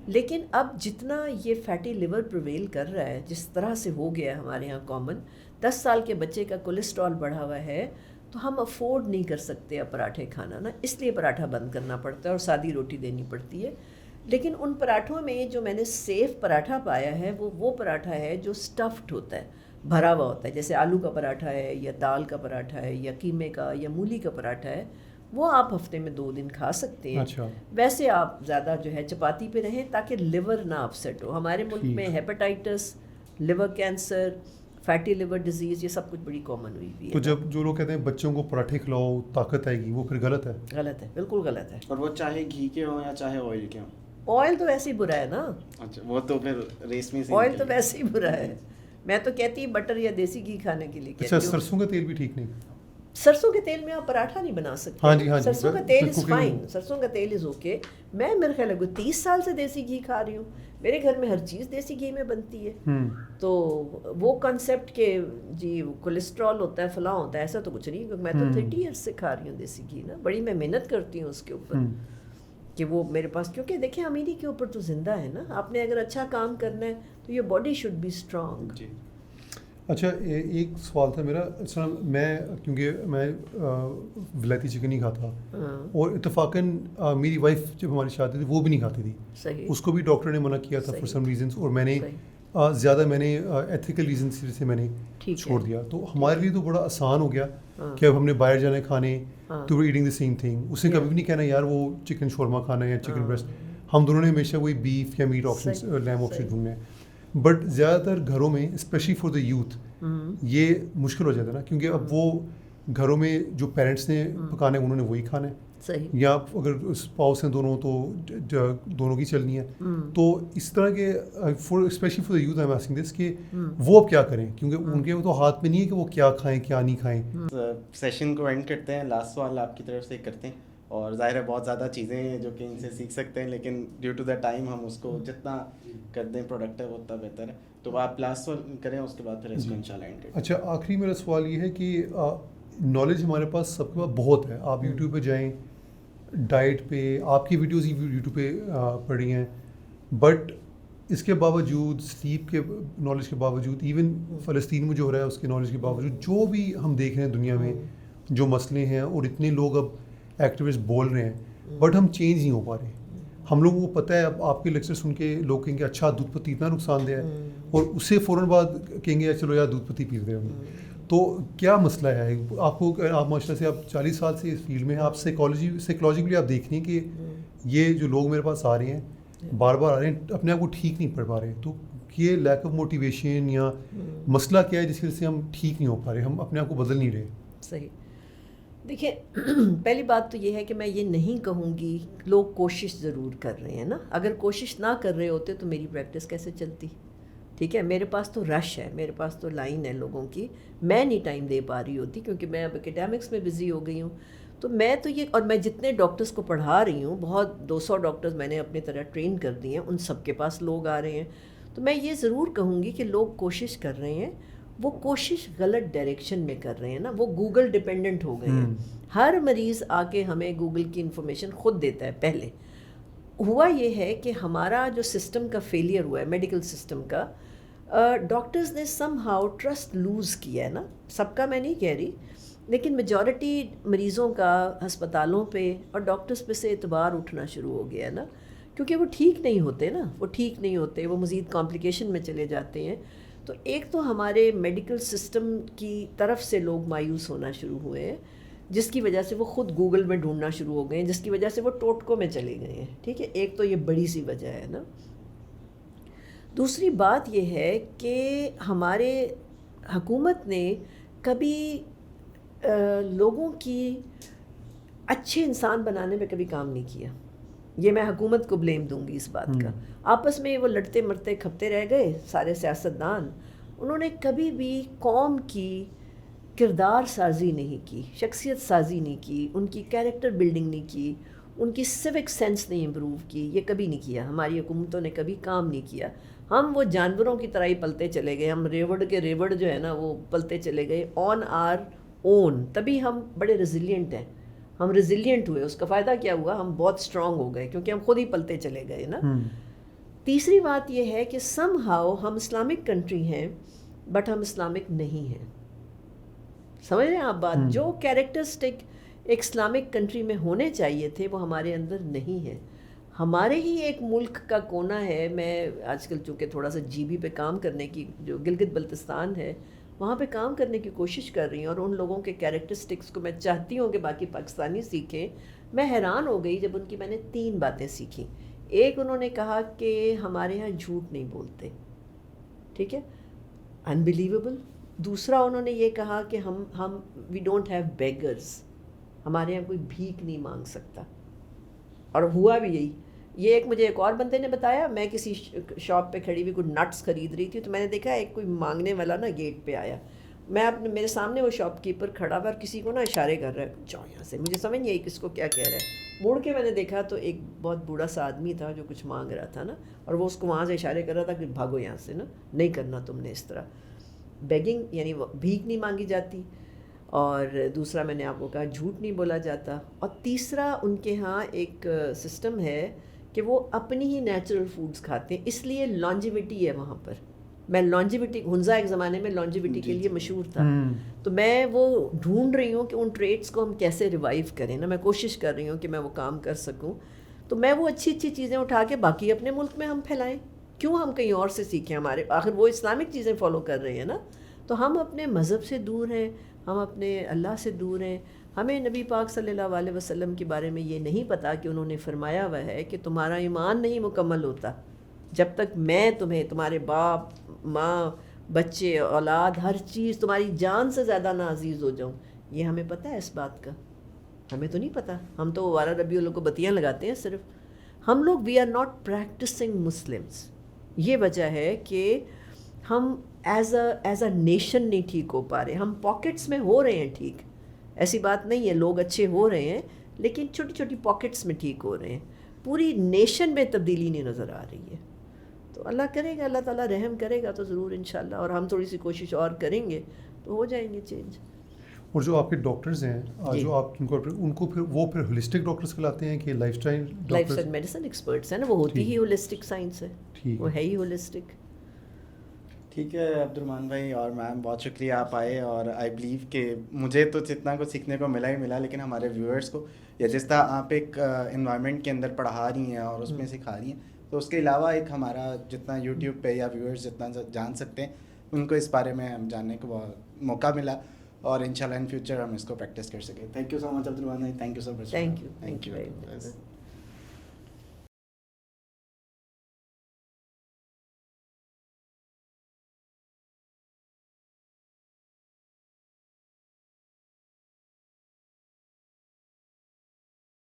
لیکن اب جتنا یہ فیٹی لیور پرویل کر رہا ہے, جس طرح سے ہو گیا ہے ہمارے یہاں کامن, 10 سال کے بچے کا کولیسٹرول بڑھا ہوا ہے, تو ہم افورڈ نہیں کر سکتے اب پراٹھے کھانا نا, اس لیے پراٹھا بند کرنا پڑتا ہے اور سادی روٹی دینی پڑتی ہے. لیکن ان پراٹھوں میں جو میں نے سیف پراٹھا پایا ہے وہ پراٹھا ہے جو اسٹفڈ ہوتا ہے, بھرا ہوا ہوتا ہے, جیسے آلو کا پراٹھا ہے یا دال کا پراٹھا ہے یا قیمے کا یا مولی کا پراٹھا ہے. وہ آپ ہفتے میں 2 دن کھا سکتے ہیں. اچھا, ویسے آپ زیادہ جو ہے چپاتی پہ رہیں تاکہ لیور نہ اپسیٹ ہو. ہمارے ملک میں hepatitis, liver cancer, fatty liver disease, یہ سب کچھ بڑی کامن ہوئی ہوئی ہے. تو جب جو لوگ کہتے ہیں بچوں کو پراٹھے کھلاؤ طاقت آئے گی, وہ پھر غلط ہے. غلط ہے, بالکل غلط ہے. اور وہ چاہے گھی کے ہوں یا چاہے آئل کے ہوں. آئل تو ویسے ہی برا ہے نا. اچھا, وہ تو پھر ریس میں آئل تو ویسے ہی برا ہے. میں تو کہتی بٹر یا دیسی گھی کھانے کے لیے. اچھا, سرسوں کا تیل بھی ٹھیک نہیں؟ سرسوں کے تیل میں آپ پراٹھا نہیں بنا سکتے. ہاں جی, ہاں جی, سرسوں کا تیل از فائن, سرسوں کا تیل از اوکے. میں میرے خیال ہے 30 سال سے دیسی گھی کھا رہی ہوں, میرے گھر میں ہر چیز دیسی گھی میں بنتی ہے. تو وہ کنسیپٹ کہ جی کولیسٹرول ہوتا ہے فلاں ہوتا ہے, ایسا تو کچھ نہیں, کیونکہ میں تو 30 ایئرس سے کھا رہی ہوں دیسی گھی نا. بڑی میں محنت کرتی ہوں اس کے اوپر کہ وہ میرے پاس, کیونکہ دیکھیں امیری کے اوپر تو زندہ ہے نا. آپ نے اگر اچھا کام کرنا ہے تو your body should be strong. جی. اچھا, ایک سوال تھا میرا. میں کیونکہ میں ولایتی چکن نہیں کھاتا, اور اتفاقاً میری وائف جب ہماری شادی تھی وہ بھی نہیں کھاتی تھی. صحیح. اس کو بھی ڈاکٹر نے منع کیا تھا فار سم ریزنس, اور میں نے زیادہ ایتھیکل ریزنس سے میں نے چھوڑ دیا. تو ہمارے لیے تو بڑا آسان ہو گیا کہ اب ہم نے باہر جانا ہے کھانے, تو وی ایٹنگ دی سیم تھنگ. اس نے کبھی بھی نہیں کہنا یار وہ چکن شورما کھانا ہے یا چکن بریسٹ. ہم دونوں نے ہمیشہ وہی بیف یا میٹ آپشنس, لیمب آپشن ڈھونڈنے ہیں. بٹ زیادہ تر گھروں میں اسپیشلی فار دا یوتھ یہ مشکل ہو جاتا ہے نا, کیونکہ اب وہ گھروں میں جو پیرنٹس نے پکانا ہے انہوں نے وہی کھانا ہے, صحیح, یا اگر اسپاؤس ہیں دونوں تو دونوں کی چلنی ہے. تو اس طرح کے especially for the youth I am asking this کہ وہ اب کیا کریں, کیونکہ ان کے تو ہاتھ میں نہیں ہے کہ وہ کیا کھائیں کیا نہیں کھائیں. سیشن کو اینڈ کرتے ہیں, لاسٹ سوال آپ کی طرف سے کرتے ہیں, اور ظاہر ہے بہت زیادہ چیزیں ہیں جو کہ ان سے سیکھ سکتے ہیں, لیکن ڈیو ٹو دا ٹائم ہم اس کو جتنا کر دیں پروڈکٹیو اتنا بہتر ہے. تو آپ لاسٹ سوال کریں, اس کے بعد پھر اس کو انشاءاللہ اینڈ کریں. اچھا, آخری میرا سوال یہ ہے کہ نالج ہمارے پاس سب کے پاس بہت ہے. آپ یوٹیوب پہ جائیں, ڈائٹ پہ آپ کی ویڈیوز ہی یوٹیوب پہ پڑی ہیں, بٹ اس کے باوجود سلیپ کے نالج کے باوجود, ایون فلسطین میں جو ہو رہا ہے اس کے نالج کے باوجود, جو بھی ہم دیکھ رہے ہیں دنیا میں جو مسئلے ہیں, اور اتنے لوگ اب ایکٹیوسٹ بول رہے ہیں, بٹ ہم چینج نہیں ہو پا رہے. ہم لوگوں کو پتہ ہے, اب آپ کے لیکچر سن کے لوگ کہیں گے اچھا دودھ پتی اتنا نقصان دہ ہے, اور اس سے فوراً بعد کہیں گے چلو یار دودھ پتی پیتے ہوں. تو کیا مسئلہ ہے آپ کو؟ آپ ماشاء اللہ سے آپ 40 سال سے اس فیلڈ میں ہیں, آپ سائیکالوجیکلی آپ دیکھ رہے ہیں کہ یہ جو لوگ میرے پاس آ رہے ہیں بار بار آ رہے ہیں اپنے آپ کو ٹھیک نہیں پڑھ پا رہے, تو یہ لیک آف موٹیویشن یا مسئلہ کیا ہے جس کی وجہ سے ہم ٹھیک نہیں ہو پا رہے, ہم اپنے آپ کو بدل نہیں رہے؟ صحیح. دیکھیں, پہلی بات تو یہ ہے کہ میں یہ نہیں کہوں گی لوگ کوشش ضرور کر رہے ہیں نا. اگر کوشش نہ کر رہے ہوتے تو میری پریکٹس کیسے چلتی؟ ٹھیک ہے, میرے پاس تو رش ہے, میرے پاس تو لائن ہے لوگوں کی, میں نہیں ٹائم دے پا رہی ہوتی کیونکہ میں اب اکیڈیمکس میں بزی ہو گئی ہوں. تو میں تو یہ, اور میں جتنے ڈاکٹرز کو پڑھا رہی ہوں, بہت 200 ڈاکٹرز میں نے اپنی طرح ٹرین کر دیے ہیں, ان سب کے پاس لوگ آ رہے ہیں. تو میں یہ ضرور کہوں گی کہ لوگ کوشش کر رہے ہیں, وہ کوشش غلط ڈائریکشن میں کر رہے ہیں نا. وہ گوگل ڈپینڈنٹ ہو گئے ہیں. ہر مریض آ کے ہمیں گوگل کی انفارمیشن خود دیتا ہے. پہلے ہوا یہ ہے کہ ہمارا جو سسٹم کا فیلئر ہوا ہے, میڈیکل سسٹم کا, ڈاکٹرز نے سم ہاؤ ٹرسٹ لوز کیا ہے نا. سب کا میں نہیں کہہ رہی, لیکن میجورٹی مریضوں کا ہسپتالوں پہ اور ڈاکٹرز پہ سے اعتبار اٹھنا شروع ہو گیا ہے نا, کیونکہ وہ ٹھیک نہیں ہوتے نا, وہ ٹھیک نہیں ہوتے, وہ مزید کمپلیکیشن میں چلے جاتے ہیں. تو ایک تو ہمارے میڈیکل سسٹم کی طرف سے لوگ مایوس ہونا شروع ہوئے ہیں, جس کی وجہ سے وہ خود گوگل میں ڈھونڈنا شروع ہو گئے ہیں, جس کی وجہ سے وہ ٹوٹکوں میں چلے گئے ہیں. ٹھیک ہے, ایک تو یہ بڑی سی وجہ ہے نا. دوسری بات یہ ہے کہ ہمارے حکومت نے کبھی لوگوں کی اچھے انسان بنانے میں کبھی کام نہیں کیا. یہ میں حکومت کو بلیم دوں گی اس بات کا. آپس میں وہ لڑتے مرتے کھپتے رہ گئے سارے سیاستدان. انہوں نے کبھی بھی قوم کی کردار سازی نہیں کی, شخصیت سازی نہیں کی, ان کی کیریکٹر بلڈنگ نہیں کی, ان کی سیوک سینس نہیں امپروو کی. یہ کبھی نہیں کیا, ہماری حکومتوں نے کبھی کام نہیں کیا. ہم وہ جانوروں کی طرح ہی پلتے چلے گئے, ہم ریوڑ کے ریوڑ جو ہے نا وہ پلتے چلے گئے آن آر اون. تبھی ہم بڑے ریزیلینٹ ہیں, ہم ریزیلینٹ ہوئے. اس کا فائدہ کیا ہوا, ہم بہت اسٹرانگ ہو گئے کیونکہ ہم خود ہی پلتے چلے گئے نا. تیسری بات یہ ہے کہ سم ہاؤ ہم اسلامک کنٹری ہیں بٹ ہم اسلامک نہیں ہیں. سمجھ رہے ہیں آپ بات؟ جو کیریکٹرسٹک ایک اسلامک کنٹری میں ہونے چاہیے تھے وہ ہمارے اندر نہیں ہے. ہمارے ہی ایک ملک کا کونا ہے, میں آج کل چونکہ تھوڑا سا جی بی پہ کام کرنے کی, جو گلگت بلتستان ہے وہاں پہ کام کرنے کی کوشش کر رہی ہوں, اور ان لوگوں کے کیریکٹرسٹکس کو میں چاہتی ہوں کہ باقی پاکستانی سیکھیں. میں حیران ہو گئی جب ان کی میں نے 3 باتیں سیکھیں. ایک, انہوں نے کہا کہ ہمارے ہاں جھوٹ نہیں بولتے. ٹھیک ہے, انبلیویبل. دوسرا, انہوں نے یہ کہا کہ ہم وی ڈونٹ ہیو بیگرز, ہمارے یہاں کوئی بھیک نہیں مانگ سکتا. اور ہوا بھی یہی. یہ ایک مجھے ایک اور بندے نے بتایا, میں کسی شاپ پہ کھڑی ہوئی کوئی نٹس خرید رہی تھی, تو میں نے دیکھا ایک کوئی مانگنے والا نا گیٹ پہ آیا. میں میرے سامنے وہ شاپ کیپر کھڑا ہوا اور کسی کو نا اشارے کر رہا ہے, جاؤ یہاں سے. مجھے سمجھ نہیں آئی کس کو کیا کہہ رہا ہے. مڑ کے میں نے دیکھا تو ایک بہت بوڑھا سا آدمی تھا جو کچھ مانگ رہا تھا نا, اور وہ اس کو وہاں سے اشارے کر رہا تھا کہ بھاگو یہاں سے نا, نہیں کرنا تم نے اس طرح. بیگنگ یعنی بھیک نہیں مانگی جاتی. اور دوسرا, میں نے آپ کو کہا جھوٹ نہیں بولا جاتا. اور تیسرا, ان کے ہاں ایک سسٹم ہے کہ وہ اپنی ہی نیچرل فوڈز کھاتے ہیں, اس لیے لانجیوٹی ہے وہاں پر. میں لانجیوٹی, ہنزا ایک زمانے میں لانجیوٹی کے لیے مشہور تھا, تو میں وہ ڈھونڈ رہی ہوں کہ ان ٹریٹس کو ہم کیسے ریوائیو کریں نا. میں کوشش کر رہی ہوں کہ میں وہ کام کر سکوں. تو میں وہ اچھی اچھی چیزیں اٹھا کے باقی اپنے ملک میں ہم پھیلائیں. کیوں ہم کہیں اور سے سیکھیں؟ ہمارے آخر وہ اسلامک چیزیں فالو کر رہے ہیں نا. تو ہم اپنے مذہب سے دور ہیں, ہم اپنے اللہ سے دور ہیں. ہمیں نبی پاک صلی اللہ علیہ وسلم کے بارے میں یہ نہیں پتہ کہ انہوں نے فرمایا ہوا ہے کہ تمہارا ایمان نہیں مکمل ہوتا جب تک میں تمہیں, تمہارے باپ ماں بچے اولاد ہر چیز تمہاری جان سے زیادہ نہ عزیز ہو جاؤں. یہ ہمیں پتہ ہے اس بات کا؟ ہمیں تو نہیں پتہ. ہم تو 12 ربیع الاول کو بتیاں لگاتے ہیں صرف. ہم لوگ we are not practising Muslims. یہ وجہ ہے کہ ہم ایز اے نیشن نہیں ٹھیک ہو پا رہے. ہم پاکٹس میں ہو رہے ہیں ٹھیک, ایسی بات نہیں ہے, لوگ اچھے ہو رہے ہیں, لیکن چھوٹی چھوٹی پاکٹس میں ٹھیک ہو رہے ہیں. پوری نیشن میں تبدیلی نہیں نظر آ رہی ہے. تو اللہ کرے گا, اللہ تعالیٰ رحم کرے گا تو ضرور انشاءاللہ, اور ہم تھوڑی سی کوشش اور کریں گے تو ہو جائیں گے چینج. اور جو آپ کے ڈاکٹرز ہیں جو آپ ان کو پھر ہولسٹک ڈاکٹرز کہلاتے ہیں کہ لائف اسٹائل میڈیسن ایکسپرٹس ہیں نا, وہ ہوتی ہی ہولسٹک سائنس ہے, وہ ہے ہی ہولسٹک. ٹھیک ہے عبد الرحمن بھائی اور میم, بہت شکریہ آپ آئے. اور آئی بلیو کہ مجھے تو جتنا کچھ سیکھنے کو ملا ہی ملا, لیکن ہمارے ویورس کو یا جس طرح آپ ایک انوائرمنٹ کے اندر پڑھا رہی ہیں اور اس میں سکھا رہی ہیں, تو اس کے علاوہ ایک ہمارا جتنا یوٹیوب پہ یا ویورس جتنا جان سکتے ہیں ان کو اس بارے میں ہم جاننے کو موقع ملا, اور انشاءاللہ ان فیوچر ہم اس کو پریکٹس کر سکیں. تھینک یو سو مچ عبد الرحمن بھائی, thank you so much. Thank you.